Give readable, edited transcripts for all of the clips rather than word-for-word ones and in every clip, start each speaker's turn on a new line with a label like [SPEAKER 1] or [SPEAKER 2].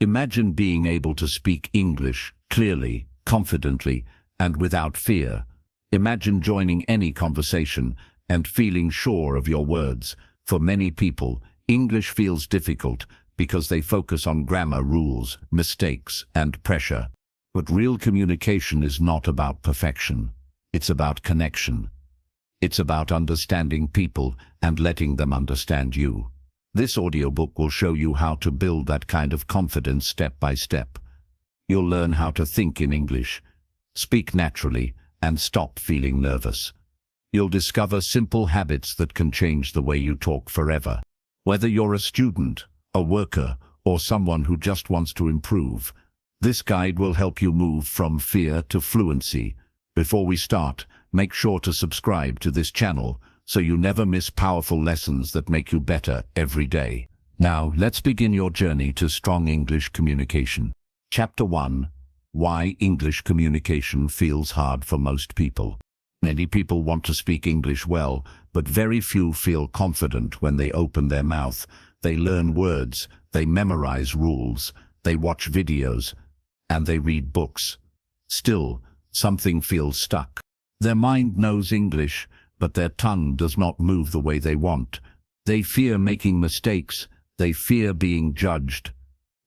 [SPEAKER 1] Imagine being able to speak English clearly, confidently, and without fear. Imagine joining any conversation and feeling sure of your words. For many people, English feels difficult because they focus on grammar, rules, mistakes, and pressure. But real communication is not about perfection. It's about connection. It's about understanding people and letting them understand you. This audiobook will show you how to build that kind of confidence step by step. You'll learn how to think in English, speak naturally, and stop feeling nervous. You'll discover simple habits that can change the way you talk forever. Whether you're a student, a worker, or someone who just wants to improve, this guide will help you move from fear to fluency. Before we start, make sure to subscribe to this channel so you never miss powerful lessons that make you better every day. Now, let's begin your journey to strong English communication. Chapter 1. Why English communication feels hard for most people. Many people want to speak English well, but very few feel confident when they open their mouth. They learn words, they memorize rules, they watch videos, and they read books. Still, something feels stuck. Their mind knows English, but their tongue does not move the way they want. They fear making mistakes. They fear being judged.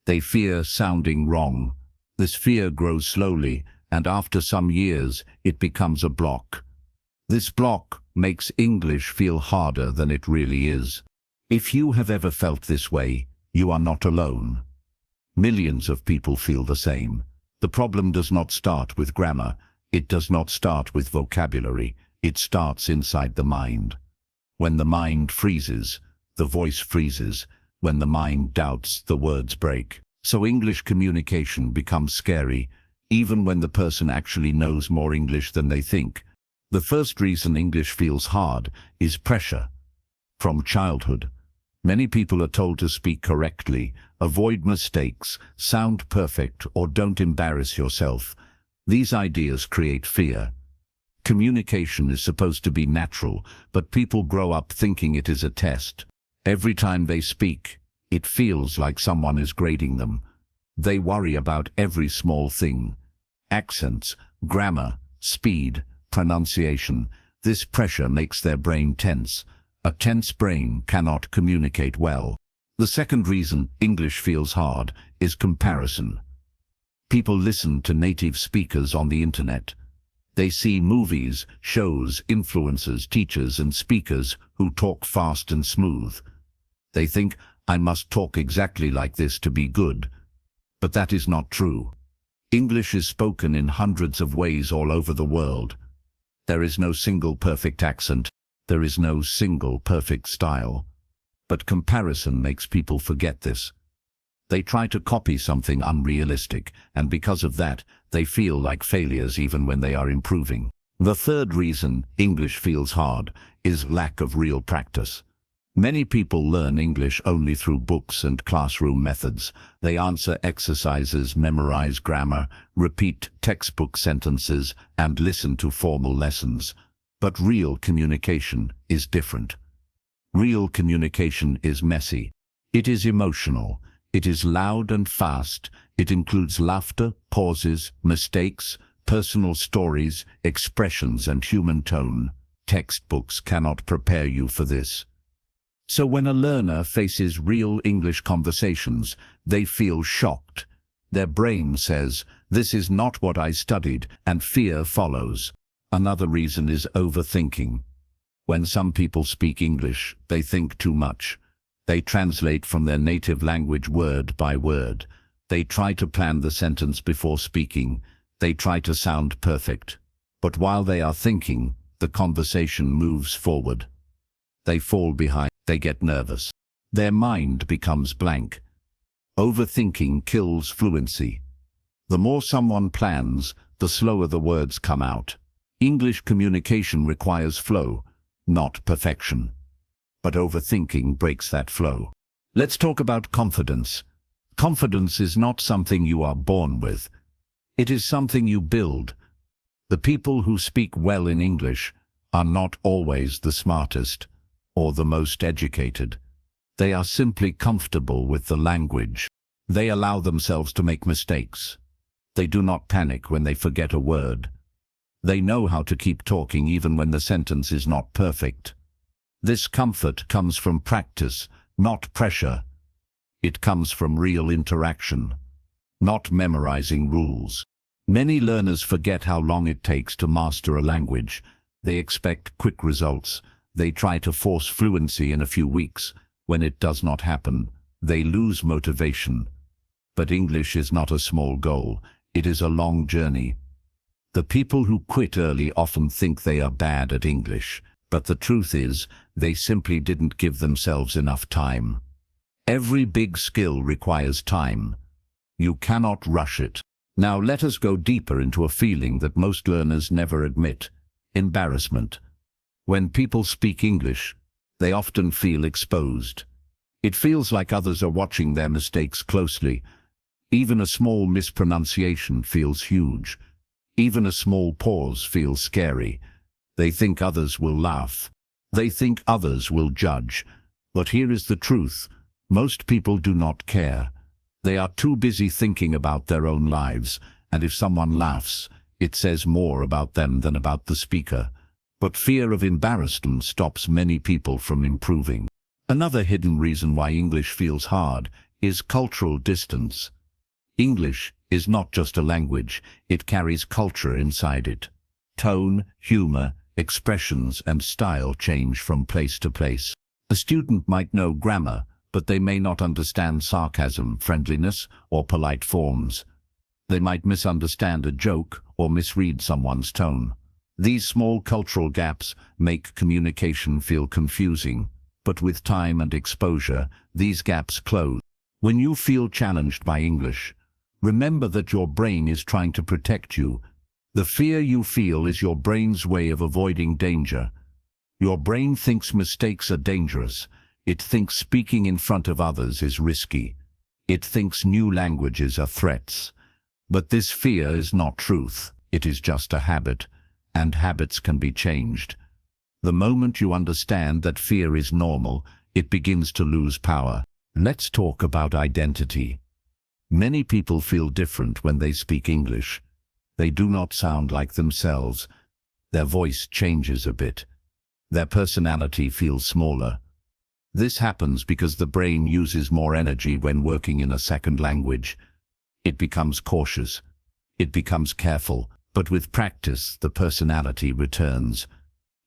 [SPEAKER 1] They fear sounding wrong. This fear grows slowly, and after some years, it becomes a block. This block makes English feel harder than it really is. If you have ever felt this way, you are not alone. Millions of people feel the same. The problem does not start with grammar. It does not start with vocabulary. It starts inside the mind. When the mind freezes, the voice freezes. When the mind doubts, the words break. So English communication becomes scary, even when the person actually knows more English than they think. The first reason English feels hard is pressure. From childhood, many people are told to speak correctly, avoid mistakes, sound perfect, or don't embarrass yourself. These ideas create fear. Communication is supposed to be natural, but people grow up thinking it is a test. Every time they speak, it feels like someone is grading them. They worry about every small thing. Accents, grammar, speed, pronunciation. This pressure makes their brain tense. A tense brain cannot communicate well. The second reason English feels hard is comparison. People listen to native speakers on the internet. They see movies, shows, influencers, teachers, and speakers who talk fast and smooth. They think, I must talk exactly like this to be good. But that is not true. English is spoken in hundreds of ways all over the world. There is no single perfect accent. There is no single perfect style. But comparison makes people forget this. They try to copy something unrealistic, and because of that, they feel like failures even when they are improving. The third reason English feels hard is lack of real practice. Many people learn English only through books and classroom methods. They answer exercises, memorize grammar, repeat textbook sentences, and listen to formal lessons. But real communication is different. Real communication is messy. It is emotional. It is loud and fast. It includes laughter, pauses, mistakes, personal stories, expressions, and human tone. Textbooks cannot prepare you for this. So when a learner faces real English conversations, they feel shocked. Their brain says, "This is not what I studied," and fear follows. Another reason is overthinking. When some people speak English, they think too much. They translate from their native language word by word. They try to plan the sentence before speaking. They try to sound perfect. But while they are thinking, the conversation moves forward. They fall behind. They get nervous. Their mind becomes blank. Overthinking kills fluency. The more someone plans, the slower the words come out. English communication requires flow, not perfection. But overthinking breaks that flow. Let's talk about confidence. Confidence is not something you are born with. It is something you build. The people who speak well in English are not always the smartest or the most educated. They are simply comfortable with the language. They allow themselves to make mistakes. They do not panic when they forget a word. They know how to keep talking even when the sentence is not perfect. This comfort comes from practice, not pressure. It comes from real interaction, not memorizing rules. Many learners forget how long it takes to master a language. They expect quick results. They try to force fluency in a few weeks. When it does not happen, they lose motivation. But English is not a small goal. It is a long journey. The people who quit early often think they are bad at English, but the truth is, they simply didn't give themselves enough time. Every big skill requires time. You cannot rush it. Now let us go deeper into a feeling that most learners never admit: embarrassment. When people speak English, they often feel exposed. It feels like others are watching their mistakes closely. Even a small mispronunciation feels huge. Even a small pause feels scary. They think others will laugh. They think others will judge. But here is the truth: most people do not care. They are too busy thinking about their own lives, and if someone laughs, it says more about them than about the speaker. But fear of embarrassment stops many people from improving. Another hidden reason why English feels hard is cultural distance. English is not just a language, it carries culture inside it. Tone, humor, expressions, and style change from place to place. A student might know grammar, but they may not understand sarcasm, friendliness, or polite forms. They might misunderstand a joke or misread someone's tone. These small cultural gaps make communication feel confusing, but with time and exposure, these gaps close. When you feel challenged by English, remember that your brain is trying to protect you. The fear you feel is your brain's way of avoiding danger. Your brain thinks mistakes are dangerous. It thinks speaking in front of others is risky. It thinks new languages are threats. But this fear is not truth. It is just a habit, and habits can be changed. The moment you understand that fear is normal, it begins to lose power. Let's talk about identity. Many people feel different when they speak English. They do not sound like themselves. Their voice changes a bit. Their personality feels smaller. This happens because the brain uses more energy when working in a second language. It becomes cautious. It becomes careful. But with practice, the personality returns.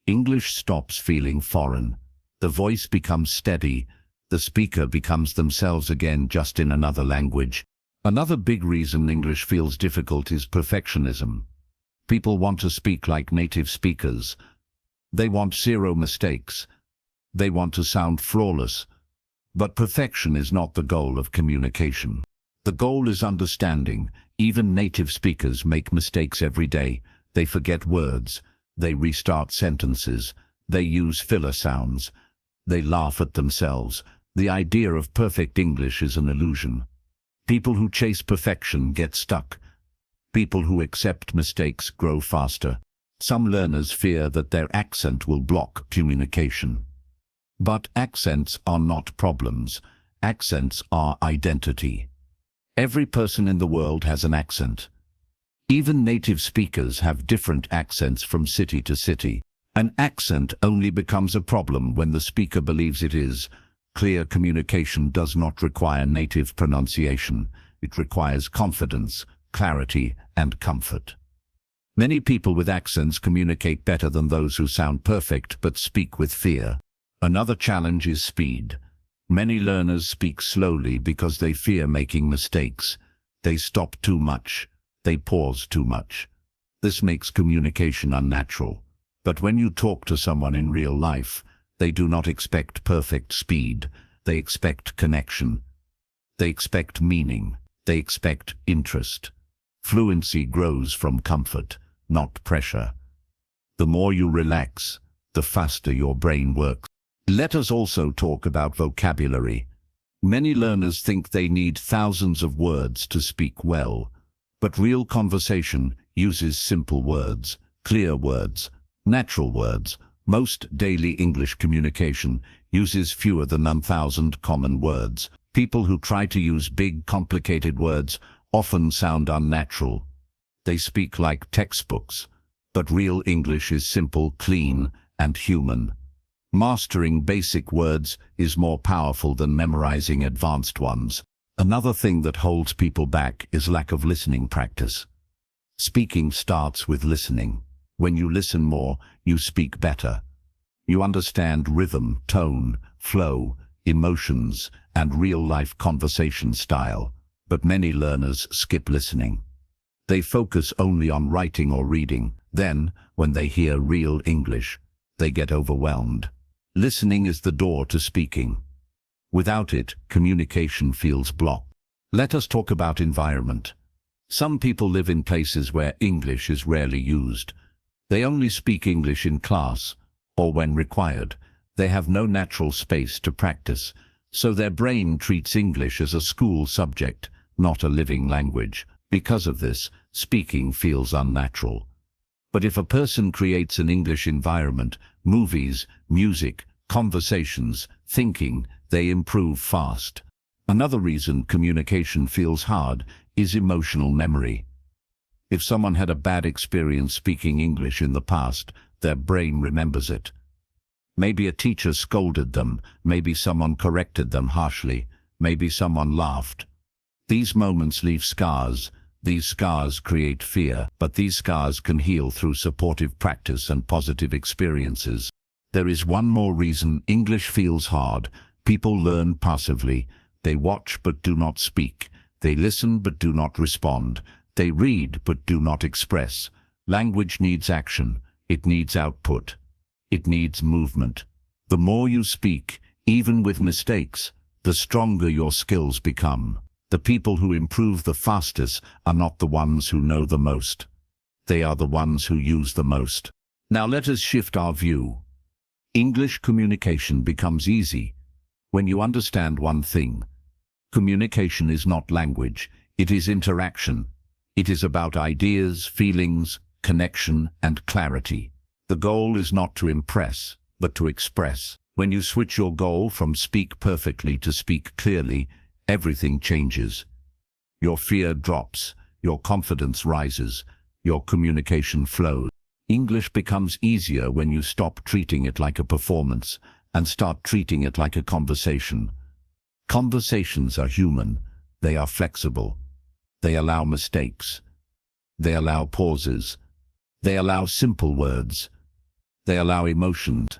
[SPEAKER 1] English stops feeling foreign. The voice becomes steady. The speaker becomes themselves again, just in another language. Another big reason English feels difficult is perfectionism. People want to speak like native speakers. They want zero mistakes. They want to sound flawless. But perfection is not the goal of communication. The goal is understanding. Even native speakers make mistakes every day. They forget words. They restart sentences. They use filler sounds. They laugh at themselves. The idea of perfect English is an illusion. People who chase perfection get stuck. People who accept mistakes grow faster. Some learners fear that their accent will block communication. But accents are not problems. Accents are identity. Every person in the world has an accent. Even native speakers have different accents from city to city. An accent only becomes a problem when the speaker believes it is. Clear communication does not require native pronunciation. It requires confidence, clarity, and comfort. Many people with accents communicate better than those who sound perfect but speak with fear. Another challenge is speed. Many learners speak slowly because they fear making mistakes. They stop too much. They pause too much. This makes communication unnatural. But when you talk to someone in real life, they do not expect perfect speed. They expect connection. They expect meaning. They expect interest. Fluency grows from comfort, not pressure. The more you relax, the faster your brain works. Let us also talk about vocabulary. Many learners think they need thousands of words to speak well, but real conversation uses simple words, clear words, natural words. Most daily English communication uses fewer than 1,000 common words. People who try to use big, complicated words often sound unnatural. They speak like textbooks, but real English is simple, clean, and human. Mastering basic words is more powerful than memorizing advanced ones. Another thing that holds people back is lack of listening practice. Speaking starts with listening. When you listen more, you speak better. You understand rhythm, tone, flow, emotions, and real-life conversation style. But many learners skip listening. They focus only on writing or reading. Then, when they hear real English, they get overwhelmed. Listening is the door to speaking. Without it, communication feels blocked. Let us talk about environment. Some people live in places where English is rarely used. They only speak English in class, or when required. They have no natural space to practice, so their brain treats English as a school subject, not a living language. Because of this, speaking feels unnatural. But if a person creates an English environment, movies, music, conversations, thinking, they improve fast. Another reason communication feels hard is emotional memory. If someone had a bad experience speaking English in the past, their brain remembers it. Maybe a teacher scolded them, maybe someone corrected them harshly, maybe someone laughed. These moments leave scars. These scars create fear, but these scars can heal through supportive practice and positive experiences. There is one more reason English feels hard. People learn passively. They watch but do not speak. They listen but do not respond. They read but do not express. Language needs action. It needs output. It needs movement. The more you speak, even with mistakes, the stronger your skills become. The people who improve the fastest are not the ones who know the most. They are the ones who use the most. Now let us shift our view. English communication becomes easy when you understand one thing. Communication is not language, it is interaction. It is about ideas, feelings, connection, and clarity. The goal is not to impress, but to express. When you switch your goal from speak perfectly to speak clearly, everything changes. Your fear drops, your confidence rises, your communication flows. English becomes easier when you stop treating it like a performance and start treating it like a conversation. Conversations are human. They are flexible. They allow mistakes. They allow pauses. They allow simple words. They allow emotions.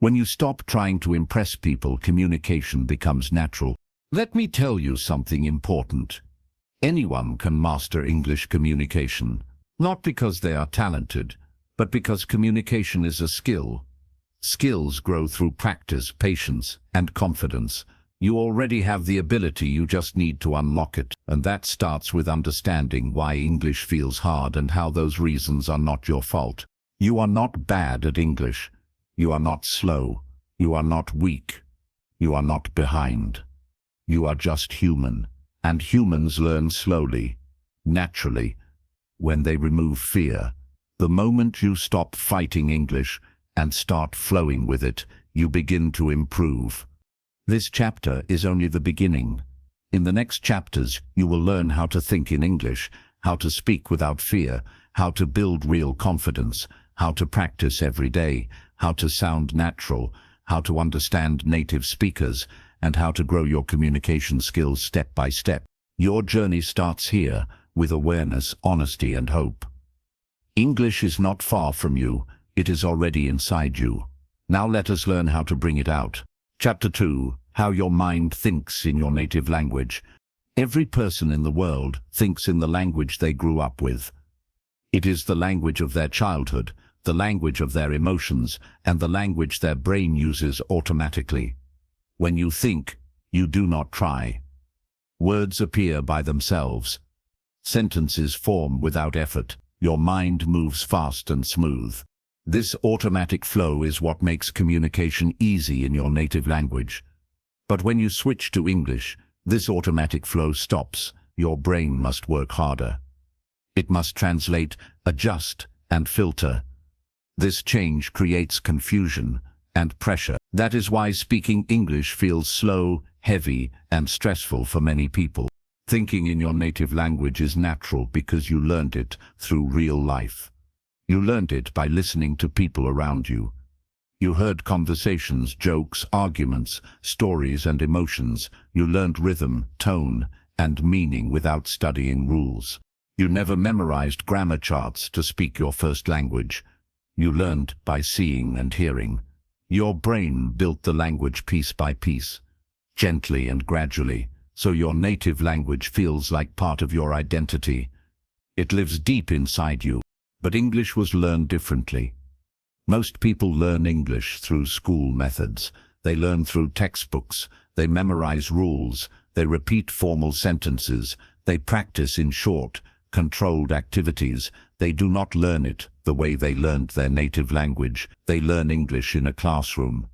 [SPEAKER 1] When you stop trying to impress people, communication becomes natural. Let me tell you something important. Anyone can master English communication, not because they are talented, but because communication is a skill. Skills grow through practice, patience, and confidence. You already have the ability, you just need to unlock it. And that starts with understanding why English feels hard and how those reasons are not your fault. You are not bad at English. You are not slow. You are not weak. You are not behind. You are just human. And humans learn slowly, naturally, when they remove fear. The moment you stop fighting English and start flowing with it, you begin to improve. This chapter is only the beginning. In the next chapters, you will learn how to think in English, how to speak without fear, how to build real confidence, how to practice every day, how to sound natural, how to understand native speakers, and how to grow your communication skills step by step. Your journey starts here with awareness, honesty, and hope. English is not far from you, it is already inside you. Now let us learn how to bring it out. Chapter 2. How your mind thinks in your native language. Every person in the world thinks in the language they grew up with. It is the language of their childhood, the language of their emotions, and the language their brain uses automatically. When you think, you do not try. Words appear by themselves. Sentences form without effort. Your mind moves fast and smooth. This automatic flow is what makes communication easy in your native language. But when you switch to English, this automatic flow stops. Your brain must work harder. It must translate, adjust, and filter. This change creates confusion, and pressure. That is why speaking English feels slow, heavy, and stressful for many people. Thinking in your native language is natural because you learned it through real life. You learned it by listening to people around you. You heard conversations, jokes, arguments, stories, and emotions. You learned rhythm, tone, and meaning without studying rules. You never memorized grammar charts to speak your first language. You learned by seeing and hearing. Your brain built the language piece by piece, gently and gradually, so your native language feels like part of your identity. It lives deep inside you. But English was learned differently. Most people learn English through school methods. They learn through textbooks. They memorize rules. They repeat formal sentences. They practice in short, controlled activities. They do not learn it the way they learned their native language. They learn English in a classroom,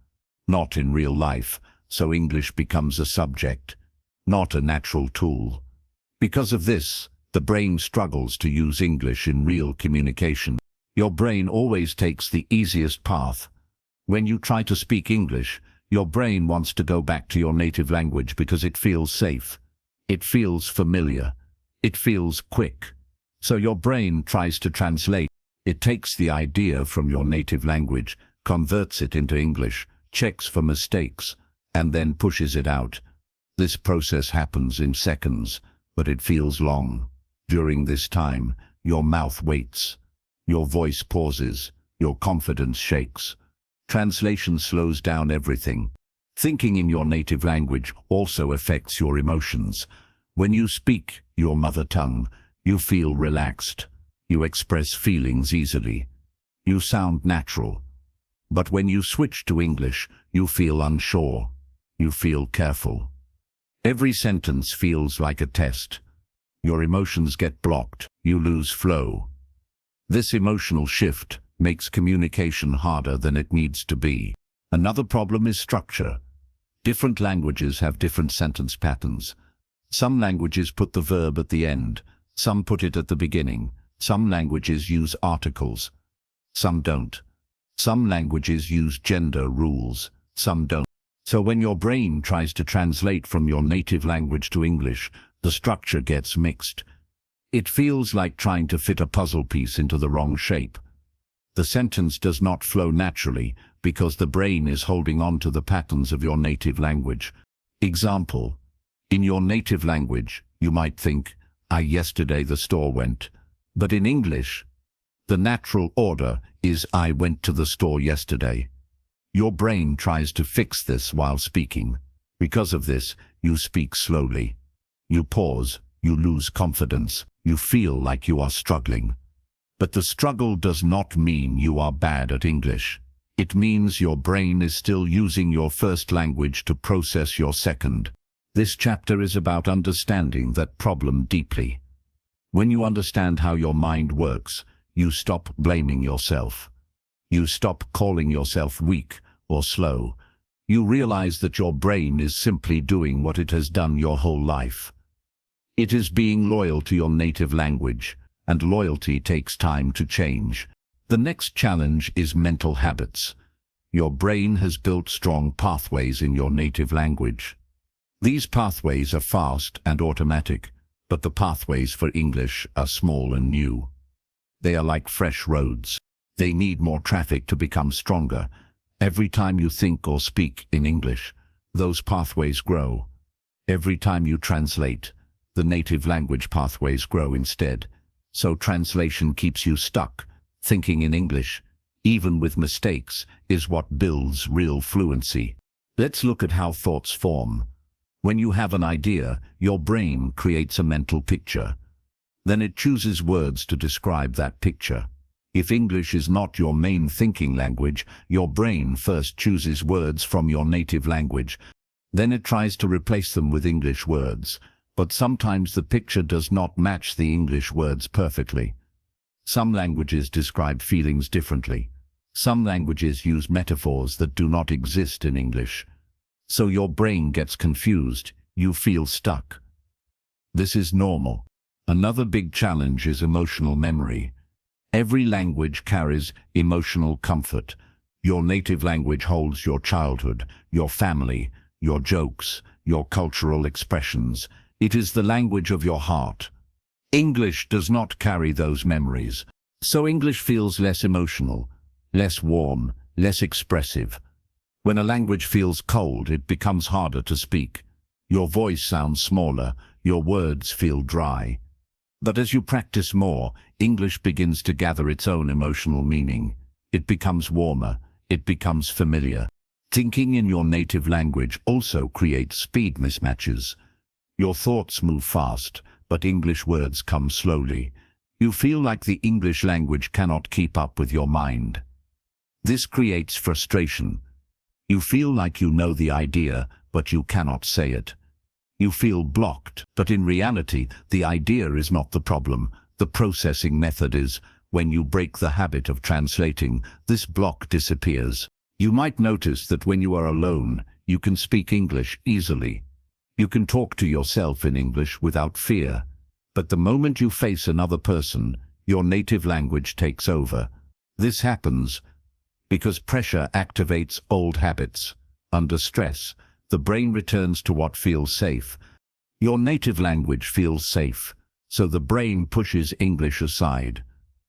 [SPEAKER 1] not in real life, so English becomes a subject, not a natural tool. Because of this, the brain struggles to use English in real communication. Your brain always takes the easiest path. When you try to speak English, your brain wants to go back to your native language because it feels safe. It feels familiar. It feels quick. So your brain tries to translate. It takes the idea from your native language, converts it into English, checks for mistakes, and then pushes it out. This process happens in seconds, but it feels long. During this time, your mouth waits. Your voice pauses. Your confidence shakes. Translation slows down everything. Thinking in your native language also affects your emotions. When you speak your mother tongue, you feel relaxed. You express feelings easily. You sound natural. But when you switch to English, you feel unsure. You feel careful. Every sentence feels like a test. Your emotions get blocked. You lose flow. This emotional shift makes communication harder than it needs to be. Another problem is structure. Different languages have different sentence patterns. Some languages put the verb at the end. Some put it at the beginning. Some languages use articles. Some don't. Some languages use gender rules. Some don't. So when your brain tries to translate from your native language to English, the structure gets mixed. It feels like trying to fit a puzzle piece into the wrong shape. The sentence does not flow naturally because the brain is holding on to the patterns of your native language. Example: in your native language, you might think, yesterday the store went. But in English, the natural order is I went to the store yesterday. Your brain tries to fix this while speaking. Because of this, you speak slowly. You pause, you lose confidence, you feel like you are struggling. But the struggle does not mean you are bad at English. It means your brain is still using your first language to process your second. This chapter is about understanding that problem deeply. When you understand how your mind works, you stop blaming yourself. You stop calling yourself weak or slow. You realize that your brain is simply doing what it has done your whole life. It is being loyal to your native language, and loyalty takes time to change. The next challenge is mental habits. Your brain has built strong pathways in your native language. These pathways are fast and automatic, but the pathways for English are small and new. They are like fresh roads. They need more traffic to become stronger. Every time you think or speak in English, those pathways grow. Every time you translate, the native language pathways grow instead. So translation keeps you stuck. Thinking in English, even with mistakes, is what builds real fluency. Let's look at how thoughts form. When you have an idea, your brain creates a mental picture. Then it chooses words to describe that picture. If English is not your main thinking language, your brain first chooses words from your native language. Then it tries to replace them with English words. But sometimes the picture does not match the English words perfectly. Some languages describe feelings differently. Some languages use metaphors that do not exist in English. So your brain gets confused. You feel stuck. This is normal. Another big challenge is emotional memory. Every language carries emotional comfort. Your native language holds your childhood, your family, your jokes, your cultural expressions. It is the language of your heart. English does not carry those memories. So English feels less emotional, less warm, less expressive. When a language feels cold, it becomes harder to speak. Your voice sounds smaller, your words feel dry. But as you practice more, English begins to gather its own emotional meaning. It becomes warmer, it becomes familiar. Thinking in your native language also creates speed mismatches. Your thoughts move fast, but English words come slowly. You feel like the English language cannot keep up with your mind. This creates frustration. You feel like you know the idea, but you cannot say it. You feel blocked, but in reality, the idea is not the problem. The processing method is. When you break the habit of translating, this block disappears. You might notice that when you are alone, you can speak English easily. You can talk to yourself in English without fear. But the moment you face another person, your native language takes over. This happens because pressure activates old habits. Under stress, the brain returns to what feels safe. Your native language feels safe, so the brain pushes English aside.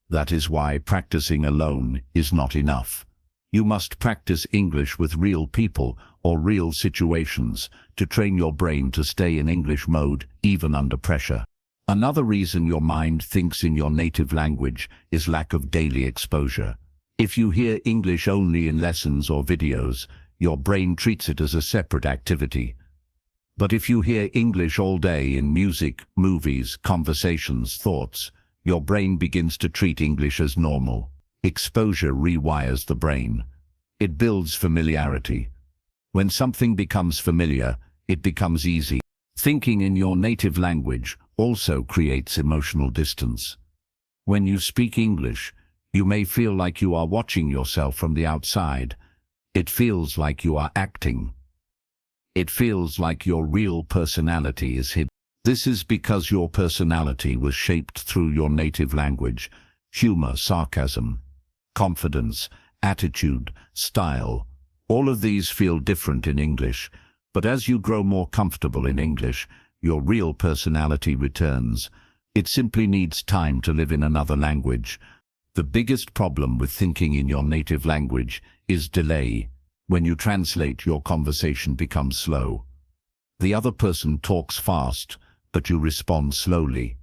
[SPEAKER 1] That is why practicing alone is not enough. You must practice English with real people or real situations to train your brain to stay in English mode even under pressure. Another reason your mind thinks in your native language is lack of daily exposure. If you hear English only in lessons or videos, your brain treats it as a separate activity. But if you hear English all day in music, movies, conversations, thoughts, your brain begins to treat English as normal. Exposure rewires the brain. It builds familiarity. When something becomes familiar, it becomes easy. Thinking in your native language also creates emotional distance. When you speak English, you may feel like you are watching yourself from the outside. It feels like you are acting. It feels like your real personality is hidden. This is because your personality was shaped through your native language. Humor, sarcasm, confidence, attitude, style. All of these feel different in English, but as you grow more comfortable in English, your real personality returns. It simply needs time to live in another language. The biggest problem with thinking in your native language is delay. When you translate, your conversation becomes slow. The other person talks fast, but you respond slowly.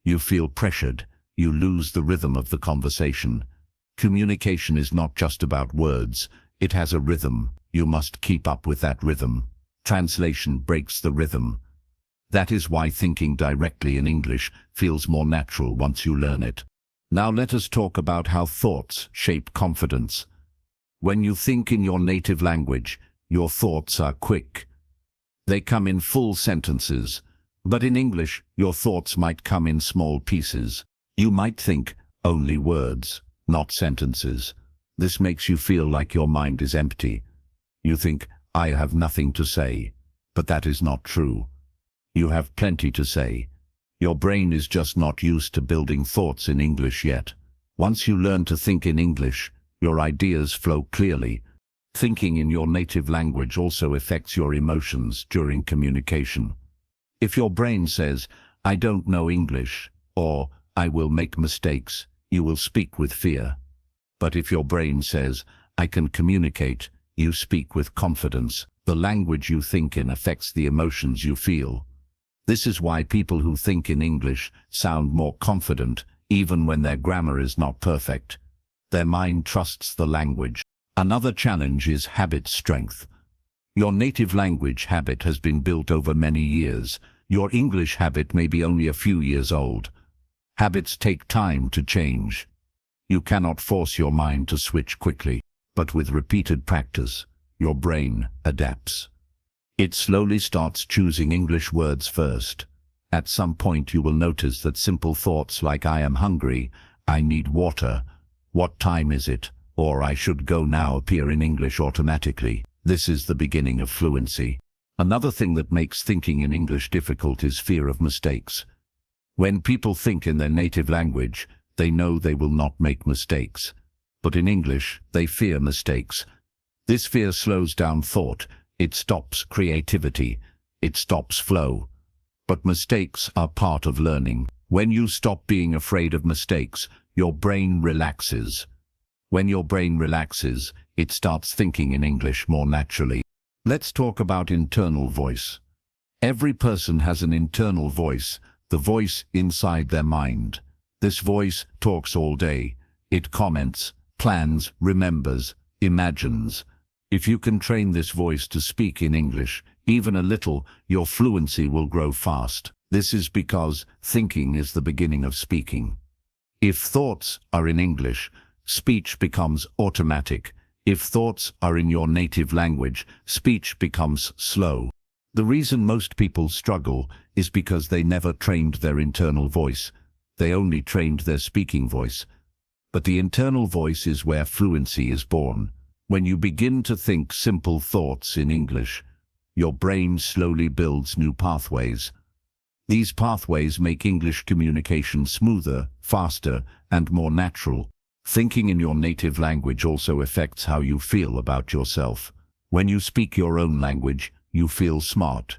[SPEAKER 1] You feel pressured. You lose the rhythm of the conversation. Communication is not just about words. It has a rhythm. You must keep up with that rhythm. Translation breaks the rhythm. That is why thinking directly in English feels more natural once you learn it. Now let us talk about how thoughts shape confidence. When you think in your native language, your thoughts are quick. They come in full sentences. But in English, your thoughts might come in small pieces. You might think only words, not sentences. This makes you feel like your mind is empty. You think, I have nothing to say. But that is not true. You have plenty to say. Your brain is just not used to building thoughts in English yet. Once you learn to think in English, your ideas flow clearly. Thinking in your native language also affects your emotions during communication. If your brain says, I don't know English, or I will make mistakes, you will speak with fear. But if your brain says, I can communicate, you speak with confidence. The language you think in affects the emotions you feel. This is why people who think in English sound more confident, even when their grammar is not perfect. Their mind trusts the language. Another challenge is habit strength. Your native language habit has been built over many years. Your English habit may be only a few years old. Habits take time to change. You cannot force your mind to switch quickly, but with repeated practice, your brain adapts. It slowly starts choosing English words first. At some point you will notice that simple thoughts like I am hungry, I need water, what time is it, or I should go now appear in English automatically. This is the beginning of fluency. Another thing that makes thinking in English difficult is fear of mistakes. When people think in their native language, they know they will not make mistakes. but in English, they fear mistakes. This fear slows down thought. It stops creativity. It stops flow. But mistakes are part of learning. When you stop being afraid of mistakes, your brain relaxes. When your brain relaxes, it starts thinking in English more naturally. Let's talk about internal voice. Every person has an internal voice, the voice inside their mind. This voice talks all day. It comments, plans, remembers, imagines. If you can train this voice to speak in English, even a little, your fluency will grow fast. This is because thinking is the beginning of speaking. If thoughts are in English, speech becomes automatic. If thoughts are in your native language, speech becomes slow. The reason most people struggle is because they never trained their internal voice. They only trained their speaking voice. But the internal voice is where fluency is born. When you begin to think simple thoughts in English, your brain slowly builds new pathways. These pathways make English communication smoother, faster, and more natural. Thinking in your native language also affects how you feel about yourself. When you speak your own language, you feel smart.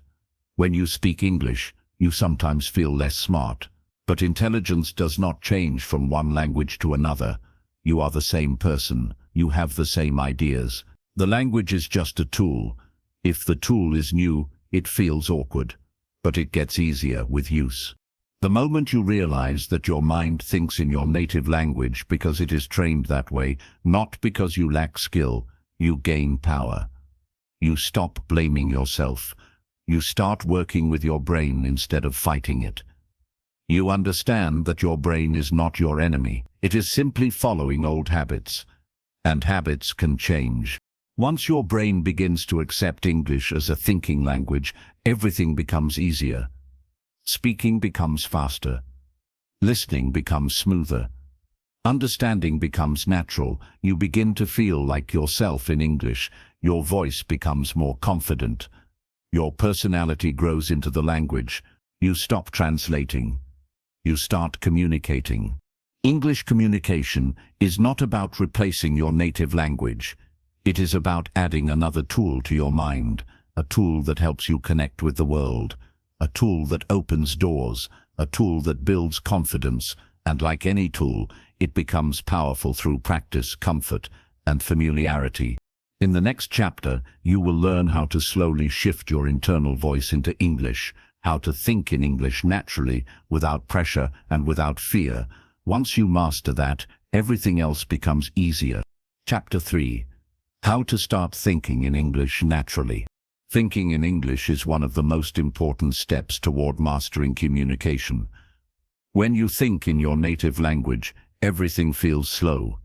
[SPEAKER 1] When you speak English, you sometimes feel less smart. But intelligence does not change from one language to another. You are the same person. You have the same ideas. The language is just a tool. If the tool is new, it feels awkward, but it gets easier with use. The moment you realize that your mind thinks in your native language because it is trained that way, not because you lack skill, you gain power. You stop blaming yourself. You start working with your brain instead of fighting it. You understand that your brain is not your enemy. It is simply following old habits. And habits can change. Once your brain begins to accept English as a thinking language, everything becomes easier. Speaking becomes faster. Listening becomes smoother. Understanding becomes natural. You begin to feel like yourself in English. Your voice becomes more confident. Your personality grows into the language. You stop translating. You start communicating. English communication is not about replacing your native language. It is about adding another tool to your mind, a tool that helps you connect with the world, a tool that opens doors, a tool that builds confidence, and like any tool, it becomes powerful through practice, comfort, and familiarity. In the next chapter, you will learn how to slowly shift your internal voice into English, how to think in English naturally, without pressure and without fear. Once you master that, everything else becomes easier. Chapter 3. How to start thinking in English naturally. Thinking in English is one of the most important steps toward mastering communication. When you think in your native language, everything feels slow.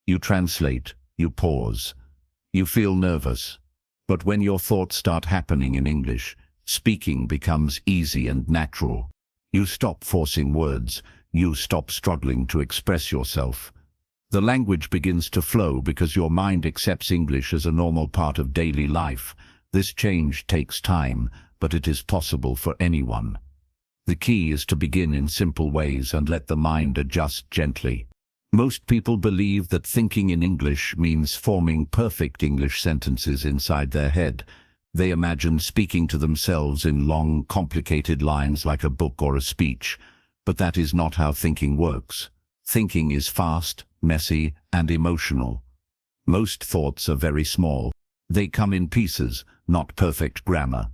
[SPEAKER 1] You translate, you pause, you feel nervous. But when your thoughts start happening in English, speaking becomes easy and natural. You stop forcing words. You stop struggling to express yourself. The language begins to flow because your mind accepts English as a normal part of daily life. This change takes time, but it is possible for anyone. The key is to begin in simple ways and let the mind adjust gently. Most people believe that thinking in English means forming perfect English sentences inside their head. They imagine speaking to themselves in long, complicated lines like a book or a speech. But that is not how thinking works. Thinking is fast, messy, and emotional. Most thoughts are very small. They come in pieces, not perfect grammar.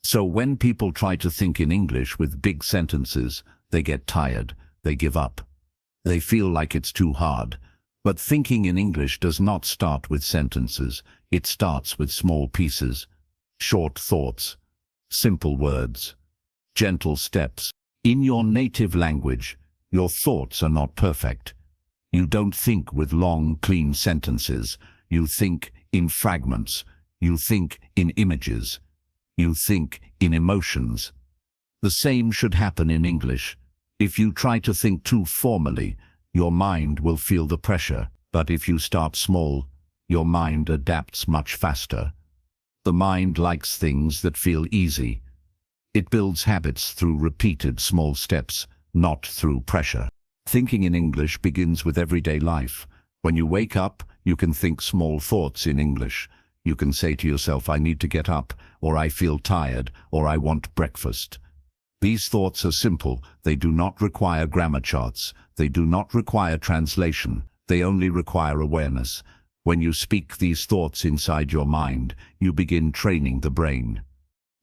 [SPEAKER 1] So when people try to think in English with big sentences, they get tired, they give up. They feel like it's too hard. But thinking in English does not start with sentences. It starts with small pieces, short thoughts, simple words, gentle steps. In your native language, your thoughts are not perfect. You don't think with long, clean sentences. You think in fragments. You think in images. You think in emotions. The same should happen in English. If you try to think too formally, your mind will feel the pressure. But if you start small, your mind adapts much faster. The mind likes things that feel easy. It builds habits through repeated small steps, not through pressure. Thinking in English begins with everyday life. When you wake up, you can think small thoughts in English. You can say to yourself, I need to get up, or I feel tired, or I want breakfast. These thoughts are simple. They do not require grammar charts. They do not require translation. They only require awareness. When you speak these thoughts inside your mind, you begin training the brain.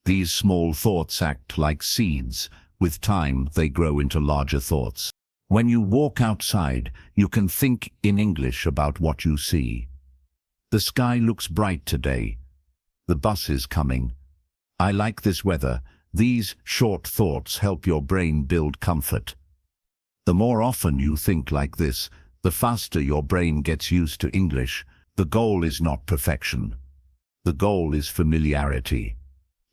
[SPEAKER 1] These small thoughts act like seeds. With time, they grow into larger thoughts. When you walk outside, you can think in English about what you see. The sky looks bright today. The bus is coming. I like this weather. These short thoughts help your brain build comfort. The more often you think like this, the faster your brain gets used to English. The goal is not perfection. The goal is familiarity.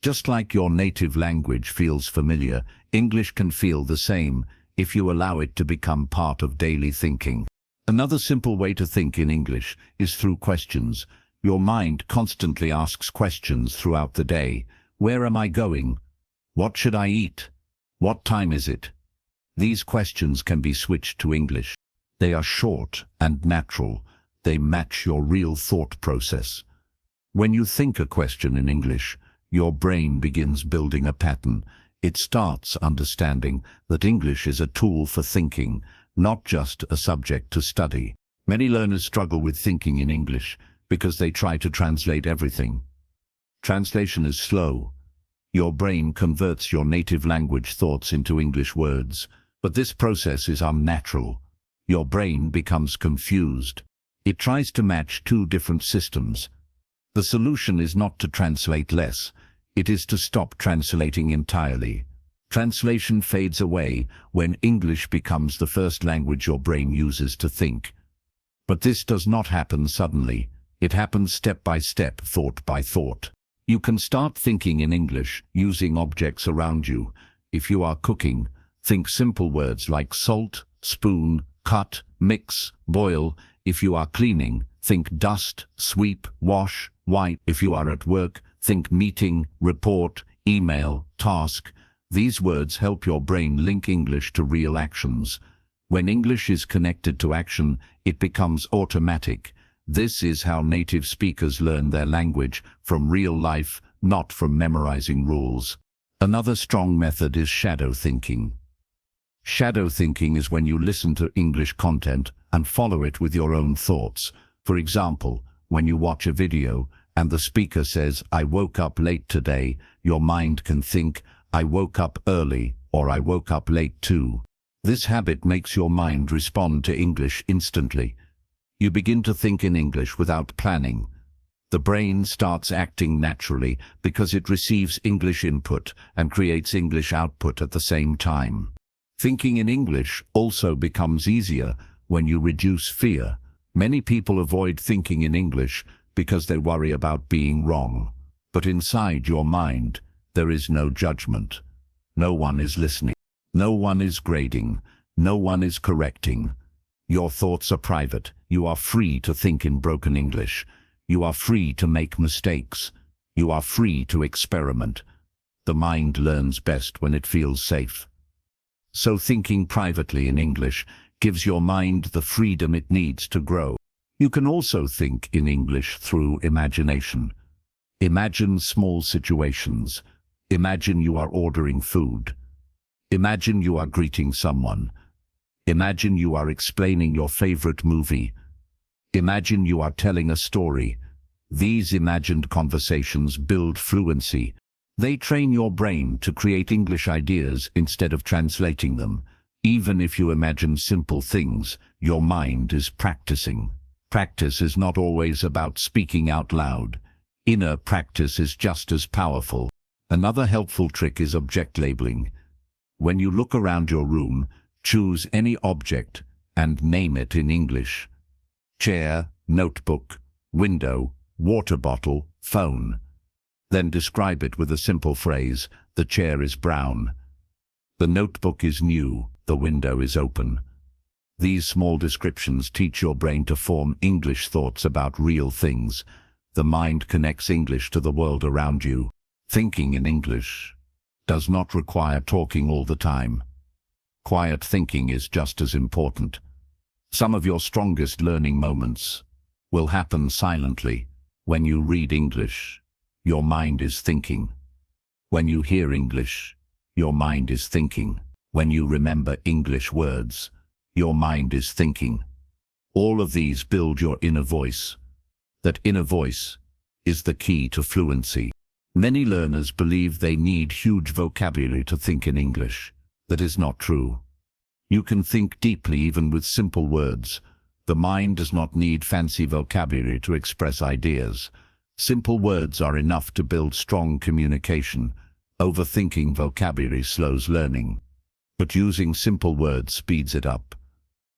[SPEAKER 1] Just like your native language feels familiar, English can feel the same if you allow it to become part of daily thinking. Another simple way to think in English is through questions. Your mind constantly asks questions throughout the day. Where am I going? What should I eat? What time is it? These questions can be switched to English. They are short and natural. They match your real thought process. When you think a question in English, your brain begins building a pattern. It starts understanding that English is a tool for thinking, not just a subject to study. Many learners struggle with thinking in English because they try to translate everything. Translation is slow. Your brain converts your native language thoughts into English words, but this process is unnatural. Your brain becomes confused. It tries to match two different systems. The solution is not to translate less. It is to stop translating entirely. Translation fades away when English becomes the first language your brain uses to think. But this does not happen suddenly. It happens step by step, thought by thought. You can start thinking in English using objects around you. If you are cooking, think simple words like salt, spoon, cut, mix, boil. If you are cleaning, think dust, sweep, wash, wipe. If you are at work, think meeting, report, email, task. These words help your brain link English to real actions. When English is connected to action, it becomes automatic. This is how native speakers learn their language, from real life, not from memorizing rules. Another strong method is shadow thinking. Shadow thinking is when you listen to English content and follow it with your own thoughts. For example, when you watch a video and the speaker says, I woke up late today, your mind can think, I woke up early, or I woke up late too. This habit makes your mind respond to English instantly. You begin to think in English without planning. The brain starts acting naturally because it receives English input and creates English output at the same time. Thinking in English also becomes easier when you reduce fear. Many people avoid thinking in English because they worry about being wrong. But inside your mind, there is no judgment. No one is listening. No one is grading. No one is correcting. Your thoughts are private. You are free to think in broken English. You are free to make mistakes. You are free to experiment. The mind learns best when it feels safe. So thinking privately in English gives your mind the freedom it needs to grow. You can also think in English through imagination. Imagine small situations. Imagine you are ordering food. Imagine you are greeting someone. Imagine you are explaining your favorite movie. Imagine you are telling a story. These imagined conversations build fluency. They train your brain to create English ideas instead of translating them. Even if you imagine simple things, your mind is practicing. Practice is not always about speaking out loud. Inner practice is just as powerful. Another helpful trick is object labeling. When you look around your room, choose any object and name it in English. Chair, notebook, window, water bottle, phone. Then describe it with a simple phrase. The chair is brown. The notebook is new. The window is open. These small descriptions teach your brain to form English thoughts about real things. The mind connects English to the world around you. Thinking in English does not require talking all the time. Quiet thinking is just as important. Some of your strongest learning moments will happen silently. When you read English, your mind is thinking. When you hear English, your mind is thinking. When you remember English words, your mind is thinking. All of these build your inner voice. That inner voice is the key to fluency. Many learners believe they need huge vocabulary to think in English. That is not true. You can think deeply even with simple words. The mind does not need fancy vocabulary to express ideas. Simple words are enough to build strong communication. Overthinking vocabulary slows learning, but using simple words speeds it up.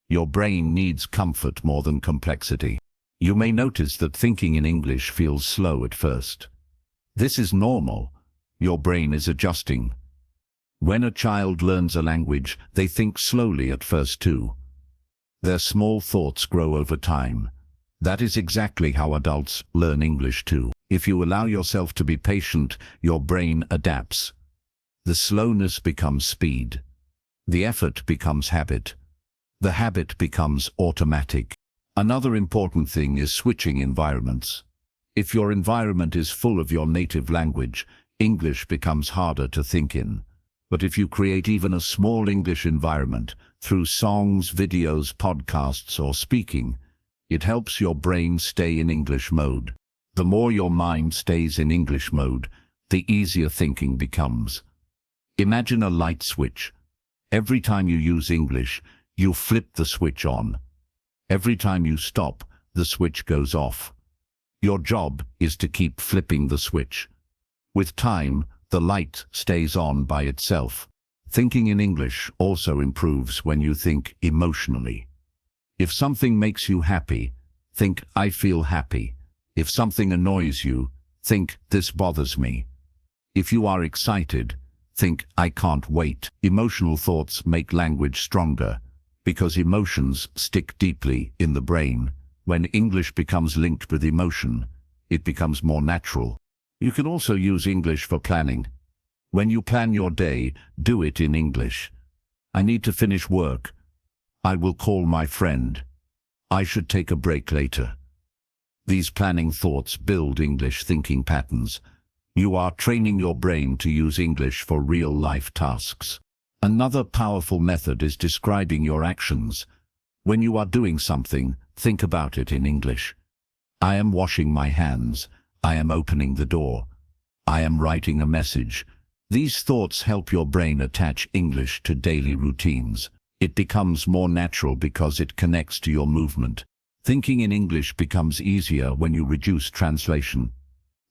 [SPEAKER 1] Your brain needs comfort more than complexity. You may notice that thinking in English feels slow at first. This is normal. Your brain is adjusting. When a child learns a language, they think slowly at first too. Their small thoughts grow over time. That is exactly how adults learn English too. If you allow yourself to be patient, your brain adapts. The slowness becomes speed. The effort becomes habit. The habit becomes automatic. Another important thing is switching environments. If your environment is full of your native language, English becomes harder to think in. But if you create even a small English environment through songs, videos, podcasts, or speaking, it helps your brain stay in English mode. The more your mind stays in English mode, the easier thinking becomes. Imagine a light switch. Every time you use English, you flip the switch on. Every time you stop, the switch goes off. Your job is to keep flipping the switch. With time, the light stays on by itself. Thinking in English also improves when you think emotionally. If something makes you happy, think, I feel happy. If something annoys you, think, this bothers me. If you are excited, think, I can't wait. Emotional thoughts make language stronger, because emotions stick deeply in the brain. When English becomes linked with emotion, it becomes more natural. You can also use English for planning. When you plan your day, do it in English. I need to finish work. I will call my friend. I should take a break later. These planning thoughts build English thinking patterns. You are training your brain to use English for real-life tasks. Another powerful method is describing your actions. When you are doing something, think about it in English. I am washing my hands. I am opening the door. I am writing a message. These thoughts help your brain attach English to daily routines. It becomes more natural because it connects to your movement. Thinking in English becomes easier when you reduce translation.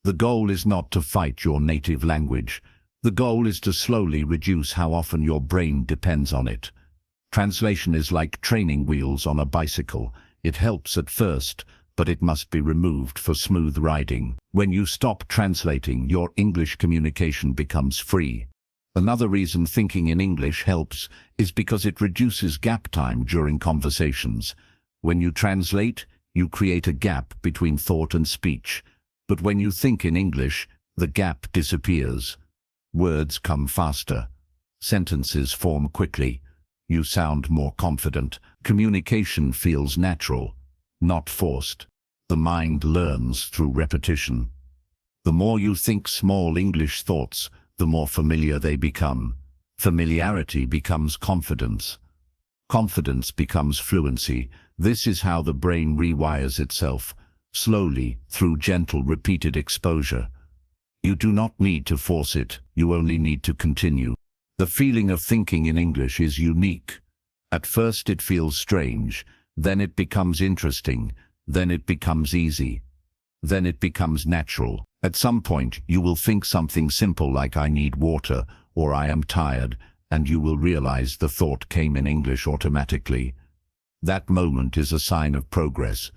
[SPEAKER 1] The goal is not to fight your native language. The goal is to slowly reduce how often your brain depends on it. Translation is like training wheels on a bicycle. It helps at first, but it must be removed for smooth riding. When you stop translating, your English communication becomes free. Another reason thinking in English helps is because it reduces gap time during conversations. When you translate, you create a gap between thought and speech. But when you think in English, the gap disappears. Words come faster. Sentences form quickly. You sound more confident. Communication feels natural, not forced. The mind learns through repetition. The more you think small English thoughts, the more familiar they become. Familiarity becomes confidence. Confidence becomes fluency. This is how the brain rewires itself, slowly, through gentle, repeated exposure. You do not need to force it, you only need to continue. The feeling of thinking in English is unique. At first it feels strange, then it becomes interesting, then it becomes easy, then it becomes natural. At some point you will think something simple like I need water or I am tired, and you will realize the thought came in English automatically. That moment is a sign of progress.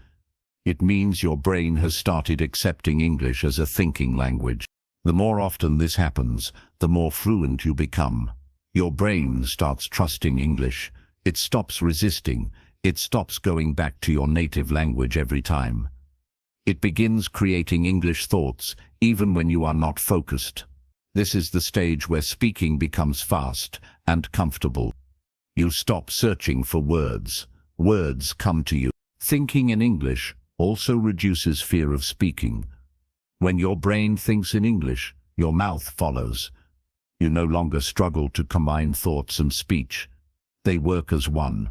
[SPEAKER 1] It means your brain has started accepting English as a thinking language. The more often this happens, the more fluent you become. Your brain starts trusting English. It stops resisting. It stops going back to your native language every time. It begins creating English thoughts, even when you are not focused. This is the stage where speaking becomes fast and comfortable. You stop searching for words. Words come to you. Thinking in English also reduces fear of speaking. When your brain thinks in English, your mouth follows. You no longer struggle to combine thoughts and speech. They work as one.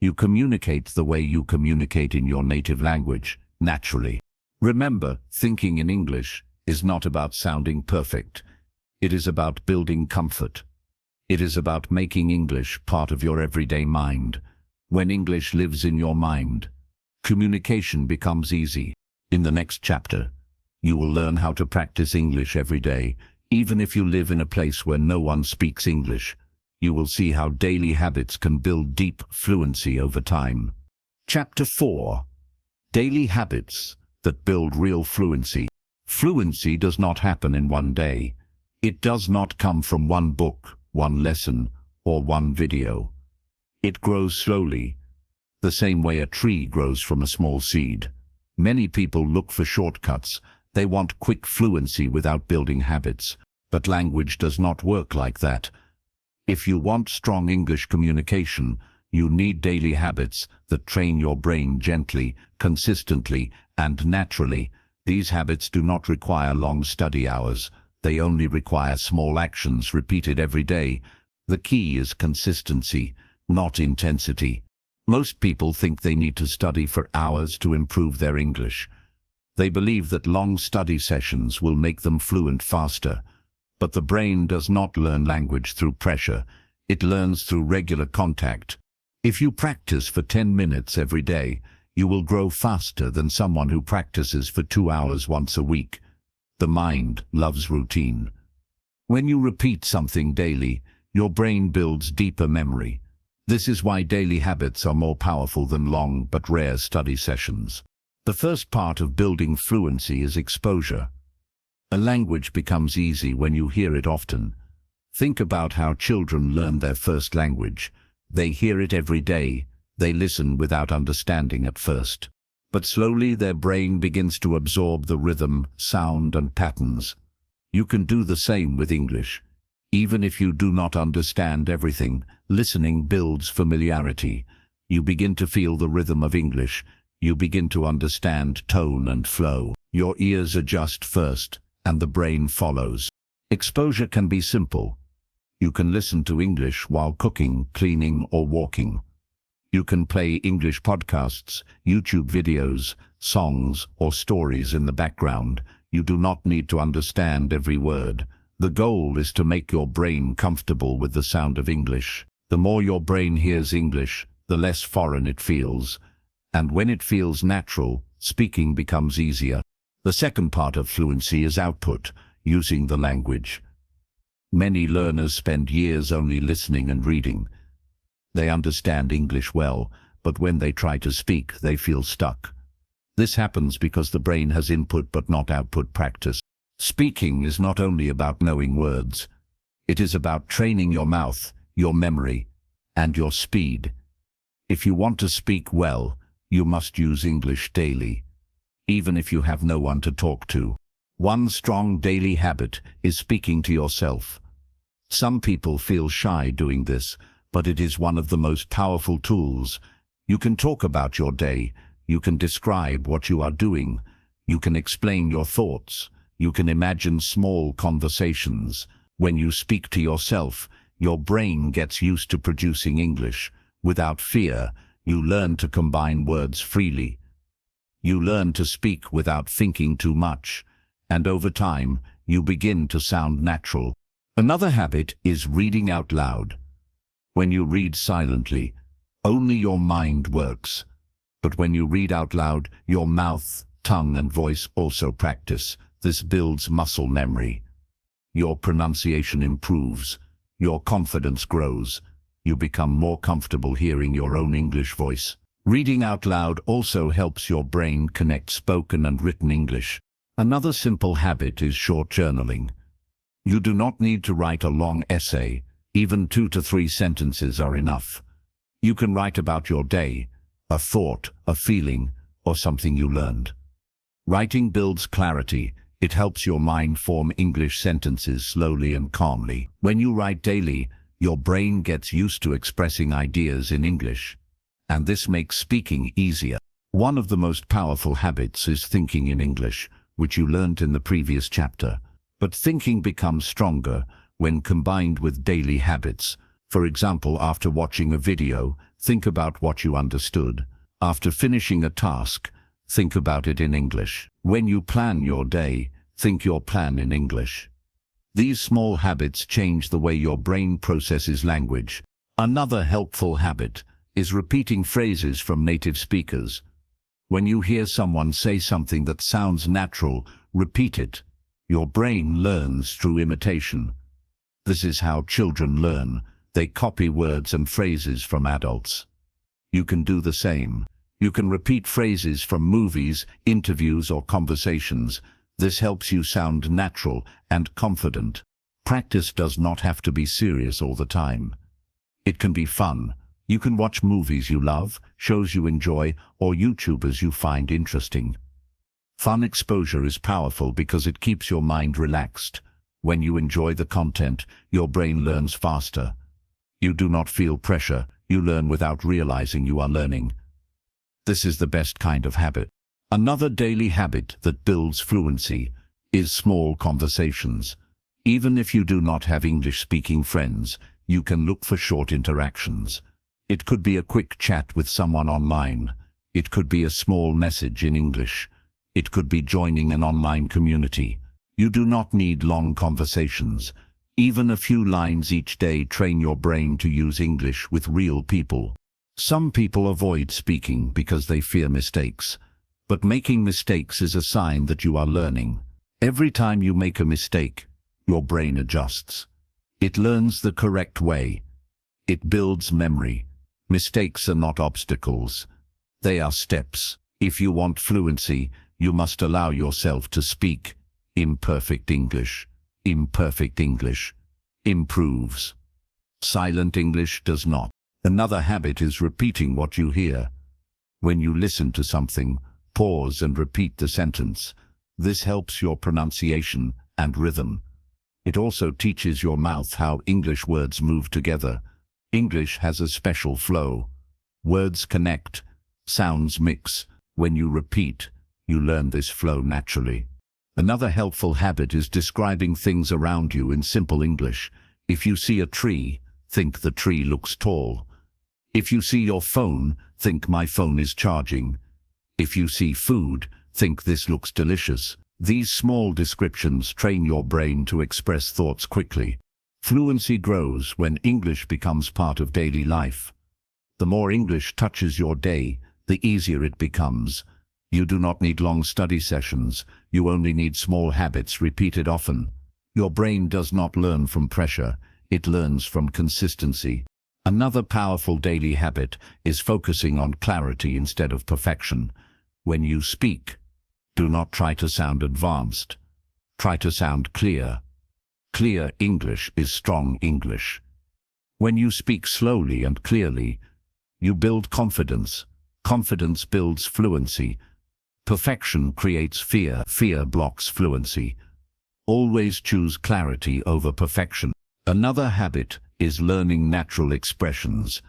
[SPEAKER 1] You communicate the way you communicate in your native language, naturally. Remember, thinking in English is not about sounding perfect. It is about building comfort. It is about making English part of your everyday mind. When English lives in your mind, communication becomes easy. In the next chapter, you will learn how to practice English every day, even if you live in a place where no one speaks English. You will see how daily habits can build deep fluency over time. Chapter 4. Daily habits that build real fluency. Fluency does not happen in one day. It does not come from one book, one lesson, or one video. It grows slowly, the same way a tree grows from a small seed. Many people look for shortcuts. They want quick fluency without building habits. But language does not work like that. If you want strong English communication, you need daily habits that train your brain gently, consistently, and naturally. These habits do not require long study hours. They only require small actions repeated every day. The key is consistency, not intensity. Most people think they need to study for hours to improve their English. They believe that long study sessions will make them fluent faster. But the brain does not learn language through pressure. It learns through regular contact. If you practice for 10 minutes every day, you will grow faster than someone who practices for 2 hours once a week. The mind loves routine. When you repeat something daily, your brain builds deeper memory. This is why daily habits are more powerful than long but rare study sessions. The first part of building fluency is exposure. A language becomes easy when you hear it often. Think about how children learn their first language. They hear it every day. They listen without understanding at first. But slowly their brain begins to absorb the rhythm, sound, and patterns. You can do the same with English. Even if you do not understand everything, listening builds familiarity. You begin to feel the rhythm of English. You begin to understand tone and flow. Your ears adjust first, and the brain follows. Exposure can be simple. You can listen to English while cooking, cleaning, or walking. You can play English podcasts, YouTube videos, songs, or stories in the background. You do not need to understand every word. The goal is to make your brain comfortable with the sound of English. The more your brain hears English, the less foreign it feels. And when it feels natural, speaking becomes easier. The second part of fluency is output, using the language. Many learners spend years only listening and reading. They understand English well, but when they try to speak, they feel stuck. This happens because the brain has input but not output practice. Speaking is not only about knowing words. It is about training your mouth, your memory, and your speed. If you want to speak well, you must use English daily, even if you have no one to talk to. One strong daily habit is speaking to yourself. Some people feel shy doing this, but it is one of the most powerful tools. You can talk about your day. You can describe what you are doing. You can explain your thoughts. You can imagine small conversations. When you speak to yourself, your brain gets used to producing English. Without fear, you learn to combine words freely. You learn to speak without thinking too much, and over time, you begin to sound natural. Another habit is reading out loud. When you read silently, only your mind works. But when you read out loud, your mouth, tongue, and voice also practice. This builds muscle memory. Your pronunciation improves. Your confidence grows. You become more comfortable hearing your own English voice. Reading out loud also helps your brain connect spoken and written English. Another simple habit is short journaling. You do not need to write a long essay. Even 2 to 3 sentences are enough. You can write about your day, a thought, a feeling, or something you learned. Writing builds clarity. It helps your mind form English sentences slowly and calmly. When you write daily, your brain gets used to expressing ideas in English. and this makes speaking easier. One of the most powerful habits is thinking in English, which you learned in the previous chapter. But thinking becomes stronger when combined with daily habits. For example, after watching a video, think about what you understood. After finishing a task, think about it in English. When you plan your day, think your plan in English. These small habits change the way your brain processes language. Another helpful habit is repeating phrases from native speakers. When you hear someone say something that sounds natural, repeat it. Your brain learns through imitation. This is how children learn. They copy words and phrases from adults. You can do the same. You can repeat phrases from movies, interviews, or conversations. This helps you sound natural and confident. Practice does not have to be serious all the time. It can be fun. You can watch movies you love, shows you enjoy, or YouTubers you find interesting. Fun exposure is powerful because it keeps your mind relaxed. When you enjoy the content, your brain learns faster. You do not feel pressure. You learn without realizing you are learning. This is the best kind of habit. Another daily habit that builds fluency is small conversations. Even if you do not have English-speaking friends, you can look for short interactions. It could be a quick chat with someone online. It could be a small message in English. It could be joining an online community. You do not need long conversations. Even a few lines each day train your brain to use English with real people. Some people avoid speaking because they fear mistakes. But making mistakes is a sign that you are learning. Every time you make a mistake, your brain adjusts. It learns the correct way. It builds memory. Mistakes are not obstacles. They are steps. If you want fluency, you must allow yourself to speak imperfect English. Imperfect English improves. Silent English does not. Another habit is repeating what you hear. When you listen to something, pause and repeat the sentence. This helps your pronunciation and rhythm. It also teaches your mouth how English words move together. English has a special flow. Words connect, sounds mix. When you repeat, you learn this flow naturally. Another helpful habit is describing things around you in simple English. If you see a tree, think the tree looks tall. If you see your phone, think my phone is charging. If you see food, think this looks delicious. These small descriptions train your brain to express thoughts quickly. Fluency grows when English becomes part of daily life. The more English touches your day, the easier it becomes. You do not need long study sessions. You only need small habits repeated often. Your brain does not learn from pressure. It learns from consistency. Another powerful daily habit is focusing on clarity instead of perfection. When you speak, do not try to sound advanced. Try to sound clear. Clear English is strong English. When you speak slowly and clearly, you build confidence. Confidence builds fluency. Perfection creates fear. Fear blocks fluency. Always choose clarity over perfection. Another habit is learning natural expressions.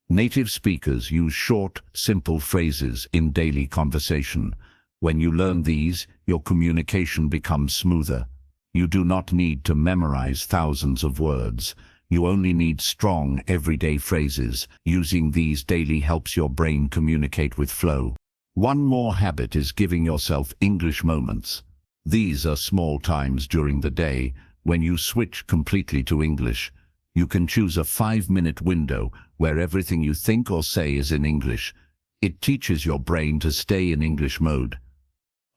[SPEAKER 1] Native speakers use short, simple phrases in daily conversation. When you learn these, your communication becomes smoother. You do not need to memorize thousands of words. You only need strong, everyday phrases. Using these daily helps your brain communicate with flow. One more habit is giving yourself English moments. These are small times during the day when you switch completely to English. You can choose a 5-minute window where everything you think or say is in English. It teaches your brain to stay in English mode.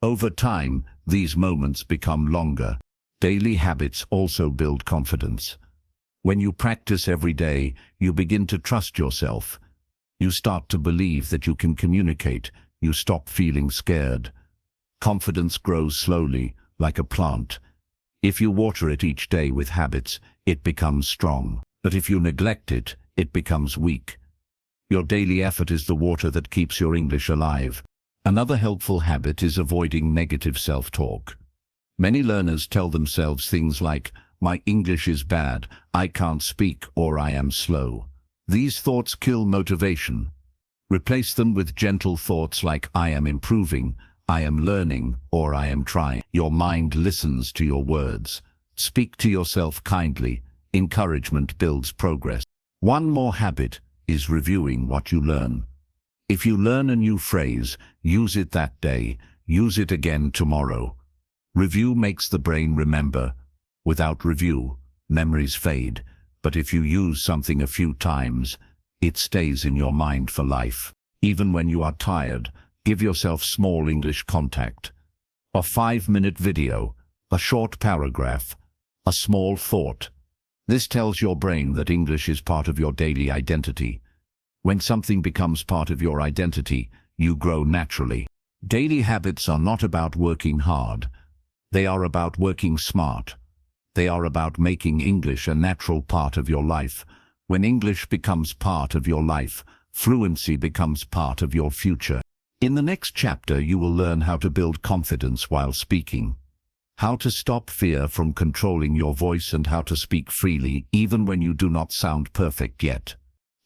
[SPEAKER 1] Over time, these moments become longer. Daily habits also build confidence. When you practice every day, you begin to trust yourself. You start to believe that you can communicate. You stop feeling scared. Confidence grows slowly, like a plant. If you water it each day with habits, it becomes strong. But if you neglect it, it becomes weak. Your daily effort is the water that keeps your English alive. Another helpful habit is avoiding negative self-talk. Many learners tell themselves things like, "My English is bad, I can't speak," or "I am slow." These thoughts kill motivation. Replace them with gentle thoughts like I am improving, I am learning, or I am trying. Your mind listens to your words. Speak to yourself kindly. Encouragement builds progress. One more habit is reviewing what you learn. If you learn a new phrase, use it that day. Use it again tomorrow. Review makes the brain remember. Without review, memories fade. But if you use something a few times, it stays in your mind for life. Even when you are tired, give yourself small English contact. A 5-minute video, a short paragraph, a small thought. This tells your brain that English is part of your daily identity. When something becomes part of your identity, you grow naturally. Daily habits are not about working hard. They are about working smart. They are about making English a natural part of your life. When English becomes part of your life, fluency becomes part of your future. In the next chapter, you will learn how to build confidence while speaking, how to stop fear from controlling your voice, and how to speak freely even when you do not sound perfect yet.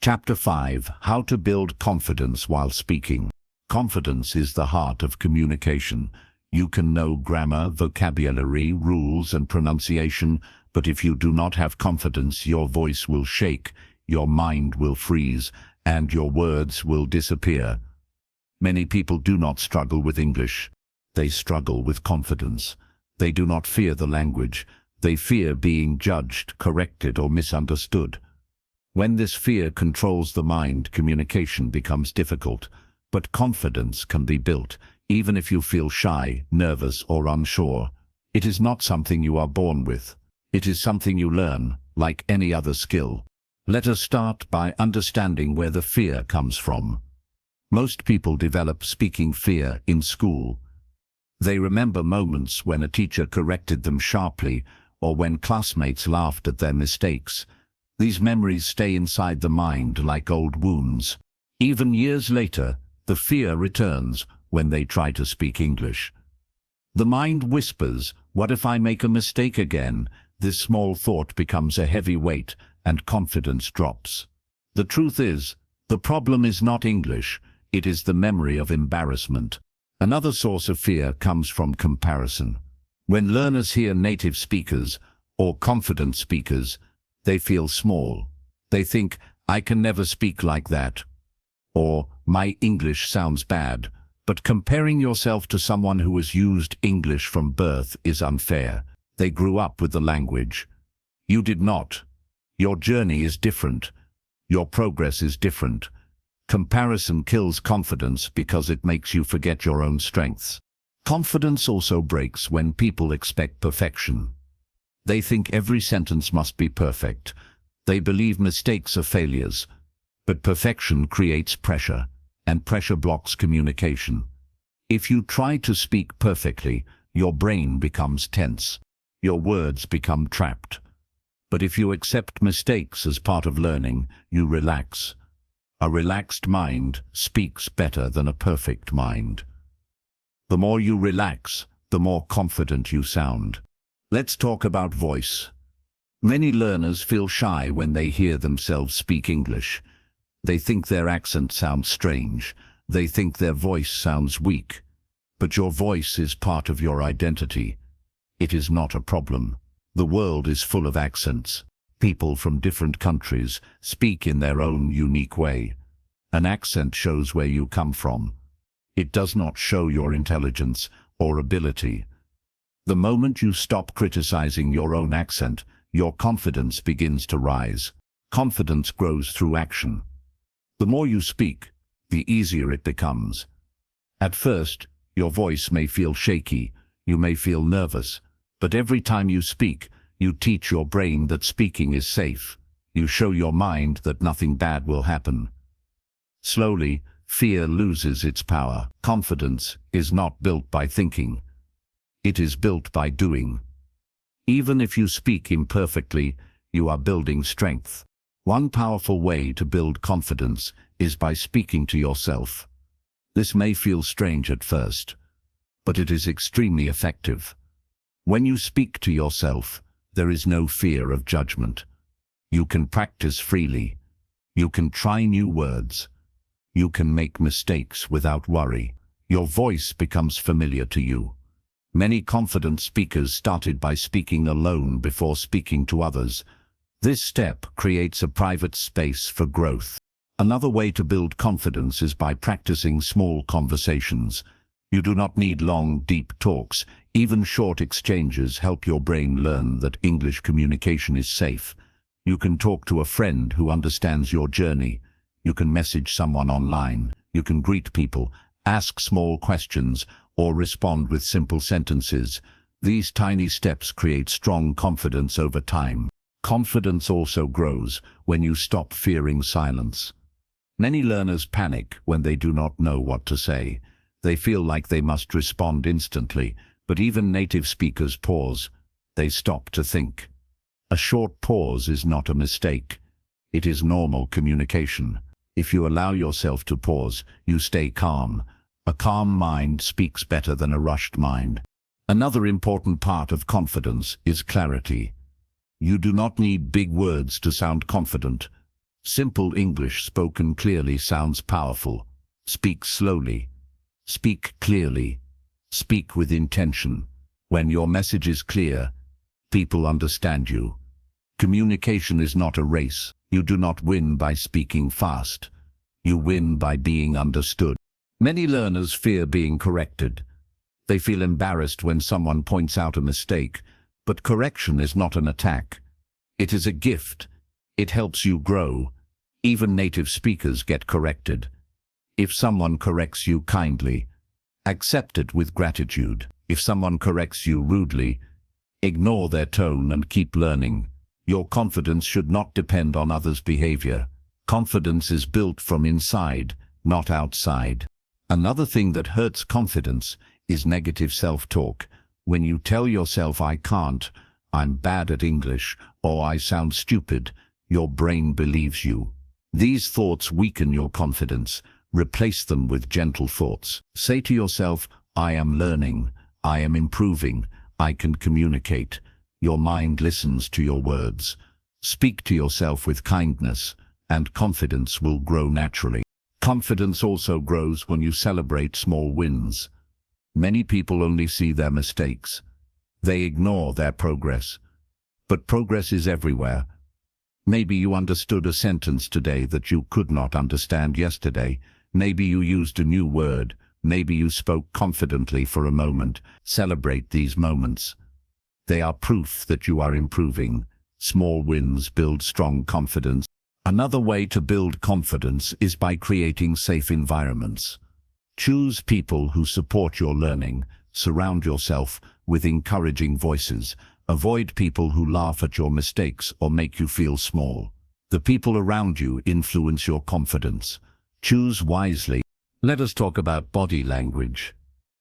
[SPEAKER 1] Chapter 5: How to build confidence while speaking. Confidence is the heart of communication. You can know grammar, vocabulary, rules, and pronunciation, but if you do not have confidence, your voice will shake, your mind will freeze, and your words will disappear. Many people do not struggle with English. They struggle with confidence. They do not fear the language. They fear being judged, corrected, or misunderstood. When this fear controls the mind, communication becomes difficult. But confidence can be built, even if you feel shy, nervous, or unsure. It is not something you are born with. It is something you learn, like any other skill. Let us start by understanding where the fear comes from. Most people develop speaking fear in school. They remember moments when a teacher corrected them sharply, or when classmates laughed at their mistakes. These memories stay inside the mind like old wounds. Even years later, the fear returns when they try to speak English. The mind whispers, "What if I make a mistake again?" This small thought becomes a heavy weight, and confidence drops. The truth is, the problem is not English, it is the memory of embarrassment. Another source of fear comes from comparison. When learners hear native speakers or confident speakers, they feel small. They think, "I can never speak like that," or "My English sounds bad." But comparing yourself to someone who has used English from birth is unfair. They grew up with the language. You did not. Your journey is different. Your progress is different. Comparison kills confidence because it makes you forget your own strengths. Confidence also breaks when people expect perfection. They think every sentence must be perfect. They believe mistakes are failures. But perfection creates pressure, and pressure blocks communication. If you try to speak perfectly, your brain becomes tense. Your words become trapped. But if you accept mistakes as part of learning, you relax. A relaxed mind speaks better than a perfect mind. The more you relax, the more confident you sound. Let's talk about voice. Many learners feel shy when they hear themselves speak English. They think their accent sounds strange. They think their voice sounds weak. But your voice is part of your identity. It is not a problem. The world is full of accents. People from different countries speak in their own unique way. An accent shows where you come from. It does not show your intelligence or ability. The moment you stop criticizing your own accent, your confidence begins to rise. Confidence grows through action. The more you speak, the easier it becomes. At first, your voice may feel shaky, you may feel nervous, but every time you speak, you teach your brain that speaking is safe. You show your mind that nothing bad will happen. Slowly, fear loses its power. Confidence is not built by thinking. It is built by doing. Even if you speak imperfectly, you are building strength. One powerful way to build confidence is by speaking to yourself. This may feel strange at first, but it is extremely effective. When you speak to yourself, there is no fear of judgment. You can practice freely. You can try new words. You can make mistakes without worry. Your voice becomes familiar to you. Many confident speakers started by speaking alone before speaking to others. This step creates a private space for growth. Another way to build confidence is by practicing small conversations. You do not need long, deep talks. Even short exchanges help your brain learn that English communication is safe. You can talk to a friend who understands your journey. You can message someone online. You can greet people, ask small questions, or respond with simple sentences. These tiny steps create strong confidence over time. Confidence also grows when you stop fearing silence. Many learners panic when they do not know what to say. They feel like they must respond instantly, but even native speakers pause. They stop to think. A short pause is not a mistake. It is normal communication. If you allow yourself to pause, you stay calm. A calm mind speaks better than a rushed mind. Another important part of confidence is clarity. You do not need big words to sound confident. Simple English spoken clearly sounds powerful. Speak slowly. Speak clearly. Speak with intention. When your message is clear, people understand you. Communication is not a race. You do not win by speaking fast. You win by being understood. Many learners fear being corrected. They feel embarrassed when someone points out a mistake, but correction is not an attack. It is a gift. It helps you grow. Even native speakers get corrected. If someone corrects you kindly, accept it with gratitude. If someone corrects you rudely, ignore their tone and keep learning. Your confidence should not depend on others' behavior. Confidence is built from inside, not outside. Another thing that hurts confidence is negative self-talk. When you tell yourself, "I can't," "I'm bad at English," or "I sound stupid," your brain believes you. These thoughts weaken your confidence. Replace them with gentle thoughts. Say to yourself, "I am learning, I am improving, I can communicate." Your mind listens to your words. Speak to yourself with kindness, and confidence will grow naturally. Confidence also grows when you celebrate small wins. Many people only see their mistakes. They ignore their progress. But progress is everywhere. Maybe you understood a sentence today that you could not understand yesterday. Maybe you used a new word. Maybe you spoke confidently for a moment. Celebrate these moments. They are proof that you are improving. Small wins build strong confidence. Another way to build confidence is by creating safe environments. Choose people who support your learning. Surround yourself with encouraging voices. Avoid people who laugh at your mistakes or make you feel small. The people around you influence your confidence. Choose wisely. Let us talk about body language.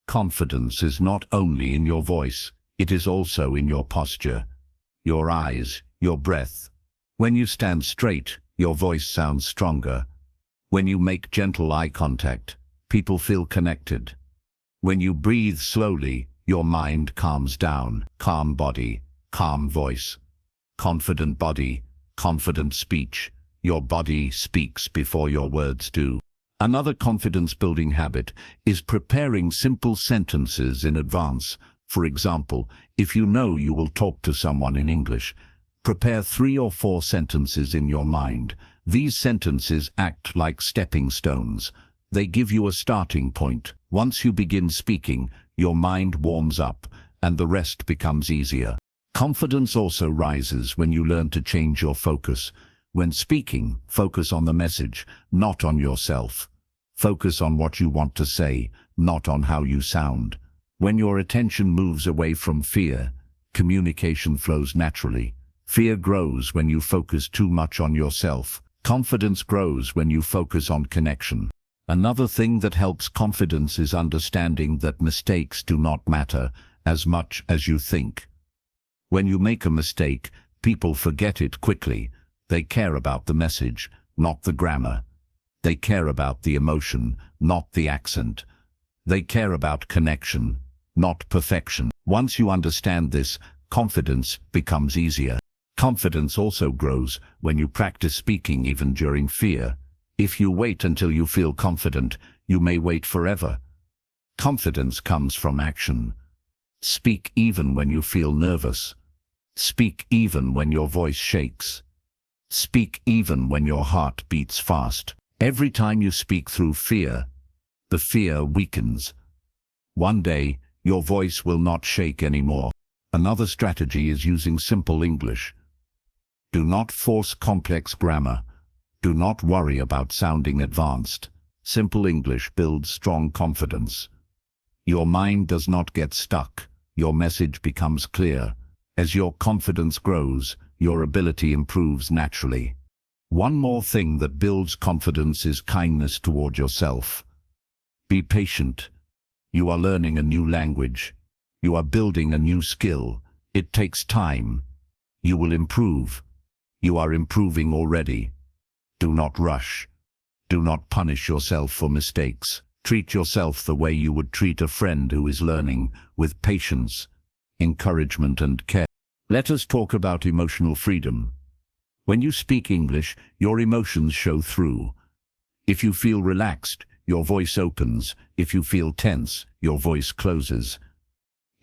[SPEAKER 1] Confidence is not only in your voice, it is also in your posture, your eyes, your breath. When you stand straight, your voice sounds stronger. When you make gentle eye contact, people feel connected. When you breathe slowly, your mind calms down. Calm body, calm voice. Confident body, confident speech. Your body speaks before your words do. Another confidence-building habit is preparing simple sentences in advance. For example, if you know you will talk to someone in English, prepare 3 or 4 sentences in your mind. These sentences act like stepping stones. They give you a starting point. Once you begin speaking, your mind warms up, and the rest becomes easier. Confidence also rises when you learn to change your focus. When speaking, focus on the message, not on yourself. Focus on what you want to say, not on how you sound. When your attention moves away from fear, communication flows naturally. Fear grows when you focus too much on yourself. Confidence grows when you focus on connection. Another thing that helps confidence is understanding that mistakes do not matter as much as you think. When you make a mistake, people forget it quickly. They care about the message, not the grammar. They care about the emotion, not the accent. They care about connection, not perfection. Once you understand this, confidence becomes easier. Confidence also grows when you practice speaking even during fear. If you wait until you feel confident, you may wait forever. Confidence comes from action. Speak even when you feel nervous. Speak even when your voice shakes. Speak even when your heart beats fast. Every time you speak through fear, the fear weakens. One day, your voice will not shake anymore. Another strategy is using simple English. Do not force complex grammar. Do not worry about sounding advanced. Simple English builds strong confidence. Your mind does not get stuck. Your message becomes clear. As your confidence grows, your ability improves naturally. One more thing that builds confidence is kindness toward yourself. Be patient. You are learning a new language. You are building a new skill. It takes time. You will improve. You are improving already. Do not rush. Do not punish yourself for mistakes. Treat yourself the way you would treat a friend who is learning, with patience, encouragement and care. Let us talk about emotional freedom. When you speak English, your emotions show through. If you feel relaxed, your voice opens. If you feel tense, your voice closes.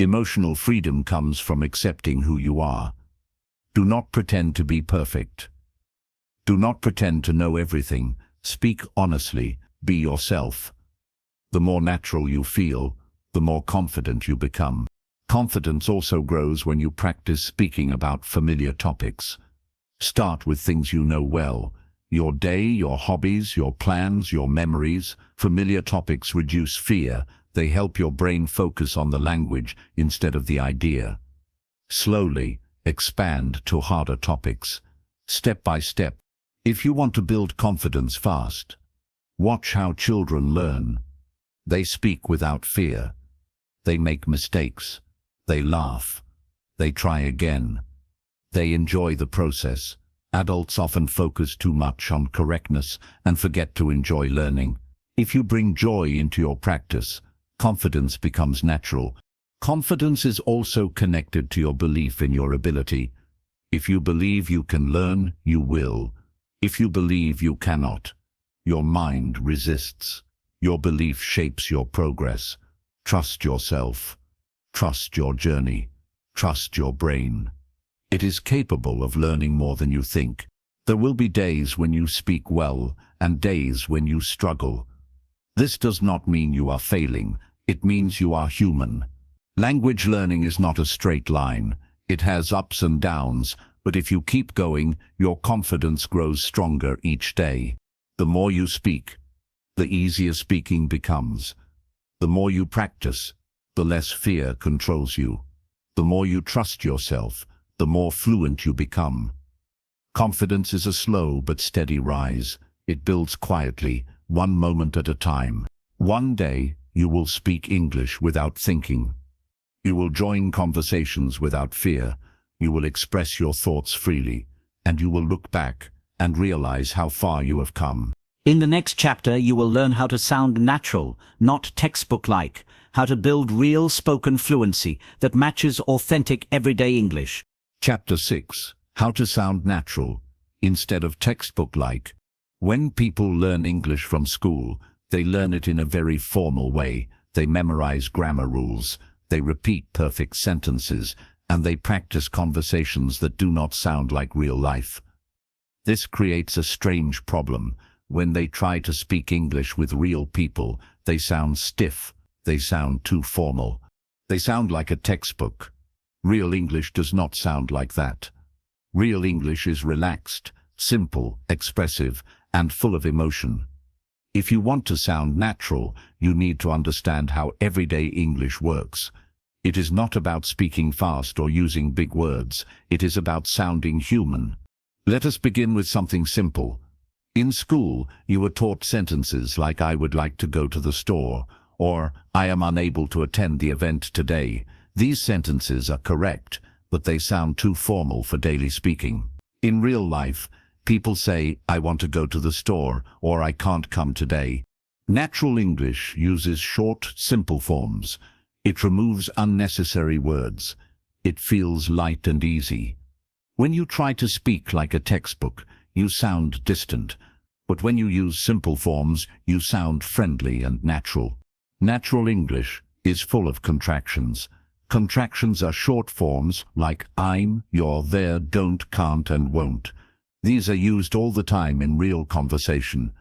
[SPEAKER 1] Emotional freedom comes from accepting who you are. Do not pretend to be perfect. Do not pretend to know everything. Speak honestly. Be yourself. The more natural you feel, the more confident you become. Confidence also grows when you practice speaking about familiar topics. Start with things you know well. Your day, your hobbies, your plans, your memories. Familiar topics reduce fear. They help your brain focus on the language instead of the idea. Slowly, expand to harder topics. Step by step. If you want to build confidence fast, watch how children learn. They speak without fear. They make mistakes. They laugh. They try again. They enjoy the process. Adults often focus too much on correctness and forget to enjoy learning. If you bring joy into your practice, confidence becomes natural. Confidence is also connected to your belief in your ability. If you believe you can learn, you will. If you believe you cannot, your mind resists. Your belief shapes your progress. Trust yourself. Trust your journey. Trust your brain. It is capable of learning more than you think. There will be days when you speak well and days when you struggle. This does not mean you are failing. It means you are human. Language learning is not a straight line. It has ups and downs, but if you keep going, your confidence grows stronger each day. The more you speak, the easier speaking becomes. The more you practice, the less fear controls you. The more you trust yourself, the more fluent you become. Confidence is a slow but steady rise. It builds quietly, one moment at a time. One day, you will speak English without thinking. You will join conversations without fear. You will express your thoughts freely, and you will look back and realize how far you have come.
[SPEAKER 2] In the next chapter, you will learn how to sound natural, not textbook-like, how to build real spoken fluency that matches authentic everyday English.
[SPEAKER 1] Chapter 6. How to sound natural, instead of textbook-like. When people learn English from school, they learn it in a very formal way. They memorize grammar rules, they repeat perfect sentences, and they practice conversations that do not sound like real life. This creates a strange problem. When they try to speak English with real people, they sound stiff. They sound too formal. They sound like a textbook. Real English does not sound like that. Real English is relaxed, simple, expressive, and full of emotion. If you want to sound natural, you need to understand how everyday English works. It is not about speaking fast or using big words. It is about sounding human. Let us begin with something simple. In school, you were taught sentences like "I would like to go to the store," or "I am unable to attend the event today." These sentences are correct, but they sound too formal for daily speaking. In real life, people say, "I want to go to the store," or "I can't come today." Natural English uses short, simple forms. It removes unnecessary words. It feels light and easy. When you try to speak like a textbook, you sound distant. But when you use simple forms, you sound friendly and natural. Natural English is full of contractions. Contractions are short forms like I'm, you're, there, don't, can't, and won't. These are used all the time in real conversation.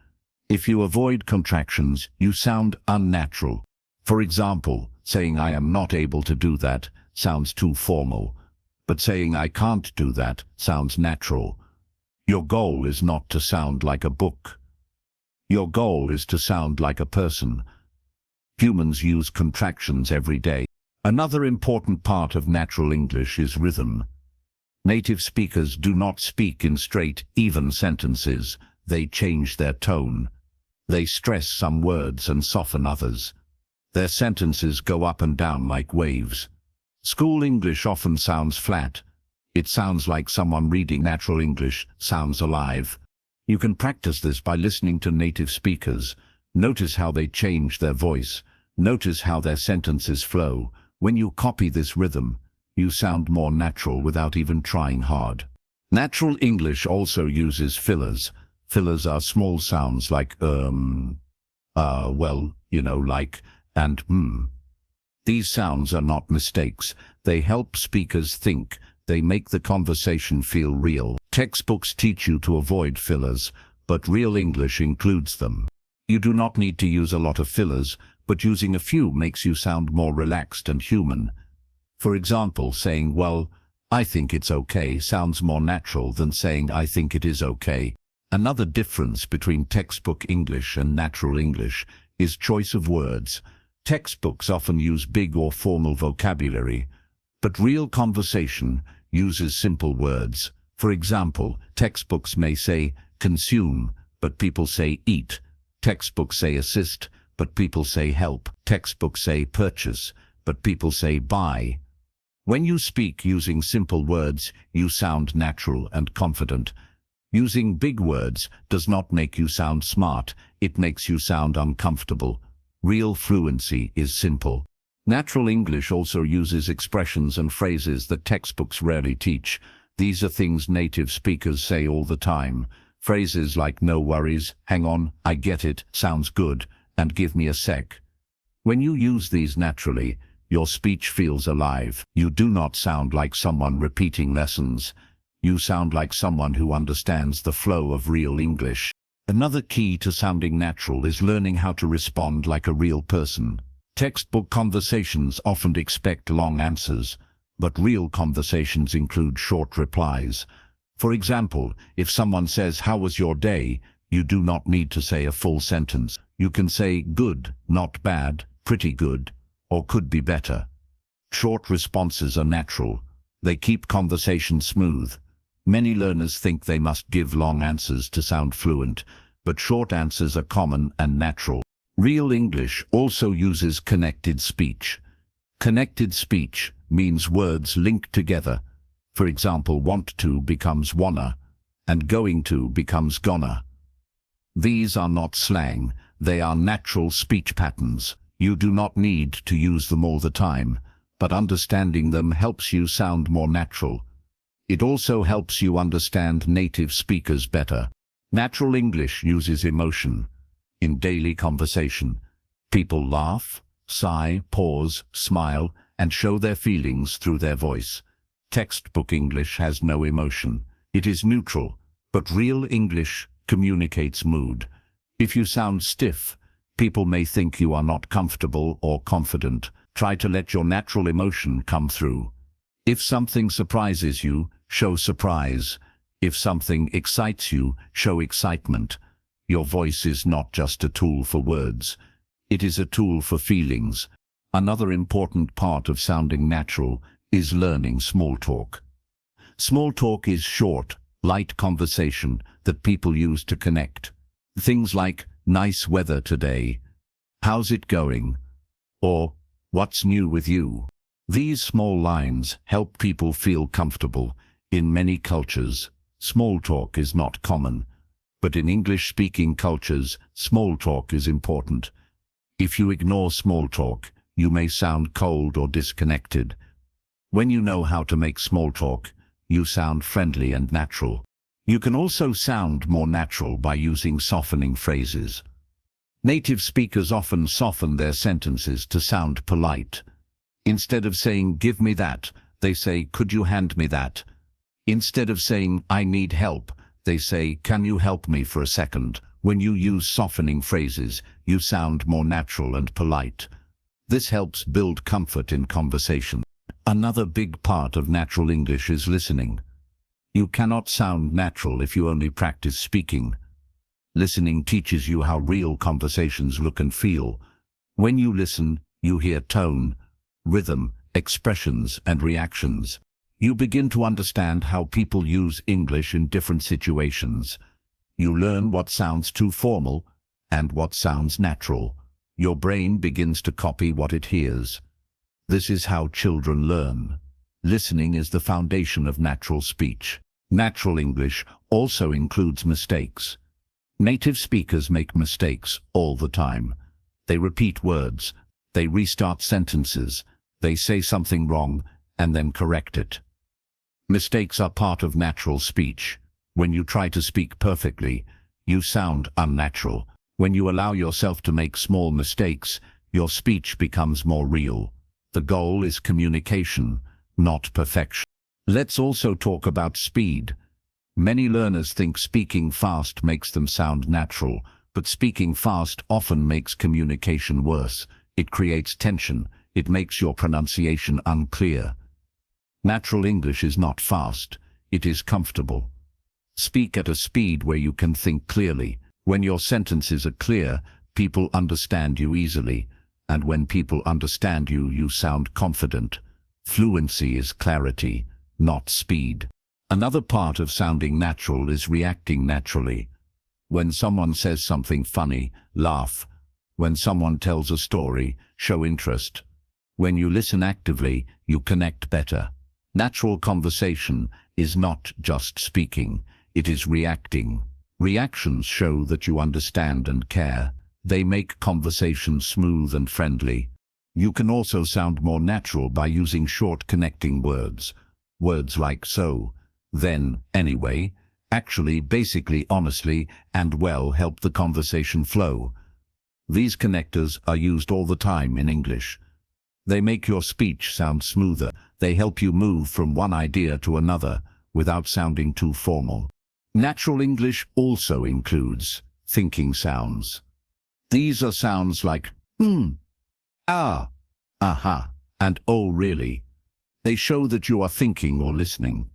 [SPEAKER 1] If you avoid contractions, you sound unnatural. For example, saying I am not able to do that sounds too formal, but saying I can't do that sounds natural. Your goal is not to sound like a book. Your goal is to sound like a person. Humans use contractions every day. Another important part of natural English is rhythm. Native speakers do not speak in straight, even sentences. They change their tone. They stress some words and soften others. Their sentences go up and down like waves. School English often sounds flat. It sounds like someone reading. Natural English sounds alive. You can practice this by listening to native speakers. Notice how they change their voice. Notice how their sentences flow. When you copy this rhythm, you sound more natural without even trying hard. Natural English also uses fillers. Fillers are small sounds like well, like, and These sounds are not mistakes. They help speakers think. They make the conversation feel real. Textbooks teach you to avoid fillers, but real English includes them. You do not need to use a lot of fillers, but using a few makes you sound more relaxed and human. For example, saying, well, I think it's okay sounds more natural than saying I think it is okay. Another difference between textbook English and natural English is choice of words. Textbooks often use big or formal vocabulary, but real conversation uses simple words. For example, textbooks may say consume, but people say eat. Textbooks say assist, but people say help. Textbooks say purchase, but people say buy. When you speak using simple words, you sound natural and confident. Using big words does not make you sound smart, it makes you sound uncomfortable. Real fluency is simple. Natural English also uses expressions and phrases that textbooks rarely teach. These are things native speakers say all the time. Phrases like no worries, hang on, I get it, sounds good, and give me a sec. When you use these naturally, your speech feels alive. You do not sound like someone repeating lessons. You sound like someone who understands the flow of real English. Another key to sounding natural is learning how to respond like a real person. Textbook conversations often expect long answers, but real conversations include short replies. For example, if someone says, "How was your day?" you do not need to say a full sentence. You can say, "Good, not bad, pretty good," or "could be better." Short responses are natural. They keep conversation smooth. Many learners think they must give long answers to sound fluent, but short answers are common and natural. Real English also uses connected speech. Connected speech means words linked together. For example, want to becomes wanna, and going to becomes gonna. These are not slang, they are natural speech patterns. You do not need to use them all the time, but understanding them helps you sound more natural. It also helps you understand native speakers better. Natural English uses emotion. In daily conversation, people laugh, sigh, pause, smile, and show their feelings through their voice. Textbook English has no emotion. It is neutral, but real English communicates mood. If you sound stiff, people may think you are not comfortable or confident. Try to let your natural emotion come through. If something surprises you, show surprise. If something excites you, show excitement. Your voice is not just a tool for words. It is a tool for feelings. Another important part of sounding natural is learning small talk. Small talk is short, light conversation that people use to connect. Things like, "Nice weather today," "How's it going?" or "What's new with you?" These small lines help people feel comfortable. In many cultures, small talk is not common, but in English-speaking cultures, small talk is important. If you ignore small talk, you may sound cold or disconnected. When you know how to make small talk, you sound friendly and natural. You can also sound more natural by using softening phrases. Native speakers often soften their sentences to sound polite. Instead of saying, "Give me that," they say, "Could you hand me that?" Instead of saying, "I need help," they say, "Can you help me for a second?" When you use softening phrases, you sound more natural and polite. This helps build comfort in conversation. Another big part of natural English is listening. You cannot sound natural if you only practice speaking. Listening teaches you how real conversations look and feel. When you listen, you hear tone, rhythm, expressions, and reactions. You begin to understand how people use English in different situations. You learn what sounds too formal and what sounds natural. Your brain begins to copy what it hears. This is how children learn. Listening is the foundation of natural speech. Natural English also includes mistakes. Native speakers make mistakes all the time. They repeat words, they restart sentences, they say something wrong and then correct it. Mistakes are part of natural speech. When you try to speak perfectly, you sound unnatural. When you allow yourself to make small mistakes, your speech becomes more real. The goal is communication, not perfection. Let's also talk about speed. Many learners think speaking fast makes them sound natural, but speaking fast often makes communication worse. It creates tension. It makes your pronunciation unclear. Natural English is not fast. It is comfortable. Speak at a speed where you can think clearly. When your sentences are clear, people understand you easily. And when people understand you, you sound confident. Fluency is clarity, not speed. Another part of sounding natural is reacting naturally. When someone says something funny, laugh. When someone tells a story, show interest. When you listen actively, you connect better. Natural conversation is not just speaking, it is reacting. Reactions show that you understand and care. They make conversation smooth and friendly. You can also sound more natural by using short connecting words. Words like so, then, anyway, actually, basically, honestly, and well help the conversation flow. These connectors are used all the time in English. They make your speech sound smoother. They help you move from one idea to another without sounding too formal. Natural English also includes thinking sounds. These are sounds like ah, aha, and oh really. They show that you are thinking or listening.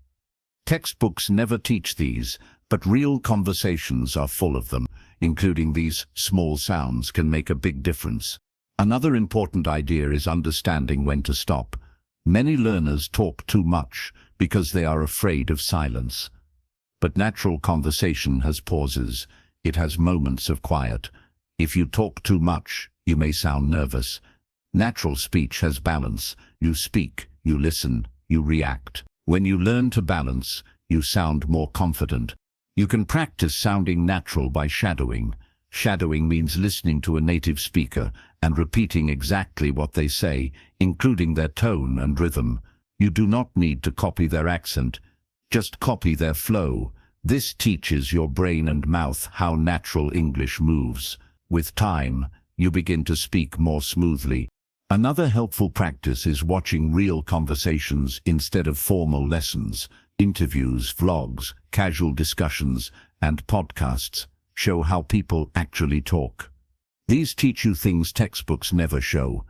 [SPEAKER 1] Textbooks never teach these, but real conversations are full of them. Including these small sounds can make a big difference. Another important idea is understanding when to stop. Many learners talk too much because they are afraid of silence. But natural conversation has pauses. It has moments of quiet. If you talk too much, you may sound nervous. Natural speech has balance. You speak, you listen, you react. When you learn to balance, you sound more confident. You can practice sounding natural by shadowing. Shadowing means listening to a native speaker and repeating exactly what they say, including their tone and rhythm. You do not need to copy their accent. Just copy their flow. This teaches your brain and mouth how natural English moves. With time, you begin to speak more smoothly. Another helpful practice is watching real conversations instead of formal lessons. Interviews, vlogs, casual discussions, and podcasts show how people actually talk. These teach you things textbooks never show.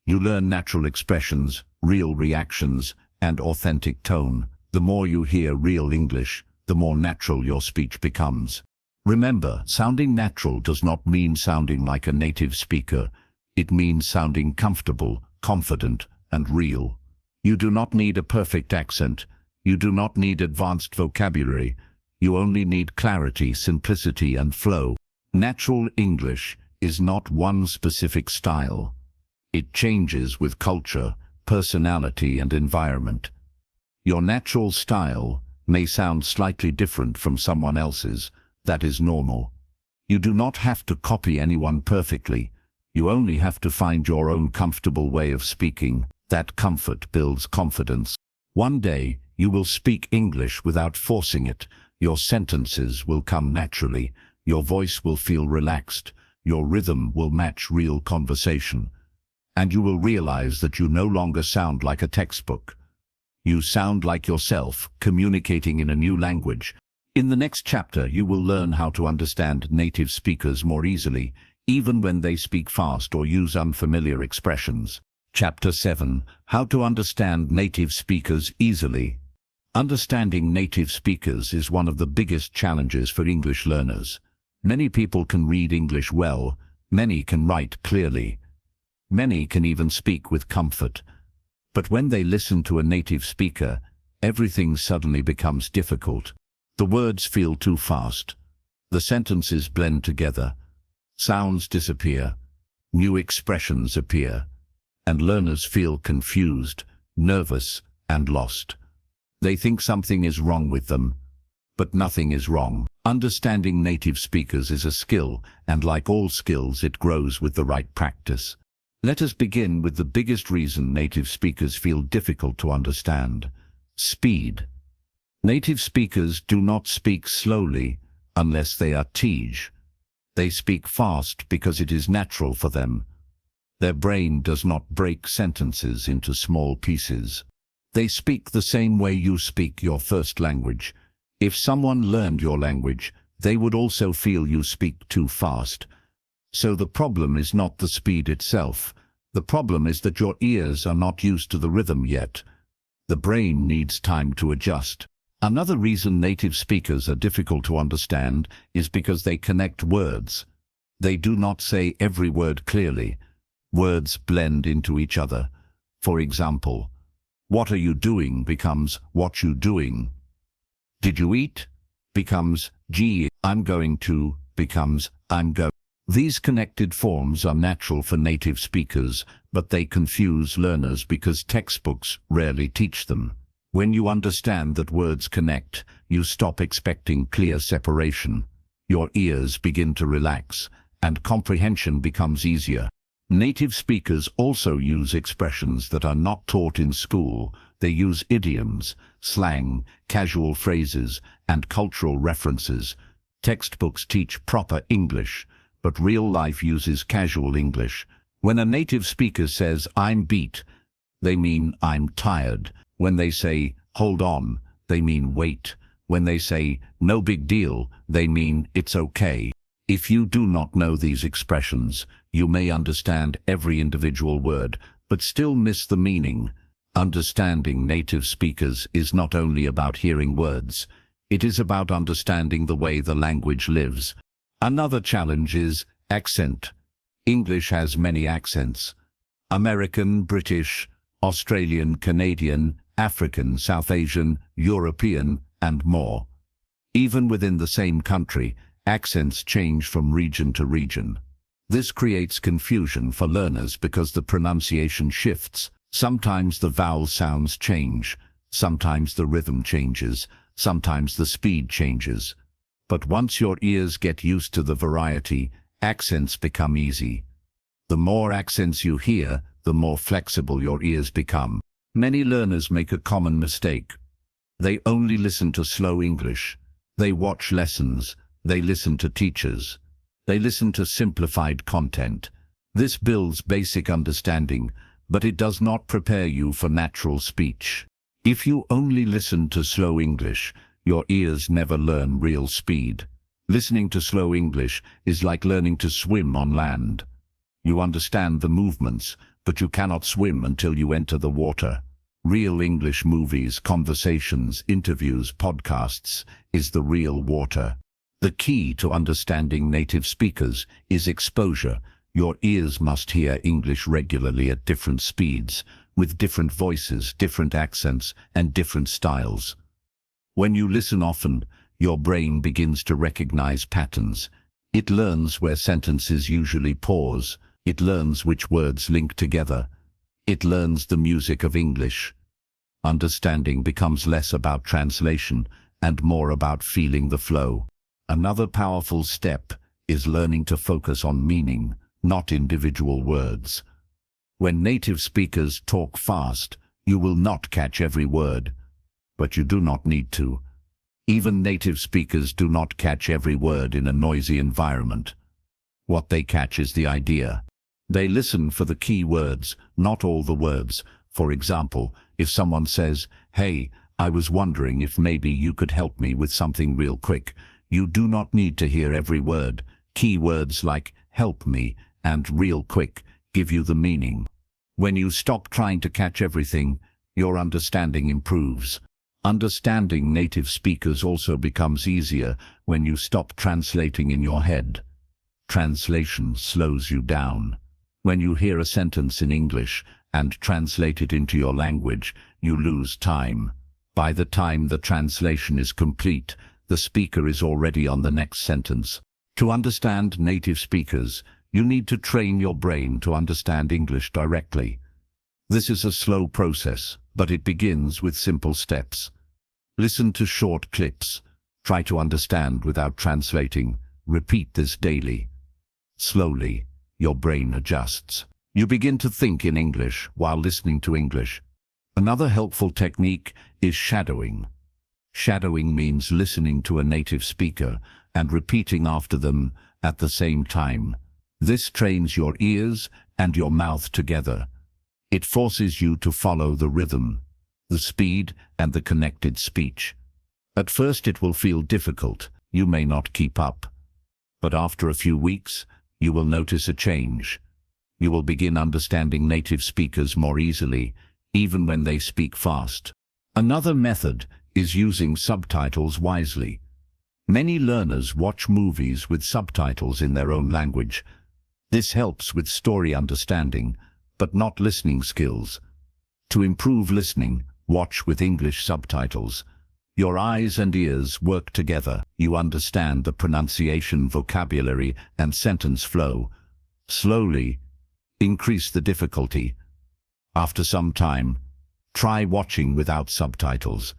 [SPEAKER 1] You learn natural expressions, real reactions, and authentic tone. The more you hear real English, the more natural your speech becomes. Remember, sounding natural does not mean sounding like a native speaker. It means sounding comfortable, confident, and real. You do not need a perfect accent. You do not need advanced vocabulary. You only need clarity, simplicity, and flow. Natural English is not one specific style. It changes with culture, personality, and environment. Your natural style may sound slightly different from someone else's. That is normal. You do not have to copy anyone perfectly. You only have to find your own comfortable way of speaking. That comfort builds confidence. One day, you will speak English without forcing it. Your sentences will come naturally, your voice will feel relaxed, your rhythm will match real conversation, and you will realize that you no longer sound like a textbook. You sound like yourself, communicating in a new language. In the next chapter, you will learn how to understand native speakers more easily, even when they speak fast or use unfamiliar expressions. Chapter 7. How to understand native speakers easily. Understanding native speakers is one of the biggest challenges for English learners. Many people can read English well, many can write clearly, many can even speak with comfort. But when they listen to a native speaker, everything suddenly becomes difficult. The words feel too fast. The sentences blend together. Sounds disappear. New expressions appear. And learners feel confused, nervous, and lost. They think something is wrong with them, but nothing is wrong. Understanding native speakers is a skill, and like all skills, it grows with the right practice. Let us begin with the biggest reason native speakers feel difficult to understand: speed. Native speakers do not speak slowly unless they are teach. They speak fast because it is natural for them. Their brain does not break sentences into small pieces. They speak the same way you speak your first language. If someone learned your language, they would also feel you speak too fast. So the problem is not the speed itself. The problem is that your ears are not used to the rhythm yet. The brain needs time to adjust. Another reason native speakers are difficult to understand is because they connect words. They do not say every word clearly. Words blend into each other. For example, "What are you doing?" becomes "what you doing." "Did you eat?" becomes "gee, I'm going to" becomes "I'm going." These connected forms are natural for native speakers, but they confuse learners because textbooks rarely teach them. When you understand that words connect, you stop expecting clear separation. Your ears begin to relax, and comprehension becomes easier. Native speakers also use expressions that are not taught in school. They use idioms, slang, casual phrases, and cultural references. Textbooks teach proper English, but real life uses casual English. When a native speaker says, "I'm beat," they mean "I'm tired." When they say, "Hold on," they mean "wait." When they say, "No big deal," they mean "It's okay." If you do not know these expressions, you may understand every individual word, but still miss the meaning. Understanding native speakers is not only about hearing words. It is about understanding the way the language lives. Another challenge is accent. English has many accents: American, British, Australian, Canadian, African, South Asian, European, and more. Even within the same country, accents change from region to region. This creates confusion for learners because the pronunciation shifts. Sometimes the vowel sounds change, sometimes the rhythm changes, sometimes the speed changes. But once your ears get used to the variety, accents become easy. The more accents you hear, the more flexible your ears become. Many learners make a common mistake. They only listen to slow English. They watch lessons. They listen to teachers. They listen to simplified content. This builds basic understanding, but it does not prepare you for natural speech. If you only listen to slow English, your ears never learn real speed. Listening to slow English is like learning to swim on land. You understand the movements, but you cannot swim until you enter the water. Real English movies, conversations, interviews, podcasts is the real water. The key to understanding native speakers is exposure. Your ears must hear English regularly at different speeds, with different voices, different accents, and different styles. When you listen often, your brain begins to recognize patterns. It learns where sentences usually pause. It learns which words link together. It learns the music of English. Understanding becomes less about translation and more about feeling the flow. Another powerful step is learning to focus on meaning, not individual words. When native speakers talk fast, you will not catch every word, but you do not need to. Even native speakers do not catch every word in a noisy environment. What they catch is the idea. They listen for the key words, not all the words. For example, if someone says, "Hey, I was wondering if maybe you could help me with something real quick," you do not need to hear every word. Key words like "help me" and "real quick" give you the meaning. When you stop trying to catch everything, your understanding improves. Understanding native speakers also becomes easier when you stop translating in your head. Translation slows you down. When you hear a sentence in English and translate it into your language, you lose time. By the time the translation is complete, the speaker is already on the next sentence. To understand native speakers, you need to train your brain to understand English directly. This is a slow process, but it begins with simple steps. Listen to short clips. Try to understand without translating. Repeat this daily. Slowly, your brain adjusts. You begin to think in English while listening to English. Another helpful technique is shadowing. Shadowing means listening to a native speaker and repeating after them at the same time. This trains your ears and your mouth together. It forces you to follow the rhythm, the speed, and the connected speech. At first it will feel difficult. You may not keep up. But after a few weeks, you will notice a change. You will begin understanding native speakers more easily, even when they speak fast. Another method is using subtitles wisely. Many learners watch movies with subtitles in their own language. This helps with story understanding, but not listening skills. To improve listening, watch with English subtitles. Your eyes and ears work together. You understand the pronunciation, vocabulary, and sentence flow. Slowly, increase the difficulty. After some time, try watching without subtitles.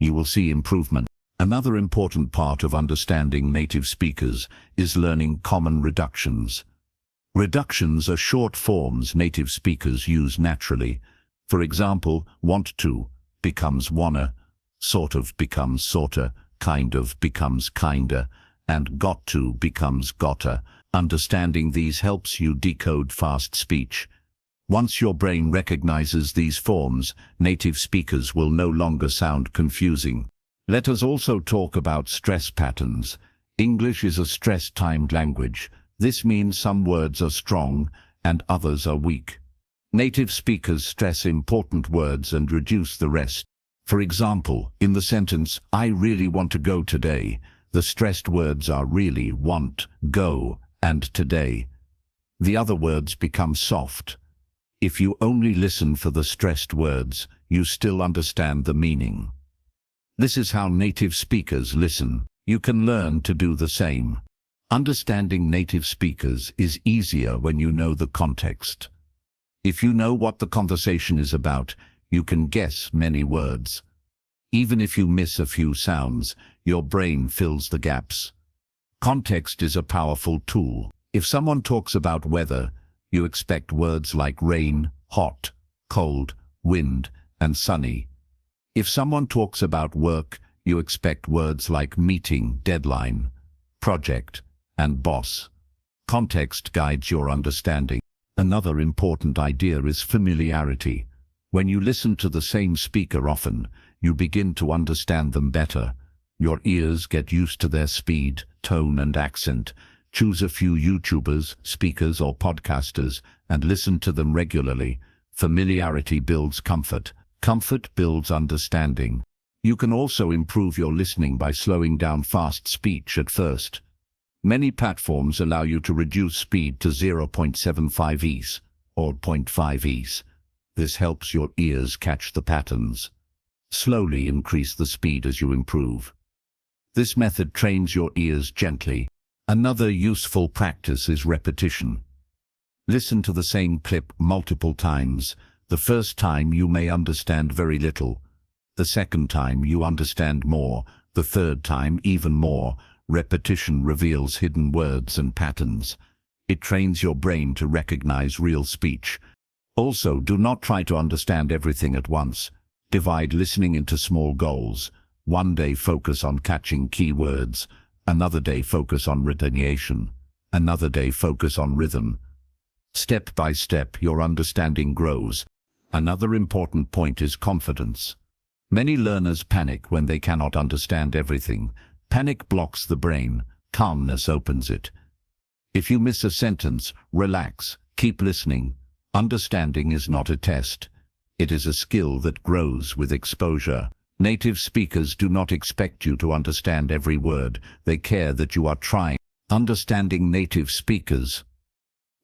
[SPEAKER 1] You will see improvement. Another important part of understanding native speakers is learning common reductions. Reductions are short forms native speakers use naturally. For example, want to becomes wanna, sort of becomes sorta, kind of becomes kinda, and got to becomes gotta. Understanding these helps you decode fast speech. Once your brain recognizes these forms, native speakers will no longer sound confusing. Let us also talk about stress patterns. English is a stress-timed language. This means some words are strong and others are weak. Native speakers stress important words and reduce the rest. For example, in the sentence, "I really want to go today," the stressed words are really, want, go, and today. The other words become soft. If you only listen for the stressed words, you still understand the meaning. This is how native speakers listen. You can learn to do the same. Understanding native speakers is easier when you know the context. If you know what the conversation is about, you can guess many words. Even if you miss a few sounds, your brain fills the gaps. Context is a powerful tool. If someone talks about weather, you expect words like rain, hot, cold, wind, and sunny. If someone talks about work, you expect words like meeting, deadline, project, and boss. Context guides your understanding. Another important idea is familiarity. When you listen to the same speaker often, you begin to understand them better. Your ears get used to their speed, tone, and accent. Choose a few YouTubers, speakers, or podcasters and listen to them regularly. Familiarity builds comfort. Comfort builds understanding. You can also improve your listening by slowing down fast speech at first. Many platforms allow you to reduce speed to 0.75 es or 0.5 es. This helps your ears catch the patterns. Slowly increase the speed as you improve. This method trains your ears gently. Another useful practice is repetition. Listen to the same clip multiple times. The first time you may understand very little. The second time you understand more. The third time even more. Repetition reveals hidden words and patterns. It trains your brain to recognize real speech. Also, do not try to understand everything at once. Divide listening into small goals. One day focus on catching key words, another day focus on retention, another day focus on rhythm. Step by step, your understanding grows. Another important point is confidence. Many learners panic when they cannot understand everything. Panic blocks the brain, calmness opens it. If you miss a sentence, relax, keep listening. Understanding is not a test. It is a skill that grows with exposure. Native speakers do not expect you to understand every word. They care that you are trying. Understanding native speakers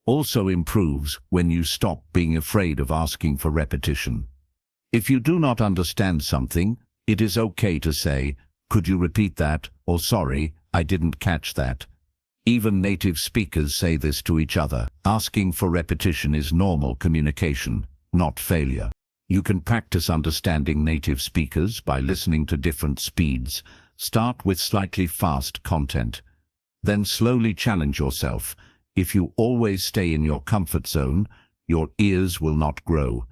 [SPEAKER 1] also improves when you stop being afraid of asking for repetition. If you do not understand something, it is okay to say, "Could you repeat that?" or "Sorry, I didn't catch that." Even native speakers say this to each other. Asking for repetition is normal communication, not failure. You can practice understanding native speakers by listening to different speeds. Start with slightly fast content. Then slowly challenge yourself. If you always stay in your comfort zone, your ears will not grow.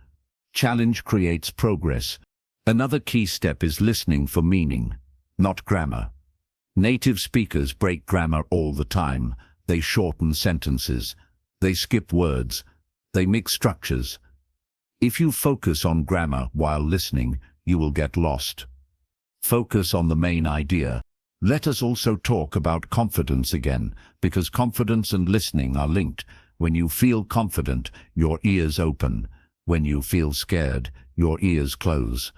[SPEAKER 1] Challenge creates progress. Another key step is listening for meaning, not grammar. Native speakers break grammar all the time. They shorten sentences. They skip words. They mix structures. If you focus on grammar while listening, you will get lost. Focus on the main idea. Let us also talk about confidence again, because confidence and listening are linked. When you feel confident, your ears open. When you feel scared, your ears close.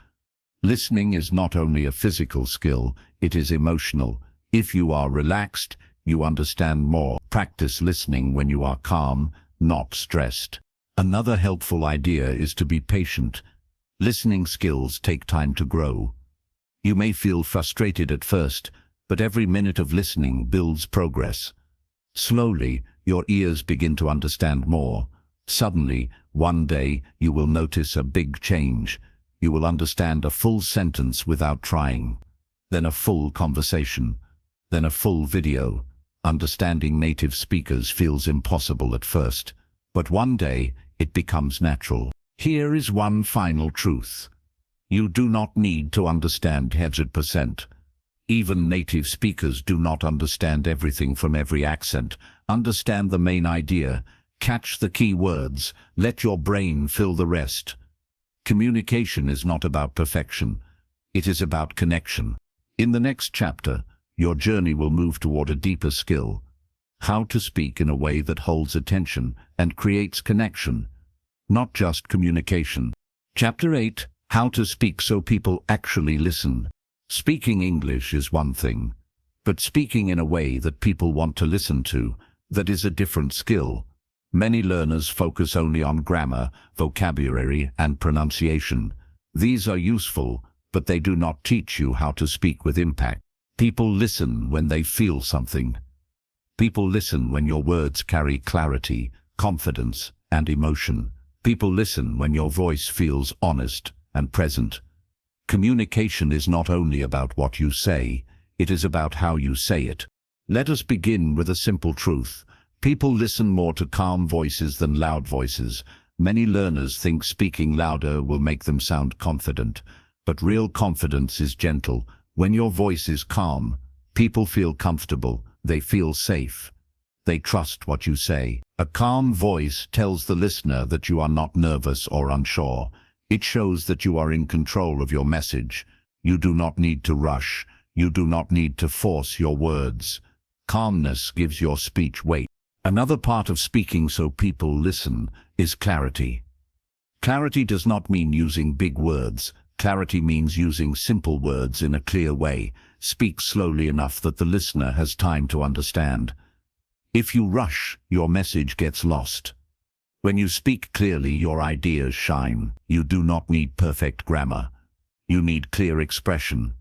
[SPEAKER 1] Listening is not only a physical skill, it is emotional. If you are relaxed, you understand more. Practice listening when you are calm, not stressed. Another helpful idea is to be patient. Listening skills take time to grow. You may feel frustrated at first, but every minute of listening builds progress. Slowly, your ears begin to understand more. Suddenly, one day, you will notice a big change. You will understand a full sentence without trying, then a full conversation, then a full video. Understanding native speakers feels impossible at first, but one day, it becomes natural. Here is one final truth. You do not need to understand 100%. Even native speakers do not understand everything from every accent. Understand the main idea. Catch the key words. Let your brain fill the rest. Communication is not about perfection. It is about connection. In the next chapter, your journey will move toward a deeper skill. How to speak in a way that holds attention and creates connection, not just communication. Chapter 8. How to speak so people actually listen. Speaking English is one thing, but speaking in a way that people want to listen to, that is a different skill. Many learners focus only on grammar, vocabulary, and pronunciation. These are useful, but they do not teach you how to speak with impact. People listen when they feel something. People listen when your words carry clarity, confidence, and emotion. People listen when your voice feels honest and present. Communication is not only about what you say, it is about how you say it. Let us begin with a simple truth. People listen more to calm voices than loud voices. Many learners think speaking louder will make them sound confident, but real confidence is gentle. When your voice is calm, people feel comfortable, they feel safe. They trust what you say. A calm voice tells the listener that you are not nervous or unsure. It shows that you are in control of your message. You do not need to rush. You do not need to force your words. Calmness gives your speech weight. Another part of speaking so people listen is clarity. Clarity does not mean using big words. Clarity means using simple words in a clear way. Speak slowly enough that the listener has time to understand. If you rush, your message gets lost. When you speak clearly, your ideas shine. You do not need perfect grammar. You need clear expression.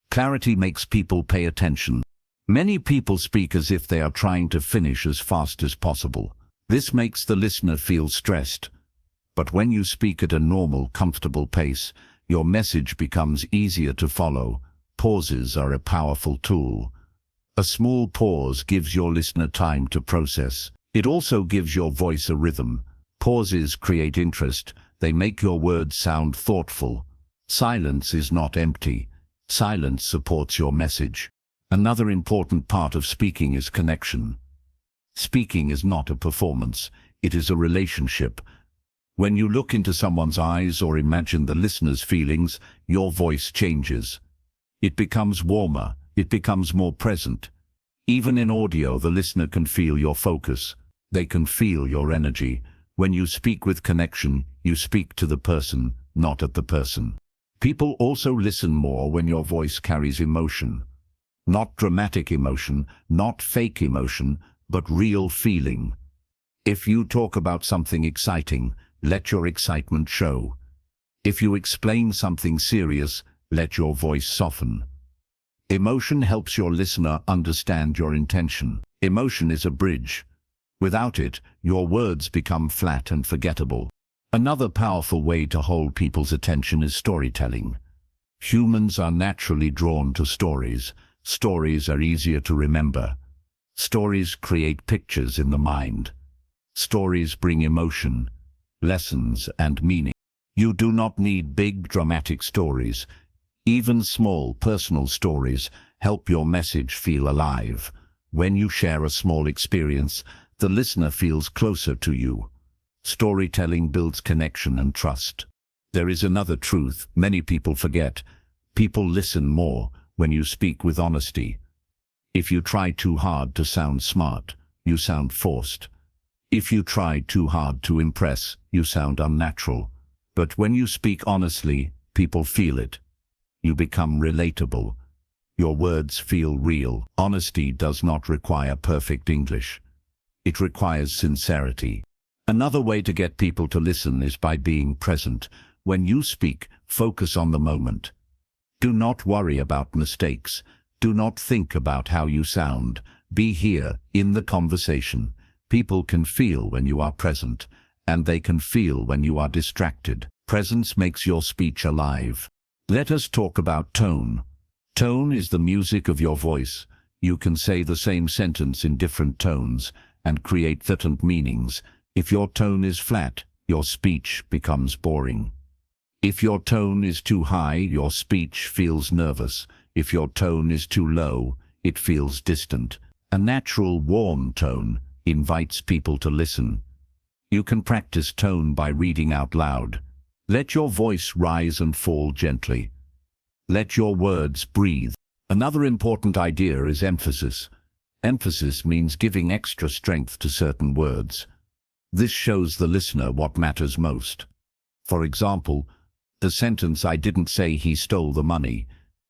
[SPEAKER 1] Clarity makes people pay attention. Many people speak as if they are trying to finish as fast as possible. This makes the listener feel stressed. But when you speak at a normal, comfortable pace, your message becomes easier to follow. Pauses are a powerful tool. A small pause gives your listener time to process. It also gives your voice a rhythm. Pauses create interest. They make your words sound thoughtful. Silence is not empty. Silence supports your message. Another important part of speaking is connection. Speaking is not a performance, it is a relationship. When you look into someone's eyes or imagine the listener's feelings, your voice changes. It becomes warmer, it becomes more present. Even in audio, the listener can feel your focus. They can feel your energy. When you speak with connection, you speak to the person, not at the person. People also listen more when your voice carries emotion. Not dramatic emotion, not fake emotion, but real feeling. If you talk about something exciting, let your excitement show. If you explain something serious, let your voice soften. Emotion helps your listener understand your intention. Emotion is a bridge. Without it, your words become flat and forgettable. Another powerful way to hold people's attention is storytelling. Humans are naturally drawn to stories. Stories are easier to remember. Stories create pictures in the mind. Stories bring emotion, lessons, and meaning. You do not need big dramatic stories. Even small personal stories help your message feel alive. When you share a small experience, the listener feels closer to you. Storytelling builds connection and trust. There is another truth many people forget. People listen more when you speak with honesty. If you try too hard to sound smart, you sound forced. If you try too hard to impress, you sound unnatural. But when you speak honestly, people feel it. You become relatable. Your words feel real. Honesty does not require perfect English. It requires sincerity. Another way to get people to listen is by being present. When you speak, focus on the moment. Do not worry about mistakes. Do not think about how you sound. Be here, in the conversation. People can feel when you are present, and they can feel when you are distracted. Presence makes your speech alive. Let us talk about tone. Tone is the music of your voice. You can say the same sentence in different tones and create different meanings. If your tone is flat, your speech becomes boring. If your tone is too high, your speech feels nervous. If your tone is too low, it feels distant. A natural, warm tone invites people to listen. You can practice tone by reading out loud. Let your voice rise and fall gently. Let your words breathe. Another important idea is emphasis. Emphasis means giving extra strength to certain words. This shows the listener what matters most. For example, the sentence "I didn't say he stole the money"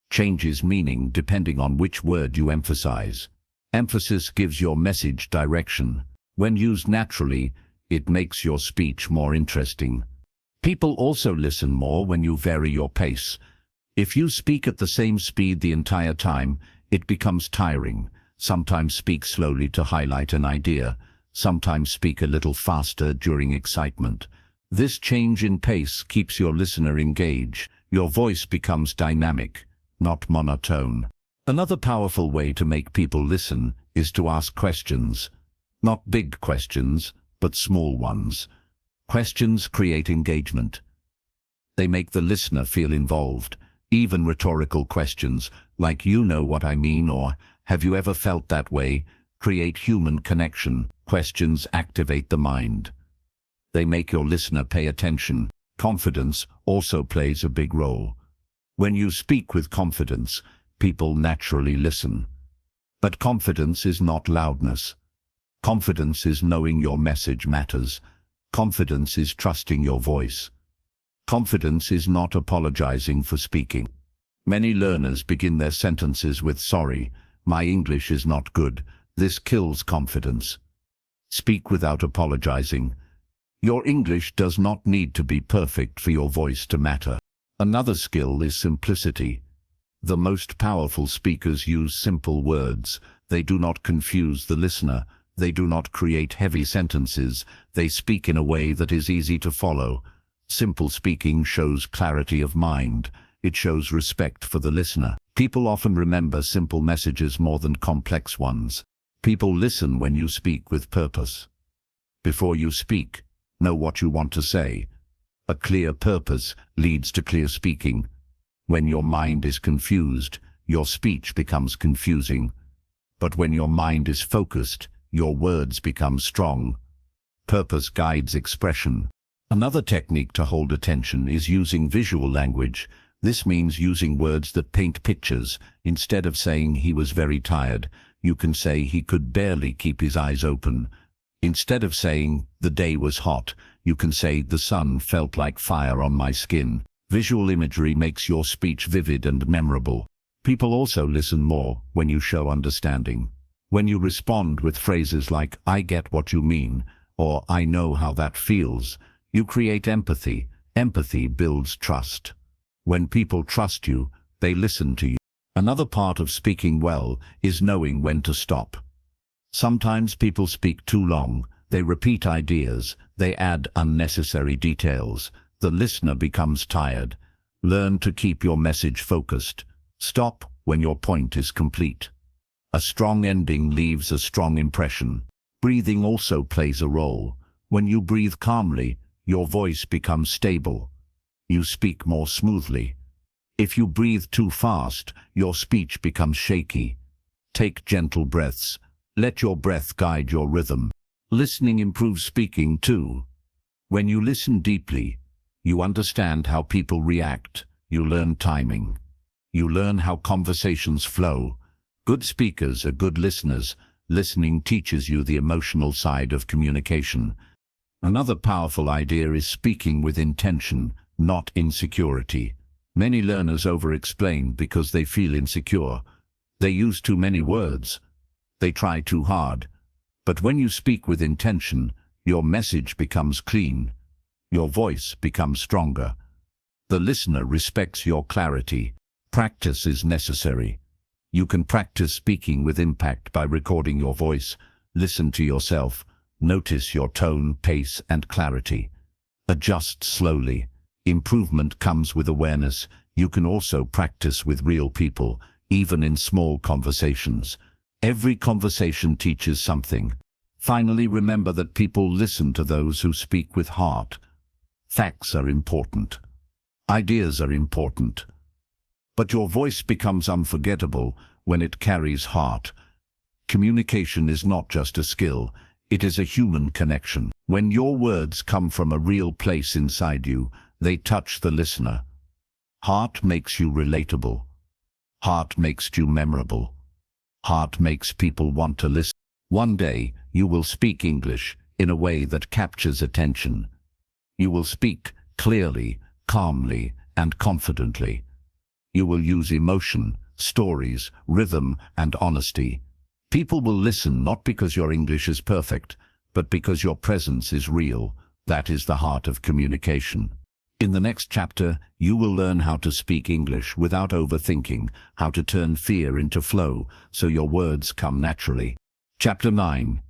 [SPEAKER 1] changes meaning depending on which word you emphasize. Emphasis gives your message direction. When used naturally, it makes your speech more interesting. People also listen more when you vary your pace. If you speak at the same speed the entire time, it becomes tiring. Sometimes speak slowly to highlight an idea. Sometimes speak a little faster during excitement. This change in pace keeps your listener engaged. Your voice becomes dynamic, not monotone. Another powerful way to make people listen is to ask questions. Not big questions, but small ones. Questions create engagement. They make the listener feel involved. Even rhetorical questions, like "you know what I mean" or "have you ever felt that way," create human connection. Questions activate the mind. They make your listener pay attention. Confidence also plays a big role. When you speak with confidence, people naturally listen. But confidence is not loudness. Confidence is knowing your message matters. Confidence is trusting your voice. Confidence is not apologizing for speaking. Many learners begin their sentences with "sorry, my English is not good." This kills confidence. Speak without apologizing. Your English does not need to be perfect for your voice to matter. Another skill is simplicity. The most powerful speakers use simple words. They do not confuse the listener. They do not create heavy sentences. They speak in a way that is easy to follow. Simple speaking shows clarity of mind. It shows respect for the listener. People often remember simple messages more than complex ones. People listen when you speak with purpose. Before you speak, know what you want to say. A clear purpose leads to clear speaking. When your mind is confused, your speech becomes confusing. But when your mind is focused, your words become strong. Purpose guides expression. Another technique to hold attention is using visual language. This means using words that paint pictures. Instead of saying he was very tired, you can say he could barely keep his eyes open. Instead of saying the day was hot, you can say the sun felt like fire on my skin. Visual imagery makes your speech vivid and memorable. People also listen more when you show understanding. When you respond with phrases like, I get what you mean, or I know how that feels, you create empathy. Empathy builds trust. When people trust you, they listen to you. Another part of speaking well is knowing when to stop. Sometimes people speak too long, they repeat ideas, they add unnecessary details. The listener becomes tired. Learn to keep your message focused. Stop when your point is complete. A strong ending leaves a strong impression. Breathing also plays a role. When you breathe calmly, your voice becomes stable. You speak more smoothly. If you breathe too fast, your speech becomes shaky. Take gentle breaths. Let your breath guide your rhythm. Listening improves speaking too. When you listen deeply, you understand how people react. You learn timing. You learn how conversations flow. Good speakers are good listeners. Listening teaches you the emotional side of communication. Another powerful idea is speaking with intention, not insecurity. Many learners over-explain because they feel insecure. They use too many words. They try too hard. But when you speak with intention, your message becomes clean. Your voice becomes stronger. The listener respects your clarity. Practice is necessary. You can practice speaking with impact by recording your voice. Listen to yourself. Notice your tone, pace, and clarity. Adjust slowly. Improvement comes with awareness. You can also practice with real people, even in small conversations. Every conversation teaches something. Finally, remember that people listen to those who speak with heart. Facts are important. Ideas are important. But your voice becomes unforgettable when it carries heart. Communication is not just a skill, it is a human connection. When your words come from a real place inside you, they touch the listener. Heart makes you relatable. Heart makes you memorable. Heart makes people want to listen. One day, you will speak English in a way that captures attention. You will speak clearly, calmly, and confidently. You will use emotion, stories, rhythm, and honesty. People will listen not because your English is perfect, but because your presence is real. That is the heart of communication. In the next chapter, you will learn how to speak English without overthinking, how to turn fear into flow so your words come naturally. Chapter 9.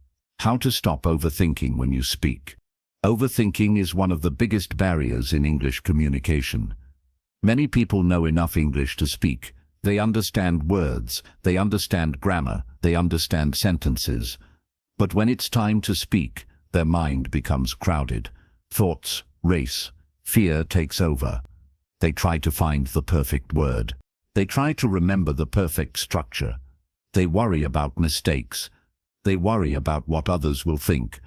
[SPEAKER 1] How to stop overthinking when you speak. Overthinking is one of the biggest barriers in English communication. Many people know enough English to speak. They understand words, they understand grammar, they understand sentences. But when it's time to speak, their mind becomes crowded. Thoughts race. Fear takes over. They try to find the perfect word. They try to remember the perfect structure. They worry about mistakes. They worry about what others will think.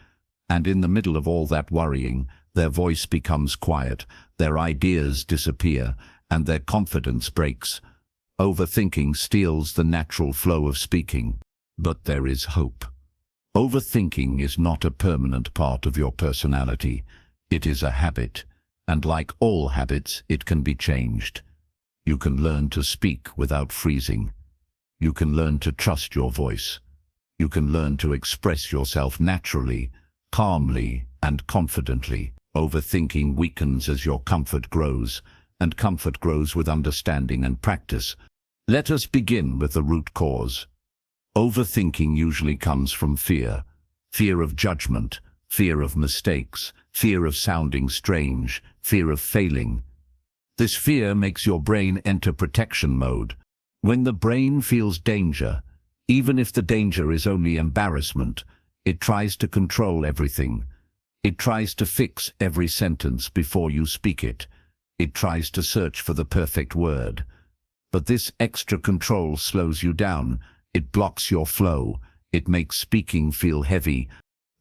[SPEAKER 1] And in the middle of all that worrying, their voice becomes quiet, their ideas disappear, and their confidence breaks. Overthinking steals the natural flow of speaking. But there is hope. Overthinking is not a permanent part of your personality. It is a habit. And like all habits, it can be changed. You can learn to speak without freezing. You can learn to trust your voice. You can learn to express yourself naturally, calmly, and confidently. Overthinking weakens as your comfort grows, and comfort grows with understanding and practice. Let us begin with the root cause. Overthinking usually comes from fear. Fear of judgment, fear of mistakes, fear of sounding strange, fear of failing. This fear makes your brain enter protection mode. When the brain feels danger, even if the danger is only embarrassment, it tries to control everything. It tries to fix every sentence before you speak it. It tries to search for the perfect word. But this extra control slows you down. It blocks your flow. It makes speaking feel heavy.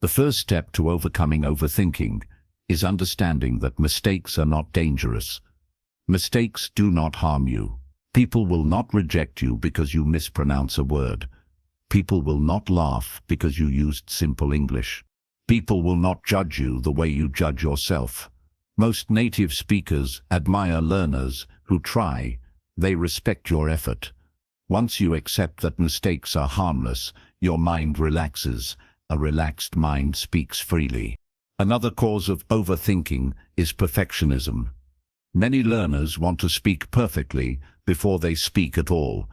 [SPEAKER 1] The first step to overcoming overthinking is understanding that mistakes are not dangerous. Mistakes do not harm you. People will not reject you because you mispronounce a word. People will not laugh because you used simple English. People will not judge you the way you judge yourself. Most native speakers admire learners who try. They respect your effort. Once you accept that mistakes are harmless, your mind relaxes. A relaxed mind speaks freely. Another cause of overthinking is perfectionism. Many learners want to speak perfectly before they speak at all.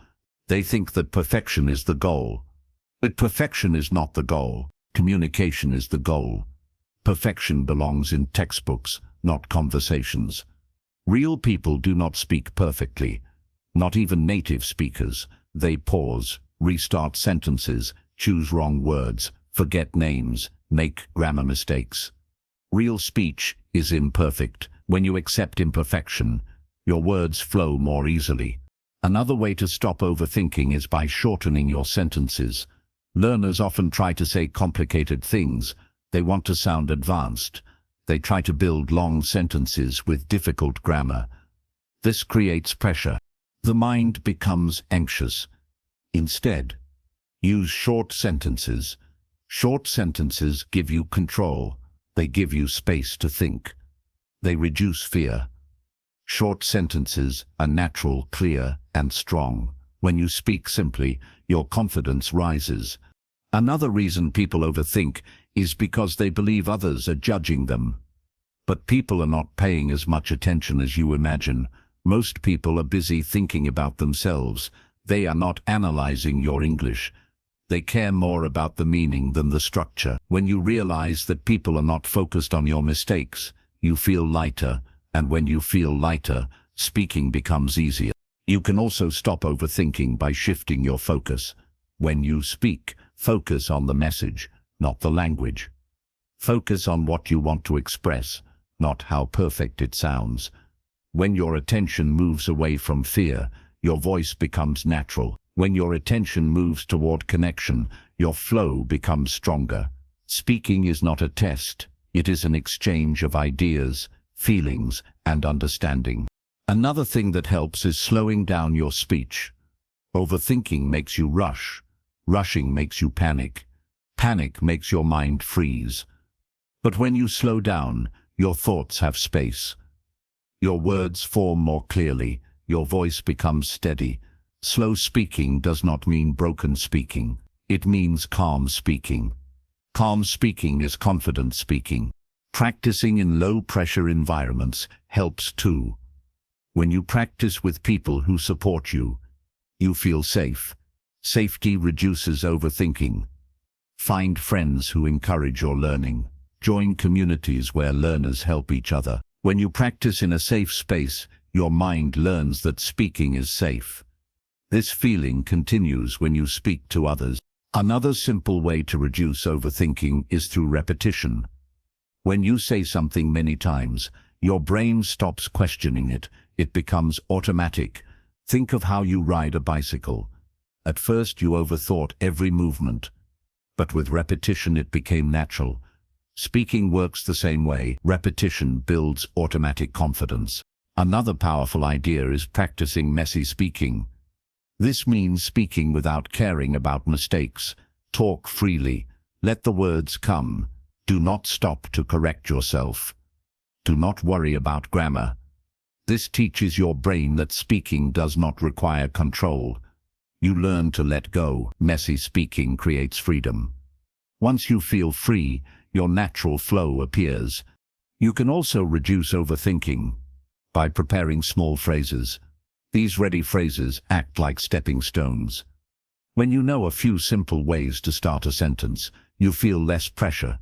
[SPEAKER 1] They think that perfection is the goal. But perfection is not the goal. Communication is the goal. Perfection belongs in textbooks, not conversations. Real people do not speak perfectly. Not even native speakers. They pause, restart sentences, choose wrong words, forget names, make grammar mistakes. Real speech is imperfect. When you accept imperfection, your words flow more easily. Another way to stop overthinking is by shortening your sentences. Learners often try to say complicated things. They want to sound advanced. They try to build long sentences with difficult grammar. This creates pressure. The mind becomes anxious. Instead, use short sentences. Short sentences give you control. They give you space to think. They reduce fear. Short sentences are natural, clear, and strong. When you speak simply, your confidence rises. Another reason people overthink is because they believe others are judging them. But people are not paying as much attention as you imagine. Most people are busy thinking about themselves. They are not analyzing your English. They care more about the meaning than the structure. When you realize that people are not focused on your mistakes, you feel lighter, and when you feel lighter, speaking becomes easier. You can also stop overthinking by shifting your focus. When you speak, focus on the message, not the language. Focus on what you want to express, not how perfect it sounds. When your attention moves away from fear, your voice becomes natural. When your attention moves toward connection, your flow becomes stronger. Speaking is not a test. It is an exchange of ideas, feelings, and understanding. Another thing that helps is slowing down your speech. Overthinking makes you rush. Rushing makes you panic. Panic makes your mind freeze. But when you slow down, your thoughts have space. Your words form more clearly. Your voice becomes steady. Slow speaking does not mean broken speaking. It means calm speaking. Calm speaking is confident speaking. Practicing in low-pressure environments helps too. When you practice with people who support you, you feel safe. Safety reduces overthinking. Find friends who encourage your learning. Join communities where learners help each other. When you practice in a safe space, your mind learns that speaking is safe. This feeling continues when you speak to others. Another simple way to reduce overthinking is through repetition. When you say something many times, your brain stops questioning it. It becomes automatic. Think of how you ride a bicycle. At first you overthought every movement, but with repetition it became natural. Speaking works the same way. Repetition builds automatic confidence. Another powerful idea is practicing messy speaking. This means speaking without caring about mistakes. Talk freely. Let the words come. Do not stop to correct yourself. Do not worry about grammar. This teaches your brain that speaking does not require control. You learn to let go. Messy speaking creates freedom. Once you feel free, your natural flow appears. You can also reduce overthinking by preparing small phrases. These ready phrases act like stepping stones. When you know a few simple ways to start a sentence, you feel less pressure.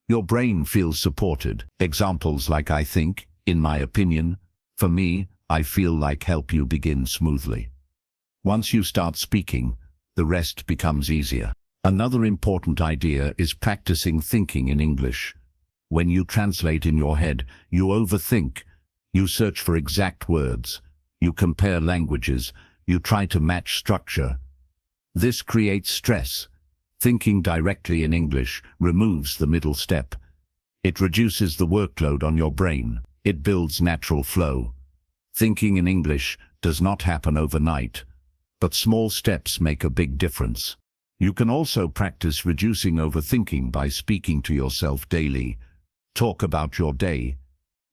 [SPEAKER 1] Your brain feels supported. Examples like "I think," "in my opinion," "for me," "I feel like" help you begin smoothly. Once you start speaking, the rest becomes easier. Another important idea is practicing thinking in English. When you translate in your head, you overthink. You search for exact words. You compare languages. You try to match structure. This creates stress. Thinking directly in English removes the middle step. It reduces the workload on your brain. It builds natural flow. Thinking in English does not happen overnight, but small steps make a big difference. You can also practice reducing overthinking by speaking to yourself daily. Talk about your day.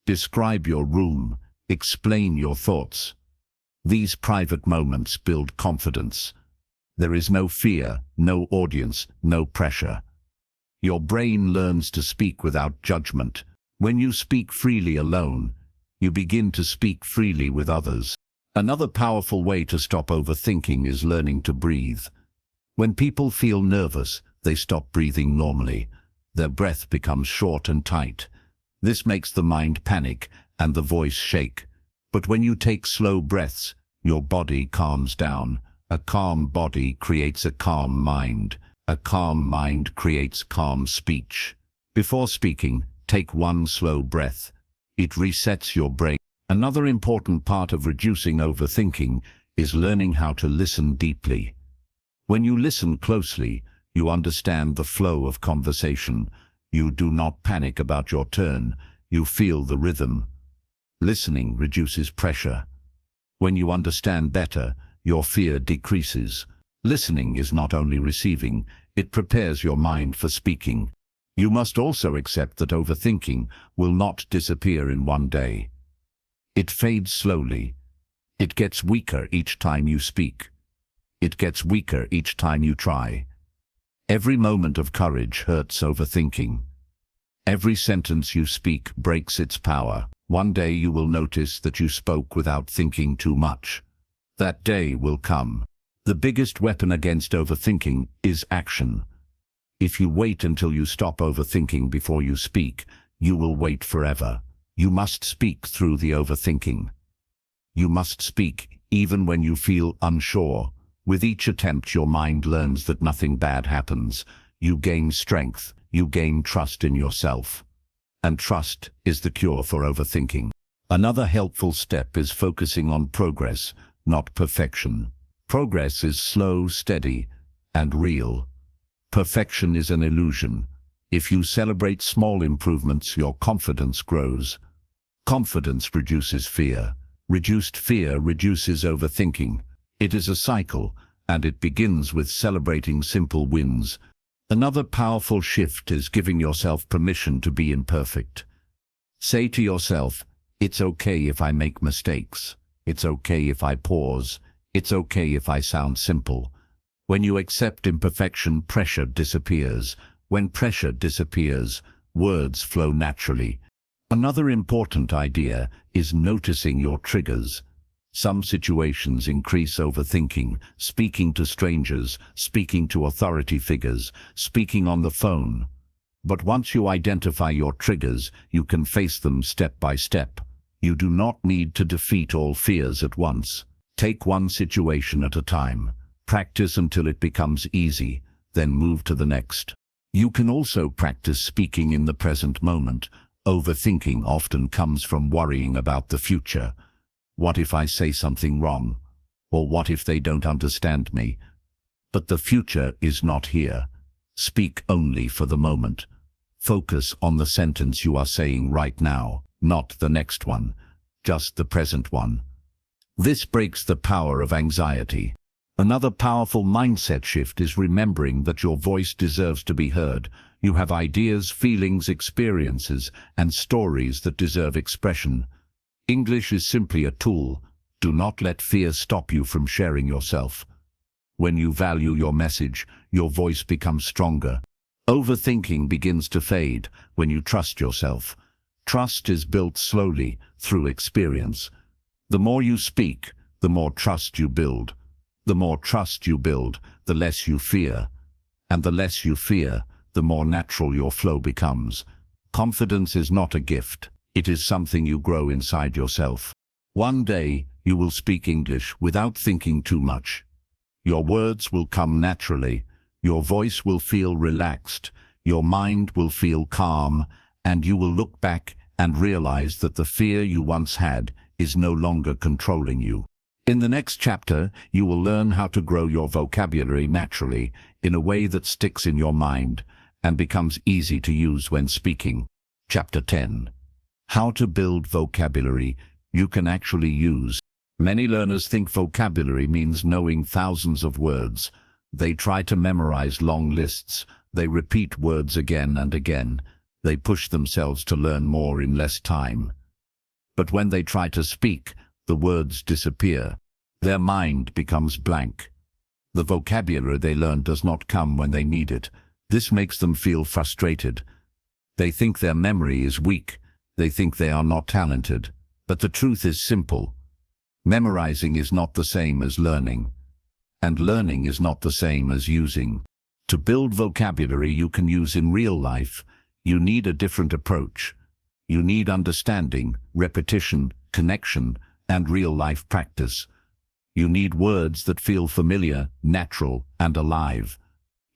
[SPEAKER 1] Describe your room. Explain your thoughts. These private moments build confidence. There is no fear, no audience, no pressure. Your brain learns to speak without judgment. When you speak freely alone, you begin to speak freely with others. Another powerful way to stop overthinking is learning to breathe. When people feel nervous, they stop breathing normally. Their breath becomes short and tight. This makes the mind panic and the voice shake. But when you take slow breaths, your body calms down. A calm body creates a calm mind. A calm mind creates calm speech. Before speaking, take one slow breath. It resets your brain. Another important part of reducing overthinking is learning how to listen deeply. When you listen closely, you understand the flow of conversation. You do not panic about your turn. You feel the rhythm. Listening reduces pressure. When you understand better, your fear decreases. Listening is not only receiving, it prepares your mind for speaking. You must also accept that overthinking will not disappear in one day. It fades slowly. It gets weaker each time you speak. It gets weaker each time you try. Every moment of courage hurts overthinking. Every sentence you speak breaks its power. One day you will notice that you spoke without thinking too much. That day will come. The biggest weapon against overthinking is action. If you wait until you stop overthinking before you speak, you will wait forever. You must speak through the overthinking. You must speak even when you feel unsure. With each attempt, your mind learns that nothing bad happens. You gain strength. You gain trust in yourself. And trust is the cure for overthinking. Another helpful step is focusing on progress, not perfection. Progress is slow, steady, and real. Perfection is an illusion. If you celebrate small improvements, your confidence grows. Confidence reduces fear. Reduced fear reduces overthinking. It is a cycle, and it begins with celebrating simple wins. Another powerful shift is giving yourself permission to be imperfect. Say to yourself, it's okay if I make mistakes. It's okay if I pause. It's okay if I sound simple. When you accept imperfection, pressure disappears. When pressure disappears, words flow naturally. Another important idea is noticing your triggers. Some situations increase overthinking: speaking to strangers, speaking to authority figures, speaking on the phone. But once you identify your triggers, you can face them step by step. You do not need to defeat all fears at once. Take one situation at a time. Practice until it becomes easy, then move to the next. You can also practice speaking in the present moment. Overthinking often comes from worrying about the future. What if I say something wrong? Or what if they don't understand me? But the future is not here. Speak only for the moment. Focus on the sentence you are saying right now, not the next one, just the present one. This breaks the power of anxiety. Another powerful mindset shift is remembering that your voice deserves to be heard. You have ideas, feelings, experiences, and stories that deserve expression. English is simply a tool. Do not let fear stop you from sharing yourself. When you value your message, your voice becomes stronger. Overthinking begins to fade when you trust yourself. Trust is built slowly through experience. The more you speak, the more trust you build. The more trust you build, the less you fear. And the less you fear, the more natural your flow becomes. Confidence is not a gift. It is something you grow inside yourself. One day, you will speak English without thinking too much. Your words will come naturally. Your voice will feel relaxed. Your mind will feel calm, and you will look back and realize that the fear you once had is no longer controlling you. In the next chapter, you will learn how to grow your vocabulary naturally in a way that sticks in your mind and becomes easy to use when speaking. Chapter 10. How to build vocabulary you can actually use. Many learners think vocabulary means knowing thousands of words. They try to memorize long lists. They repeat words again and again. They push themselves to learn more in less time. But when they try to speak, the words disappear. Their mind becomes blank. The vocabulary they learn does not come when they need it. This makes them feel frustrated. They think their memory is weak. They think they are not talented. But the truth is simple. Memorizing is not the same as learning. And learning is not the same as using. To build vocabulary you can use in real life, you need a different approach. You need understanding, repetition, connection, and real-life practice. You need words that feel familiar, natural, and alive.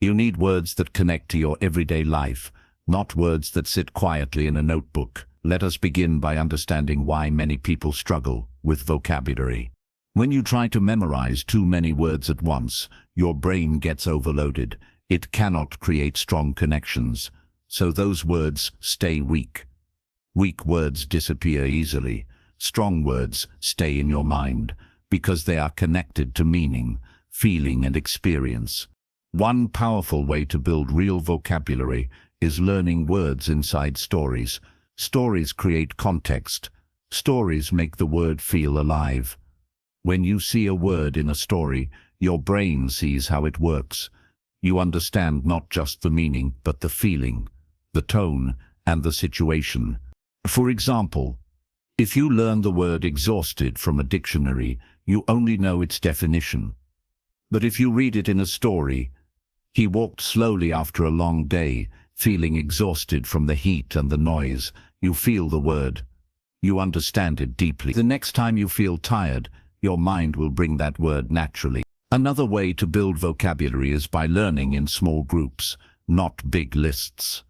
[SPEAKER 1] You need words that connect to your everyday life, not words that sit quietly in a notebook. Let us begin by understanding why many people struggle with vocabulary. When you try to memorize too many words at once, your brain gets overloaded. It cannot create strong connections, so those words stay weak. Weak words disappear easily. Strong words stay in your mind because they are connected to meaning, feeling, and experience. One powerful way to build real vocabulary is learning words inside stories. Stories create context. Stories make the word feel alive. When you see a word in a story, your brain sees how it works. You understand not just the meaning, but the feeling, the tone, and the situation. For example, if you learn the word exhausted from a dictionary, you only know its definition. But if you read it in a story, he walked slowly after a long day, feeling exhausted from the heat and the noise. You feel the word. You understand it deeply. The next time you feel tired, your mind will bring that word naturally. Another way to build vocabulary is by learning in small groups, not big lists.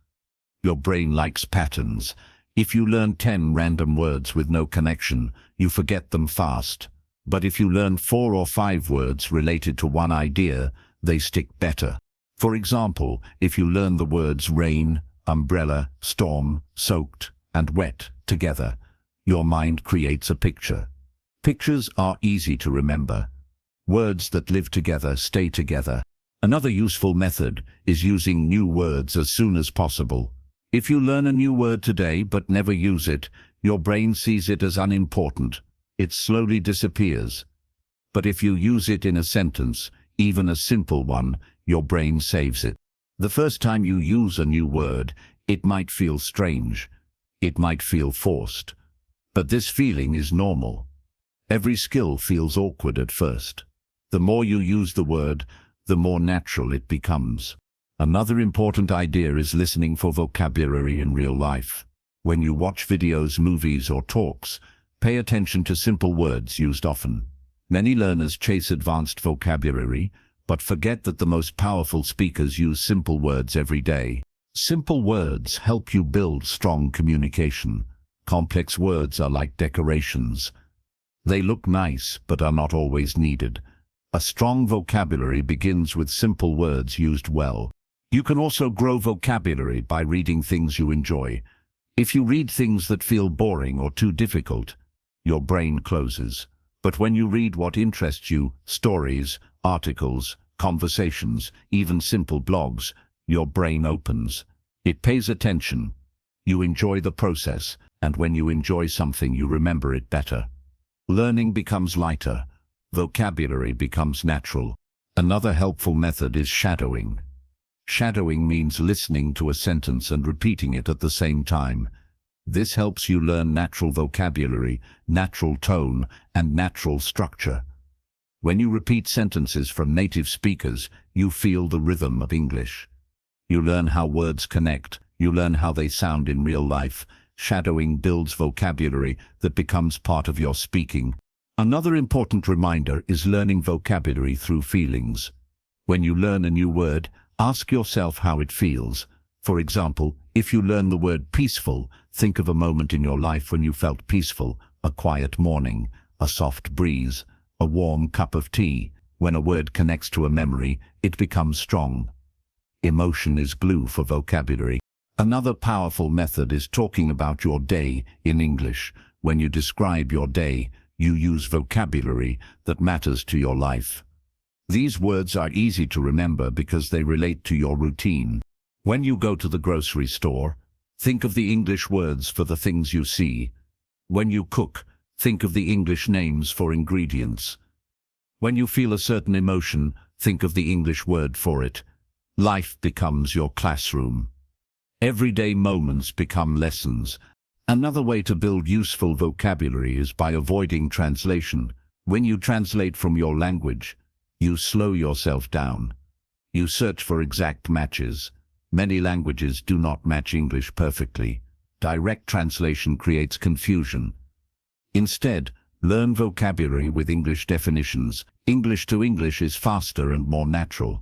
[SPEAKER 1] Your brain likes patterns. If you learn 10 random words with no connection, you forget them fast. But if you learn 4 or 5 words related to one idea, they stick better. For example, if you learn the words rain, umbrella, storm, soaked, and wet together, your mind creates a picture. Pictures are easy to remember. Words that live together stay together. Another useful method is using new words as soon as possible. If you learn a new word today but never use it, your brain sees it as unimportant. It slowly disappears. But if you use it in a sentence, even a simple one, your brain saves it. The first time you use a new word, it might feel strange. It might feel forced. But this feeling is normal. Every skill feels awkward at first. The more you use the word, the more natural it becomes. Another important idea is listening for vocabulary in real life. When you watch videos, movies, or talks, pay attention to simple words used often. Many learners chase advanced vocabulary, but forget that the most powerful speakers use simple words every day. Simple words help you build strong communication. Complex words are like decorations. They look nice, but are not always needed. A strong vocabulary begins with simple words used well. You can also grow vocabulary by reading things you enjoy. If you read things that feel boring or too difficult, your brain closes. But when you read what interests you, stories, articles, conversations, even simple blogs, your brain opens. It pays attention. You enjoy the process, and when you enjoy something, you remember it better. Learning becomes lighter. Vocabulary becomes natural. Another helpful method is shadowing. Shadowing means listening to a sentence and repeating it at the same time. This helps you learn natural vocabulary, natural tone, and natural structure. When you repeat sentences from native speakers, you feel the rhythm of English. You learn how words connect. You learn how they sound in real life. Shadowing builds vocabulary that becomes part of your speaking. Another important reminder is learning vocabulary through feelings. When you learn a new word, ask yourself how it feels. For example, if you learn the word peaceful, think of a moment in your life when you felt peaceful, a quiet morning, a soft breeze, a warm cup of tea. When a word connects to a memory, it becomes strong. Emotion is glue for vocabulary. Another powerful method is talking about your day in English. When you describe your day, you use vocabulary that matters to your life. These words are easy to remember because they relate to your routine. When you go to the grocery store, think of the English words for the things you see. When you cook, think of the English names for ingredients. When you feel a certain emotion, think of the English word for it. Life becomes your classroom. Everyday moments become lessons. Another way to build useful vocabulary is by avoiding translation. When you translate from your language, you slow yourself down. You search for exact matches. Many languages do not match English perfectly. Direct translation creates confusion. Instead, learn vocabulary with English definitions. English to English is faster and more natural.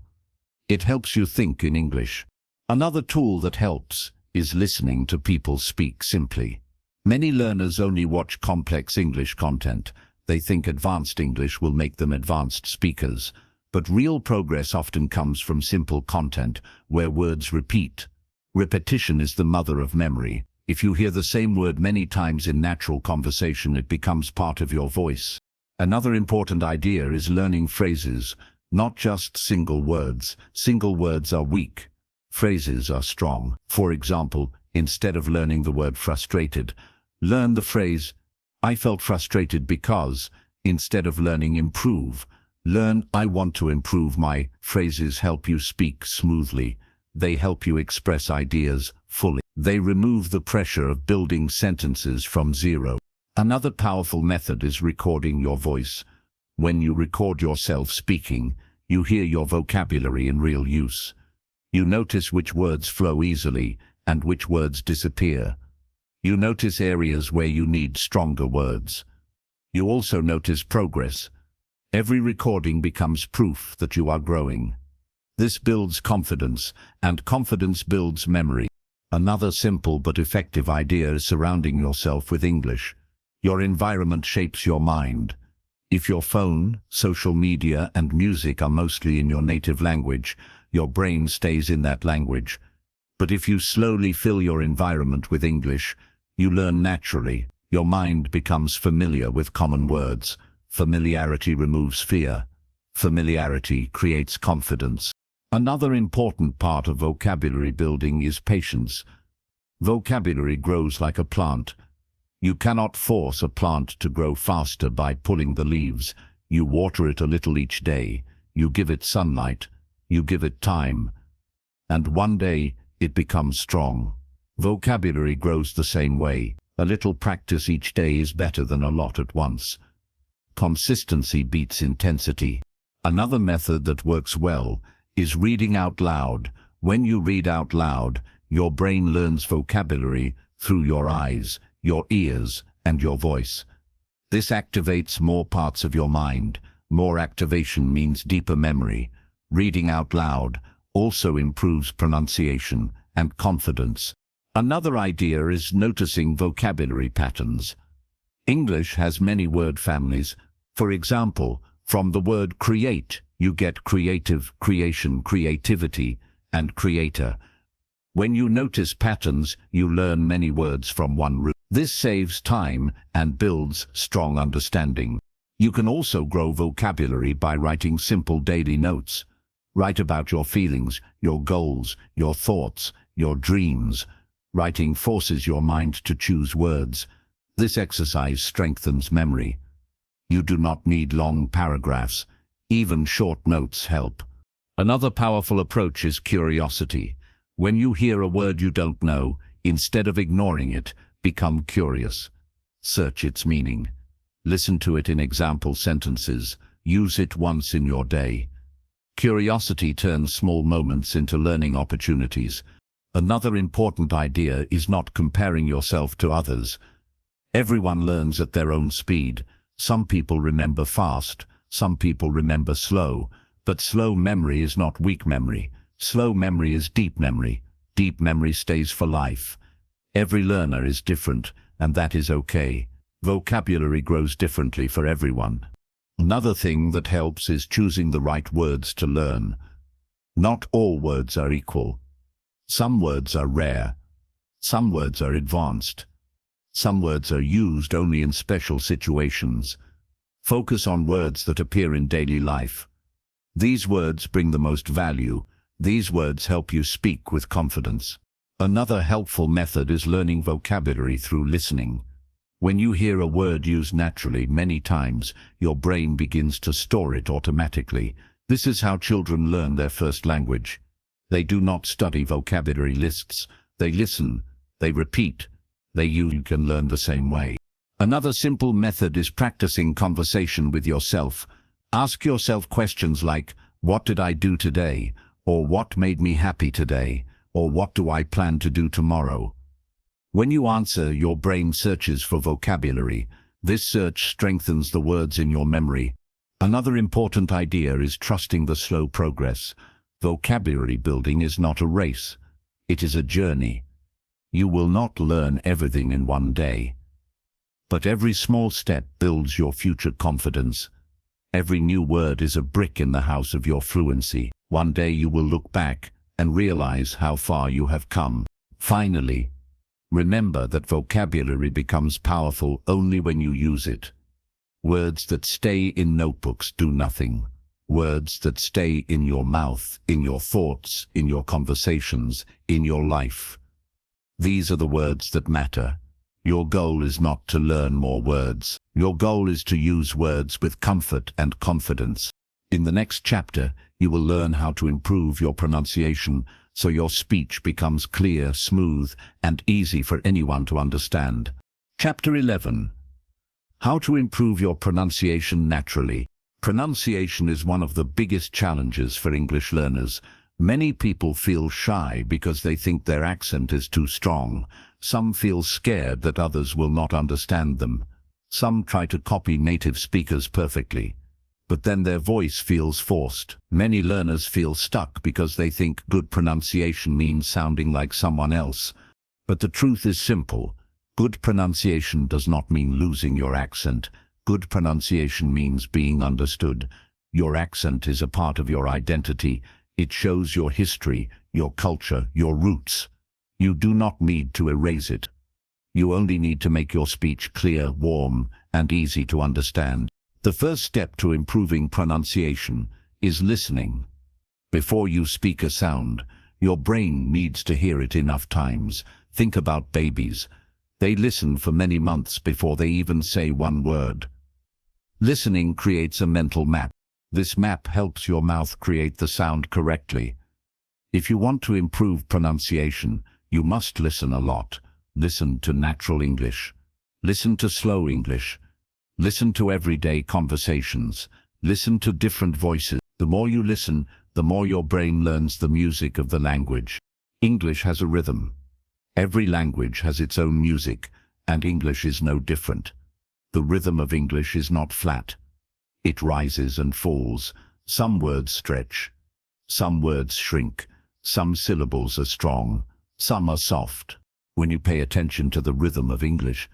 [SPEAKER 1] It helps you think in English. Another tool that helps is listening to people speak simply. Many learners only watch complex English content. They think advanced English will make them advanced speakers. But real progress often comes from simple content, where words repeat. Repetition is the mother of memory. If you hear the same word many times in natural conversation, it becomes part of your voice. Another important idea is learning phrases, not just single words. Single words are weak. Phrases are strong. For example, instead of learning the word frustrated, learn the phrase, I felt frustrated because. Instead of learning improve, learn I want to improve my. Phrases help you speak smoothly. They help you express ideas fully. They remove the pressure of building sentences from zero. Another powerful method is recording your voice. When you record yourself speaking, you hear your vocabulary in real use. You notice which words flow easily and which words disappear. You notice areas where you need stronger words. You also notice progress. Every recording becomes proof that you are growing. This builds confidence, and confidence builds memory. Another simple but effective idea is surrounding yourself with English. Your environment shapes your mind. If your phone, social media, and music are mostly in your native language, your brain stays in that language. But if you slowly fill your environment with English, you learn naturally. Your mind becomes familiar with common words. Familiarity removes fear. Familiarity creates confidence. Another important part of vocabulary building is patience. Vocabulary grows like a plant. You cannot force a plant to grow faster by pulling the leaves. You water it a little each day. You give it sunlight. You give it time. And one day, it becomes strong. Vocabulary grows the same way. A little practice each day is better than a lot at once. Consistency beats intensity. Another method that works well is reading out loud. When you read out loud, your brain learns vocabulary through your eyes, your ears, and your voice. This activates more parts of your mind. More activation means deeper memory. Reading out loud also improves pronunciation and confidence. Another idea is noticing vocabulary patterns. English has many word families. For example, from the word create, you get creative, creation, creativity, and creator. When you notice patterns, you learn many words from one root. This saves time and builds strong understanding. You can also grow vocabulary by writing simple daily notes. Write about your feelings, your goals, your thoughts, your dreams. Writing forces your mind to choose words. This exercise strengthens memory. You do not need long paragraphs. Even short notes help. Another powerful approach is curiosity. When you hear a word you don't know, instead of ignoring it, become curious. Search its meaning. Listen to it in example sentences. Use it once in your day. Curiosity turns small moments into learning opportunities. Another important idea is not comparing yourself to others. Everyone learns at their own speed. Some people remember fast, some people remember slow, but slow memory is not weak memory. Slow memory is deep memory. Deep memory stays for life. Every learner is different, and that is okay. Vocabulary grows differently for everyone. Another thing that helps is choosing the right words to learn. Not all words are equal. Some words are rare. Some words are advanced. Some words are used only in special situations. Focus on words that appear in daily life. These words bring the most value. These words help you speak with confidence. Another helpful method is learning vocabulary through listening. When you hear a word used naturally many times, your brain begins to store it automatically. This is how children learn their first language. They do not study vocabulary lists. They listen. They repeat. You can learn the same way. Another simple method is practicing conversation with yourself. Ask yourself questions like, "What did I do today?" Or "What made me happy today?" Or "What do I plan to do tomorrow?" When you answer, your brain searches for vocabulary. This search strengthens the words in your memory. Another important idea is trusting the slow progress. Vocabulary building is not a race. It is a journey. You will not learn everything in one day. But every small step builds your future confidence. Every new word is a brick in the house of your fluency. One day you will look back and realize how far you have come. Finally, remember that vocabulary becomes powerful only when you use it. Words that stay in notebooks do nothing. Words that stay in your mouth, in your thoughts, in your conversations, in your life. These are the words that matter. Your goal is not to learn more words. Your goal is to use words with comfort and confidence. In the next chapter, you will learn how to improve your pronunciation so your speech becomes clear, smooth, and easy for anyone to understand. Chapter 11. How to improve your pronunciation naturally. Pronunciation is one of the biggest challenges for English learners. Many people feel shy because they think their accent is too strong. Some feel scared that others will not understand them. Some try to copy native speakers perfectly, but then their voice feels forced. Many learners feel stuck because they think good pronunciation means sounding like someone else. But the truth is simple. Good pronunciation does not mean losing your accent. Good pronunciation means being understood. Your accent is a part of your identity. It shows your history, your culture, your roots. You do not need to erase it. You only need to make your speech clear, warm, and easy to understand. The first step to improving pronunciation is listening. Before you speak a sound, your brain needs to hear it enough times. Think about babies. They listen for many months before they even say one word. Listening creates a mental map. This map helps your mouth create the sound correctly. If you want to improve pronunciation, you must listen a lot. Listen to natural English. Listen to slow English. Listen to everyday conversations. Listen to different voices. The more you listen, the more your brain learns the music of the language. English has a rhythm. Every language has its own music, and English is no different. The rhythm of English is not flat. It rises and falls. Some words stretch. Some words shrink. Some syllables are strong. Some are soft. When you pay attention to the rhythm of English,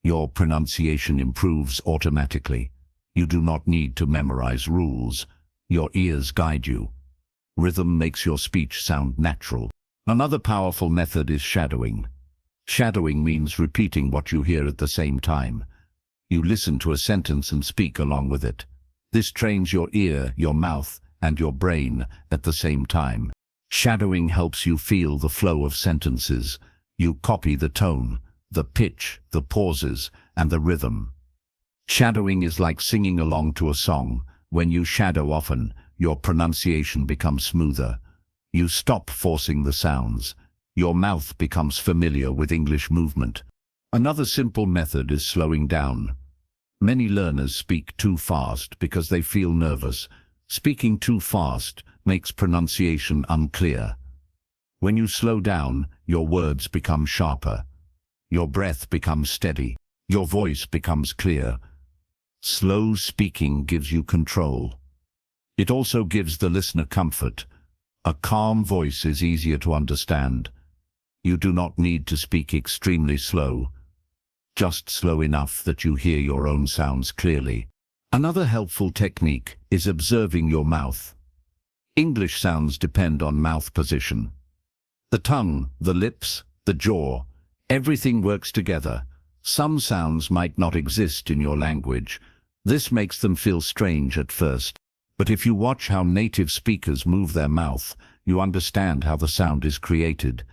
[SPEAKER 1] your pronunciation improves automatically. You do not need to memorize rules. Your ears guide you. Rhythm makes your speech sound natural. Another powerful method is shadowing. Shadowing means repeating what you hear at the same time. You listen to a sentence and speak along with it. This trains your ear, your mouth, and your brain at the same time. Shadowing helps you feel the flow of sentences. You copy the tone, the pitch, the pauses, and the rhythm. Shadowing is like singing along to a song. When you shadow often, your pronunciation becomes smoother. You stop forcing the sounds. Your mouth becomes familiar with English movement. Another simple method is slowing down. Many learners speak too fast because they feel nervous. Speaking too fast makes pronunciation unclear. When you slow down, your words become sharper. Your breath becomes steady. Your voice becomes clear. Slow speaking gives you control. It also gives the listener comfort. A calm voice is easier to understand. You do not need to speak extremely slow, just slow enough that you hear your own sounds clearly. Another helpful technique is observing your mouth. English sounds depend on mouth position. The tongue, the lips, the jaw, everything works together. Some sounds might not exist in your language. This makes them feel strange at first. But if you watch how native speakers move their mouth, you understand how the sound is created.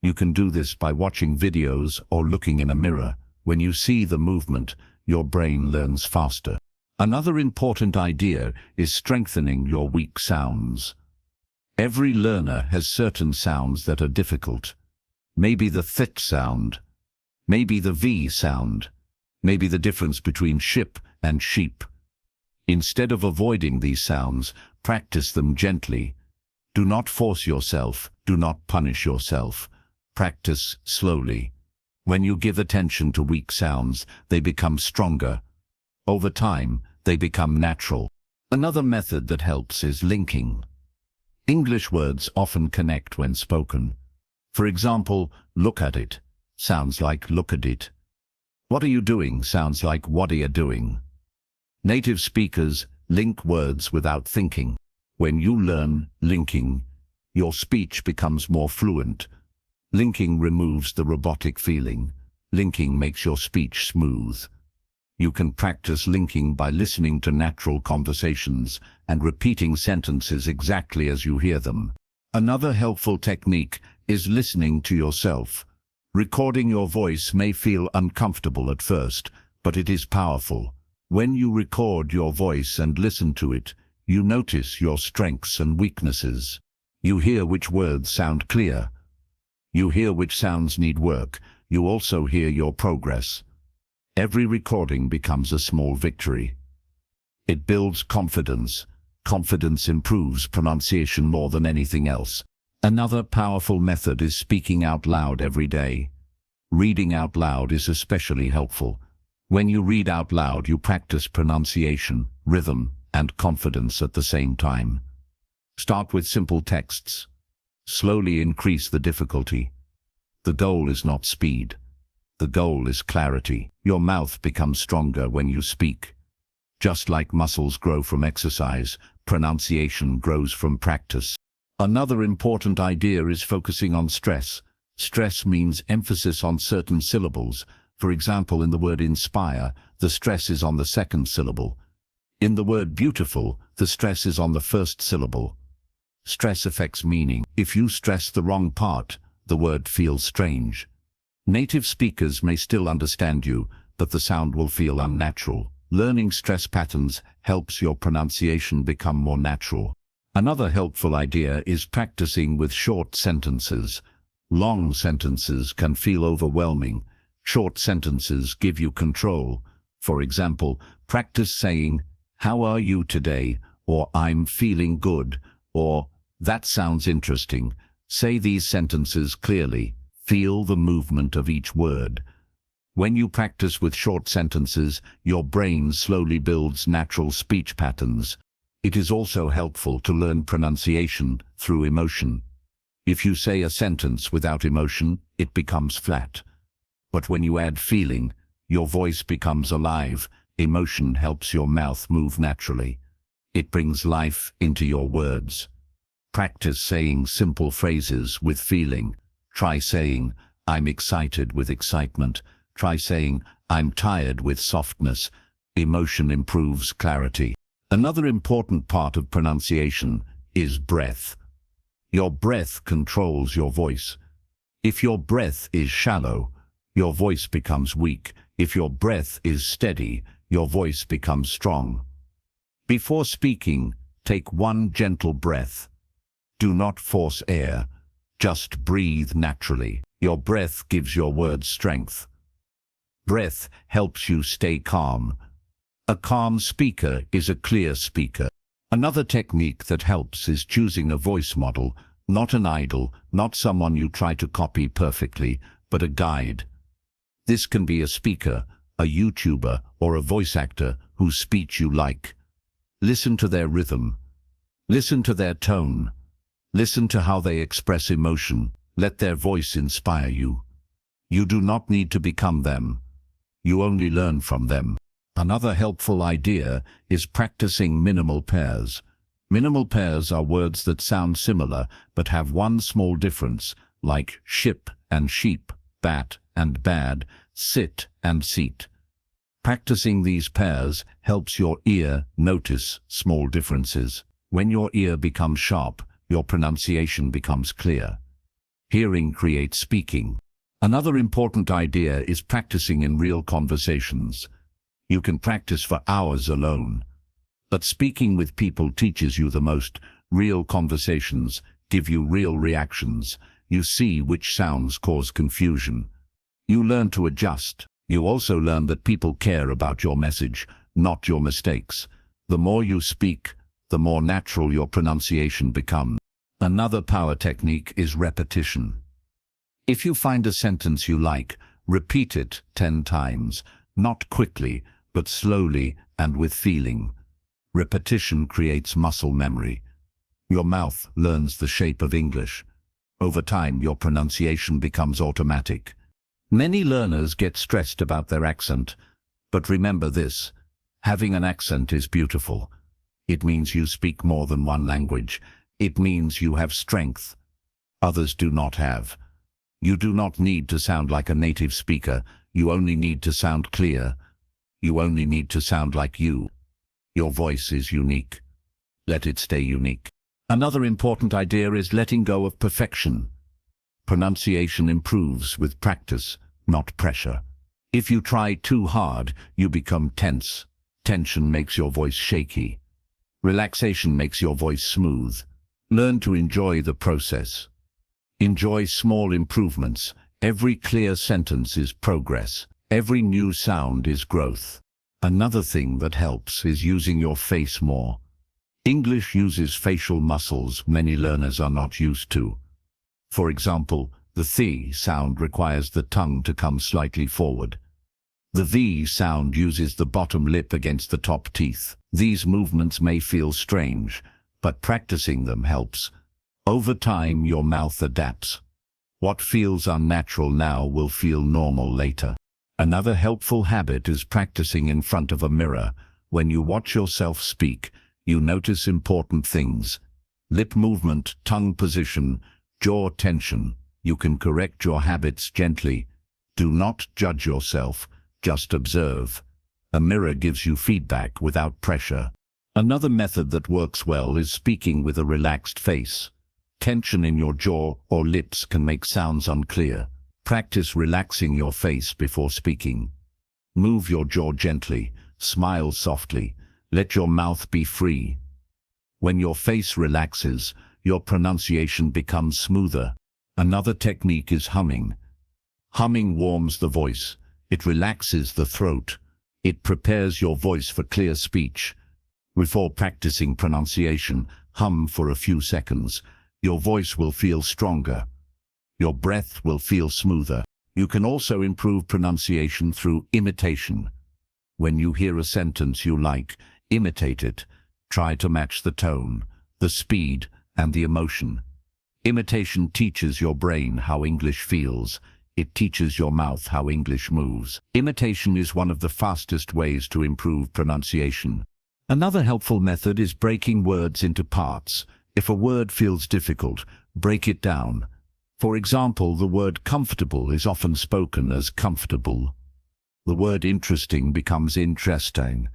[SPEAKER 1] You can do this by watching videos or looking in a mirror. When you see the movement, your brain learns faster. Another important idea is strengthening your weak sounds. Every learner has certain sounds that are difficult. Maybe the th sound, maybe the v sound, maybe the difference between ship and sheep. Instead of avoiding these sounds, practice them gently. Do not force yourself, do not punish yourself. Practice slowly. When you give attention to weak sounds, they become stronger. Over time, they become natural. Another method that helps is linking. English words often connect when spoken. For example, look at it sounds like look at it. What are you doing sounds like what are you doing. Native speakers link words without thinking. When you learn linking, your speech becomes more fluent. Linking removes the robotic feeling. Linking makes your speech smooth. You can practice linking by listening to natural conversations and repeating sentences exactly as you hear them. Another helpful technique is listening to yourself. Recording your voice may feel uncomfortable at first, but it is powerful. When you record your voice and listen to it, you notice your strengths and weaknesses. You hear which words sound clear. You hear which sounds need work. You also hear your progress. Every recording becomes a small victory. It builds confidence. Confidence improves pronunciation more than anything else. Another powerful method is speaking out loud every day. Reading out loud is especially helpful. When you read out loud, you practice pronunciation, rhythm, and confidence at the same time. Start with simple texts. Slowly increase the difficulty. The goal is not speed. The goal is clarity. Your mouth becomes stronger when you speak. Just like muscles grow from exercise, pronunciation grows from practice. Another important idea is focusing on stress. Stress means emphasis on certain syllables. For example, in the word inspire, the stress is on the second syllable. In the word beautiful, the stress is on the first syllable. Stress affects meaning. If you stress the wrong part, the word feels strange. Native speakers may still understand you, but the sound will feel unnatural. Learning stress patterns helps your pronunciation become more natural. Another helpful idea is practicing with short sentences. Long sentences can feel overwhelming. Short sentences give you control. For example, practice saying, "How are you today?" or "I'm feeling good," or "That sounds interesting." Say these sentences clearly. Feel the movement of each word. When you practice with short sentences, your brain slowly builds natural speech patterns. It is also helpful to learn pronunciation through emotion. If you say a sentence without emotion, it becomes flat. But when you add feeling, your voice becomes alive. Emotion helps your mouth move naturally. It brings life into your words. Practice saying simple phrases with feeling. Try saying, "I'm excited" with excitement. Try saying, "I'm tired" with softness. Emotion improves clarity. Another important part of pronunciation is breath. Your breath controls your voice. If your breath is shallow, your voice becomes weak. If your breath is steady, your voice becomes strong. Before speaking, take one gentle breath. Do not force air. Just breathe naturally. Your breath gives your words strength. Breath helps you stay calm. A calm speaker is a clear speaker. Another technique that helps is choosing a voice model, not an idol, not someone you try to copy perfectly, but a guide. This can be a speaker, a YouTuber, or a voice actor whose speech you like. Listen to their rhythm. Listen to their tone. Listen to how they express emotion. Let their voice inspire you. You do not need to become them. You only learn from them. Another helpful idea is practicing minimal pairs. Minimal pairs are words that sound similar but have one small difference, like ship and sheep, bat and bad, sit and seat. Practicing these pairs helps your ear notice small differences. When your ear becomes sharp, your pronunciation becomes clear. Hearing creates speaking. Another important idea is practicing in real conversations. You can practice for hours alone, but speaking with people teaches you the most. Real conversations give you real reactions. You see which sounds cause confusion. You learn to adjust. You also learn that people care about your message, not your mistakes. The more you speak, the more natural your pronunciation becomes. Another power technique is repetition. If you find a sentence you like, repeat it 10 times, not quickly, but slowly and with feeling. Repetition creates muscle memory. Your mouth learns the shape of English. Over time, your pronunciation becomes automatic. Many learners get stressed about their accent, but remember this: having an accent is beautiful. It means you speak more than one language. It means you have strength others do not have. You do not need to sound like a native speaker. You only need to sound clear. You only need to sound like you. Your voice is unique. Let it stay unique. Another important idea is letting go of perfection. Pronunciation improves with practice, not pressure. If you try too hard, you become tense. Tension makes your voice shaky. Relaxation makes your voice smooth. Learn to enjoy the process. Enjoy small improvements. Every clear sentence is progress. Every new sound is growth. Another thing that helps is using your face more. English uses facial muscles many learners are not used to. For example, the th sound requires the tongue to come slightly forward. The v sound uses the bottom lip against the top teeth. These movements may feel strange, but practicing them helps. Over time, your mouth adapts. What feels unnatural now will feel normal later. Another helpful habit is practicing in front of a mirror. When you watch yourself speak, you notice important things: lip movement, tongue position, jaw tension. You can correct your habits gently. Do not judge yourself, just observe. A mirror gives you feedback without pressure. Another method that works well is speaking with a relaxed face. Tension in your jaw or lips can make sounds unclear. Practice relaxing your face before speaking. Move your jaw gently, smile softly, let your mouth be free. When your face relaxes, your pronunciation becomes smoother. Another technique is humming. Humming warms the voice. It relaxes the throat. It prepares your voice for clear speech. Before practicing pronunciation, hum for a few seconds. Your voice will feel stronger. Your breath will feel smoother. You can also improve pronunciation through imitation. When you hear a sentence you like, imitate it. Try to match the tone, the speed, and the emotion. Imitation teaches your brain how English feels. It teaches your mouth how English moves. Imitation is one of the fastest ways to improve pronunciation. Another helpful method is breaking words into parts. If a word feels difficult, break it down. For example, the word comfortable is often spoken as comfortable. The word interesting becomes interesting.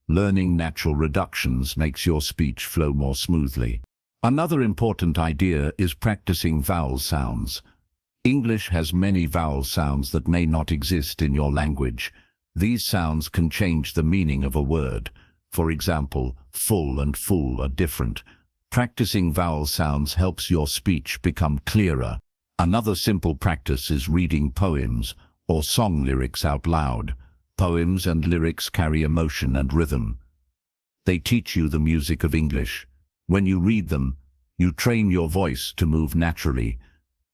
[SPEAKER 1] Learning natural reductions makes your speech flow more smoothly. Another important idea is practicing vowel sounds. English has many vowel sounds that may not exist in your language. These sounds can change the meaning of a word. For example, full and fool are different. Practicing vowel sounds helps your speech become clearer. Another simple practice is reading poems or song lyrics out loud. Poems and lyrics carry emotion and rhythm. They teach you the music of English. When you read them, you train your voice to move naturally.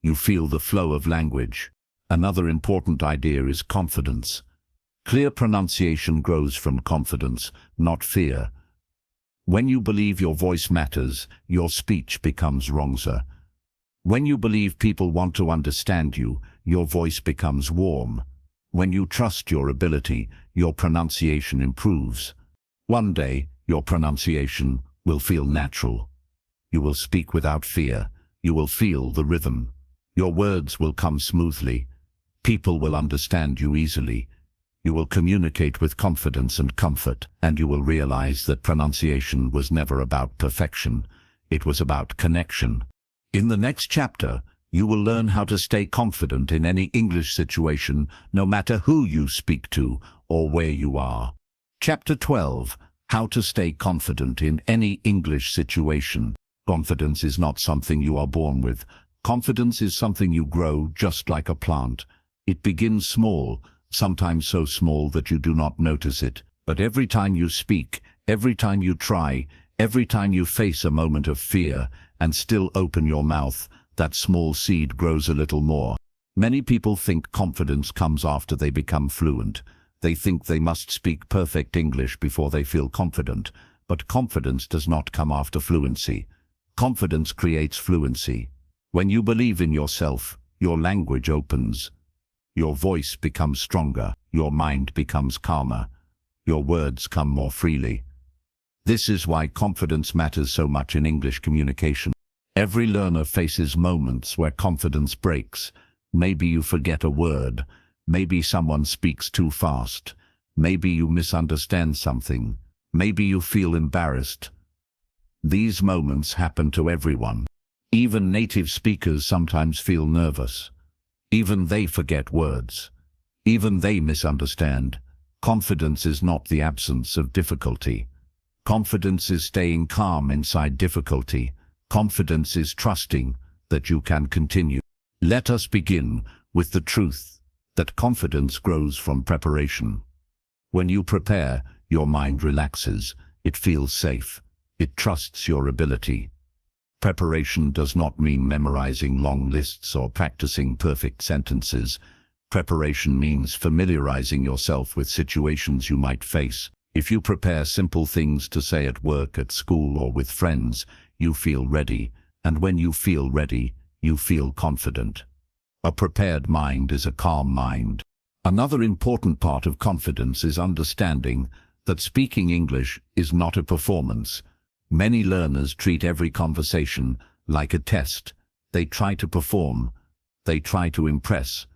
[SPEAKER 1] You feel the flow of language. Another important idea is confidence. Clear pronunciation grows from confidence, not fear. When you believe your voice matters, your speech becomes wronger. When you believe people want to understand you, your voice becomes warm. When you trust your ability, your pronunciation improves. One day, your pronunciation will feel natural. You will speak without fear. You will feel the rhythm. Your words will come smoothly. People will understand you easily. You will communicate with confidence and comfort, and you will realize that pronunciation was never about perfection. It was about connection. In the next chapter, you will learn how to stay confident in any English situation, no matter who you speak to or where you are. Chapter 12. How to stay confident in any English situation. Confidence is not something you are born with. Confidence is something you grow just like a plant. It begins small, sometimes so small that you do not notice it. But every time you speak, every time you try, every time you face a moment of fear and still open your mouth, that small seed grows a little more. Many people think confidence comes after they become fluent. They think they must speak perfect English before they feel confident. But confidence does not come after fluency. Confidence creates fluency. When you believe in yourself, your language opens. Your voice becomes stronger. Your mind becomes calmer. Your words come more freely. This is why confidence matters so much in English communication. Every learner faces moments where confidence breaks. Maybe you forget a word. Maybe someone speaks too fast. Maybe you misunderstand something. Maybe you feel embarrassed. These moments happen to everyone. Even native speakers sometimes feel nervous. Even they forget words. Even they misunderstand. Confidence is not the absence of difficulty. Confidence is staying calm inside difficulty. Confidence is trusting that you can continue. Let us begin with the truth that confidence grows from preparation. When you prepare, your mind relaxes. It feels safe. It trusts your ability. Preparation does not mean memorizing long lists or practicing perfect sentences. Preparation means familiarizing yourself with situations you might face. If you prepare simple things to say at work, at school, or with friends, you feel ready. And when you feel ready, you feel confident. A prepared mind is a calm mind. Another important part of confidence is understanding that speaking English is not a performance. Many learners treat every conversation like a test. They try to perform. They try to impress.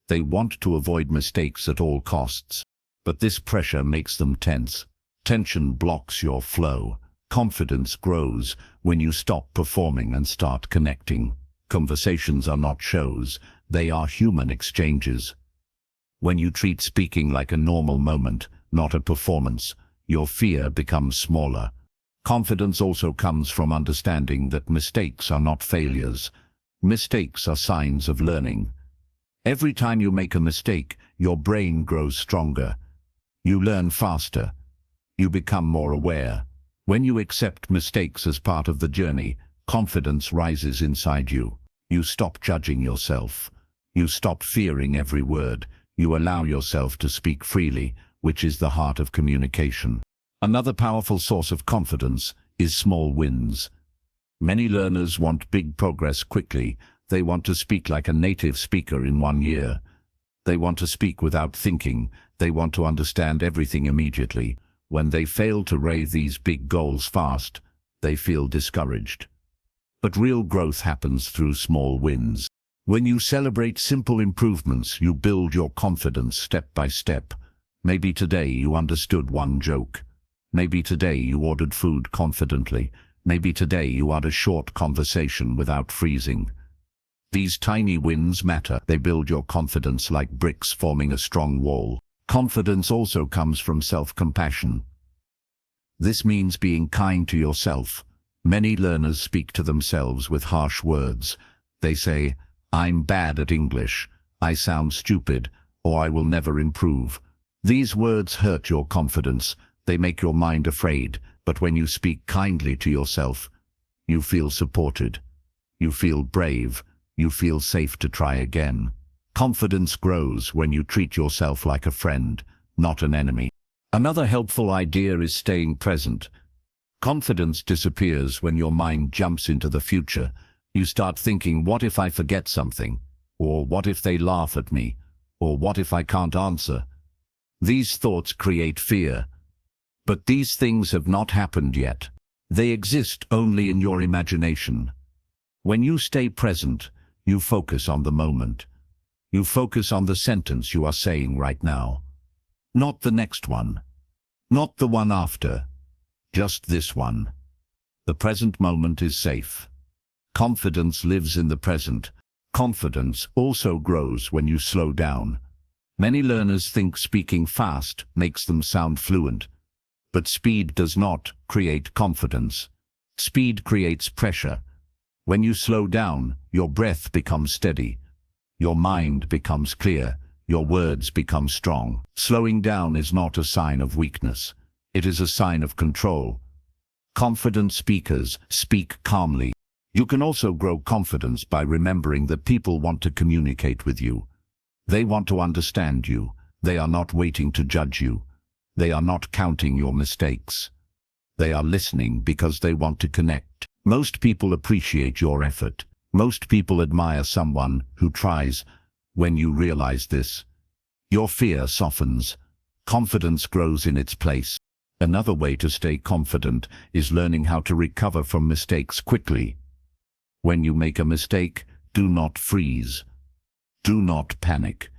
[SPEAKER 1] They want to avoid mistakes at all costs. But this pressure makes them tense. Tension blocks your flow. Confidence grows when you stop performing and start connecting. Conversations are not shows. They are human exchanges. When you treat speaking like a normal moment, not a performance, your fear becomes smaller. Confidence also comes from understanding that mistakes are not failures. Mistakes are signs of learning. Every time you make a mistake, your brain grows stronger. You learn faster. You become more aware. When you accept mistakes as part of the journey, confidence rises inside you. You stop judging yourself. You stop fearing every word. You allow yourself to speak freely, which is the heart of communication. Another powerful source of confidence is small wins. Many learners want big progress quickly. They want to speak like a native speaker in 1 year. They want to speak without thinking. They want to understand everything immediately. When they fail to raise these big goals fast, they feel discouraged. But real growth happens through small wins. When you celebrate simple improvements, you build your confidence step by step. Maybe today you understood one joke. Maybe today you ordered food confidently. Maybe today you had a short conversation without freezing. These tiny wins matter. They build your confidence like bricks forming a strong wall. Confidence also comes from self-compassion. This means being kind to yourself. Many learners speak to themselves with harsh words. They say, "I'm bad at English," "I sound stupid," or "I will never improve." These words hurt your confidence. They make your mind afraid. But when you speak kindly to yourself, you feel supported. You feel brave. You feel safe to try again. Confidence grows when you treat yourself like a friend, not an enemy. Another helpful idea is staying present. Confidence disappears when your mind jumps into the future. You start thinking, what if I forget something? Or what if they laugh at me? Or what if I can't answer? These thoughts create fear. But these things have not happened yet. They exist only in your imagination. When you stay present, you focus on the moment. You focus on the sentence you are saying right now. Not the next one. Not the one after. Just this one. The present moment is safe. Confidence lives in the present. Confidence also grows when you slow down. Many learners think speaking fast makes them sound fluent. But speed does not create confidence. Speed creates pressure. When you slow down, your breath becomes steady. Your mind becomes clear. Your words become strong. Slowing down is not a sign of weakness. It is a sign of control. Confident speakers speak calmly. You can also grow confidence by remembering that people want to communicate with you. They want to understand you. They are not waiting to judge you. They are not counting your mistakes. They are listening because they want to connect. Most people appreciate your effort. Most people admire someone who tries. When you realize this, your fear softens. Confidence grows in its place. Another way to stay confident is learning how to recover from mistakes quickly. When you make a mistake, do not freeze. Do not panic.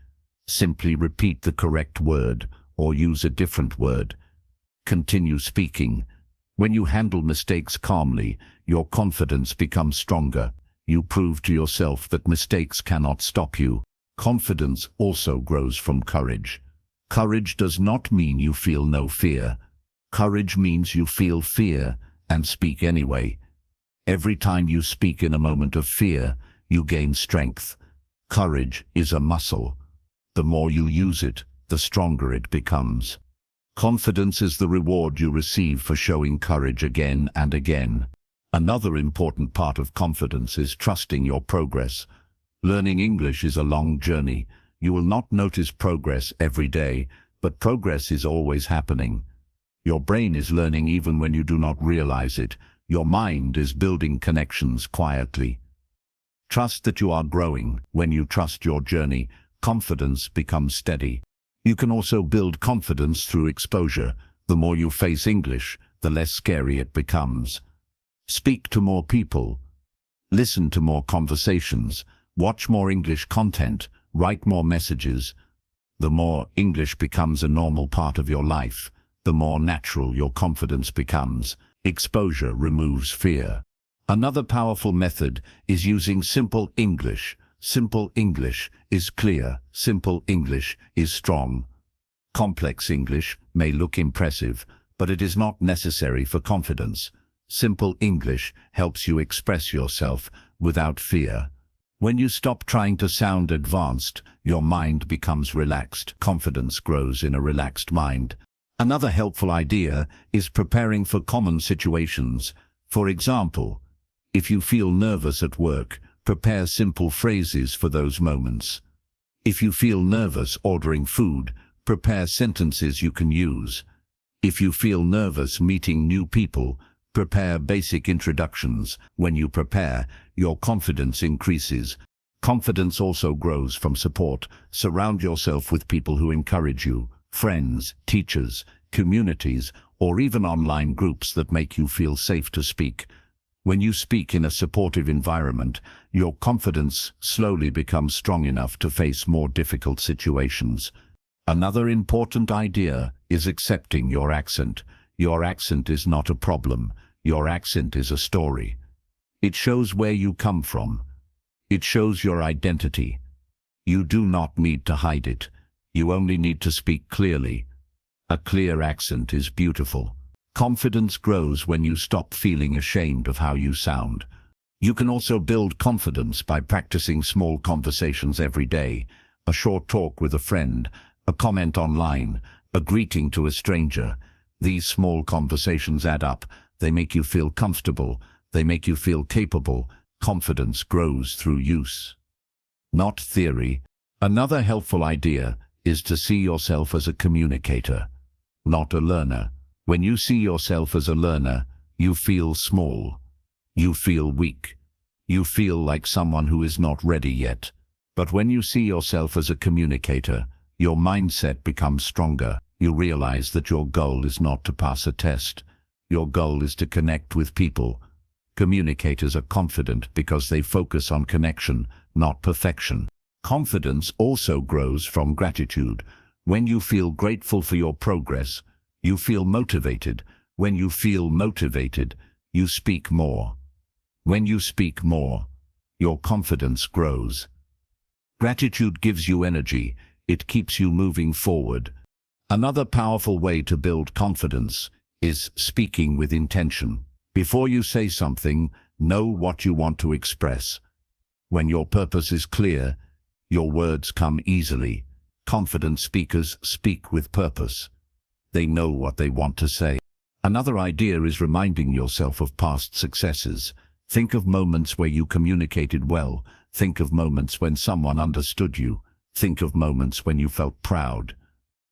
[SPEAKER 1] Simply repeat the correct word or use a different word. Continue speaking. When you handle mistakes calmly, your confidence becomes stronger. You prove to yourself that mistakes cannot stop you. Confidence also grows from courage. Courage does not mean you feel no fear. Courage means you feel fear and speak anyway. Every time you speak in a moment of fear, you gain strength. Courage is a muscle. The more you use it, the stronger it becomes. Confidence is the reward you receive for showing courage again and again. Another important part of confidence is trusting your progress. Learning English is a long journey. You will not notice progress every day, but progress is always happening. Your brain is learning even when you do not realize it. Your mind is building connections quietly. Trust that you are growing. When you trust your journey, confidence becomes steady. You can also build confidence through exposure. The more you face English, the less scary it becomes. Speak to more people. Listen to more conversations. Watch more English content. Write more messages. The more English becomes a normal part of your life, the more natural your confidence becomes. Exposure removes fear. Another powerful method is using simple English. Simple English is clear. Simple English is strong. Complex English may look impressive, but it is not necessary for confidence. Simple English helps you express yourself without fear. When you stop trying to sound advanced, your mind becomes relaxed. Confidence grows in a relaxed mind. Another helpful idea is preparing for common situations. For example, if you feel nervous at work, prepare simple phrases for those moments. If you feel nervous ordering food, prepare sentences you can use. If you feel nervous meeting new people, prepare basic introductions. When you prepare, your confidence increases. Confidence also grows from support. Surround yourself with people who encourage you. Friends, teachers, communities, or even online groups that make you feel safe to speak. When you speak in a supportive environment, your confidence slowly becomes strong enough to face more difficult situations. Another important idea is accepting your accent. Your accent is not a problem. Your accent is a story. It shows where you come from. It shows your identity. You do not need to hide it. You only need to speak clearly. A clear accent is beautiful. Confidence grows when you stop feeling ashamed of how you sound. You can also build confidence by practicing small conversations every day. A short talk with a friend, a comment online, a greeting to a stranger. These small conversations add up. They make you feel comfortable. They make you feel capable. Confidence grows through use, not theory. Another helpful idea is to see yourself as a communicator, not a learner. When you see yourself as a learner, you feel small. You feel weak. You feel like someone who is not ready yet. But when you see yourself as a communicator, your mindset becomes stronger. You realize that your goal is not to pass a test. Your goal is to connect with people. Communicators are confident because they focus on connection, not perfection. Confidence also grows from gratitude. When you feel grateful for your progress, you feel motivated. When you feel motivated, you speak more. When you speak more, your confidence grows. Gratitude gives you energy. It keeps you moving forward. Another powerful way to build confidence is speaking with intention. Before you say something, know what you want to express. When your purpose is clear, your words come easily. Confident speakers speak with purpose. They know what they want to say. Another idea is reminding yourself of past successes. Think of moments where you communicated well. Think of moments when someone understood you. Think of moments when you felt proud.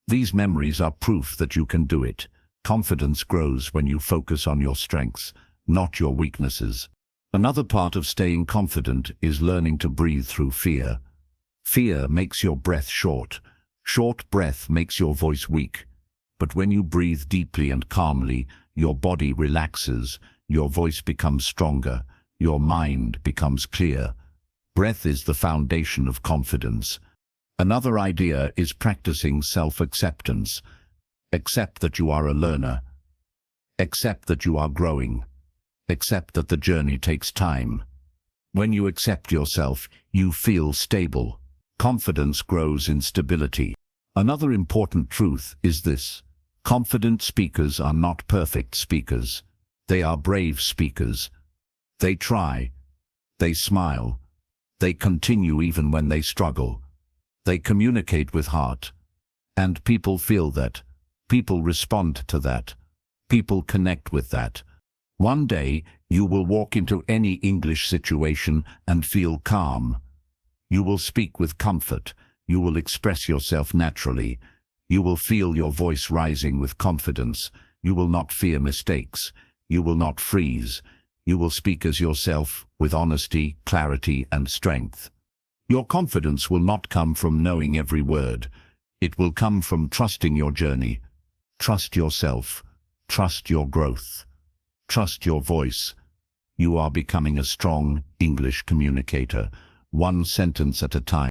[SPEAKER 1] These memories are proof that you can do it. Confidence grows when you focus on your strengths, not your weaknesses. Another part of staying confident is learning to breathe through fear. Fear makes your breath short. Short breath makes your voice weak. But when you breathe deeply and calmly, your body relaxes, your voice becomes stronger, your mind becomes clear. Breath is the foundation of confidence. Another idea is practicing self-acceptance. Accept that you are a learner. Accept that you are growing. Accept that the journey takes time. When you accept yourself, you feel stable. Confidence grows in stability. Another important truth is this: confident speakers are not perfect speakers. They are brave speakers. They try. They smile. They continue even when they struggle. They communicate with heart. And people feel that. People respond to that. People connect with that. One day, you will walk into any English situation and feel calm. You will speak with comfort. You will express yourself naturally. You will feel your voice rising with confidence. You will not fear mistakes. You will not freeze. You will speak as yourself, with honesty, clarity, and strength. Your confidence will not come from knowing every word. It will come from trusting your journey. Trust yourself. Trust your growth. Trust your voice. You are becoming a strong English communicator, one sentence at a time.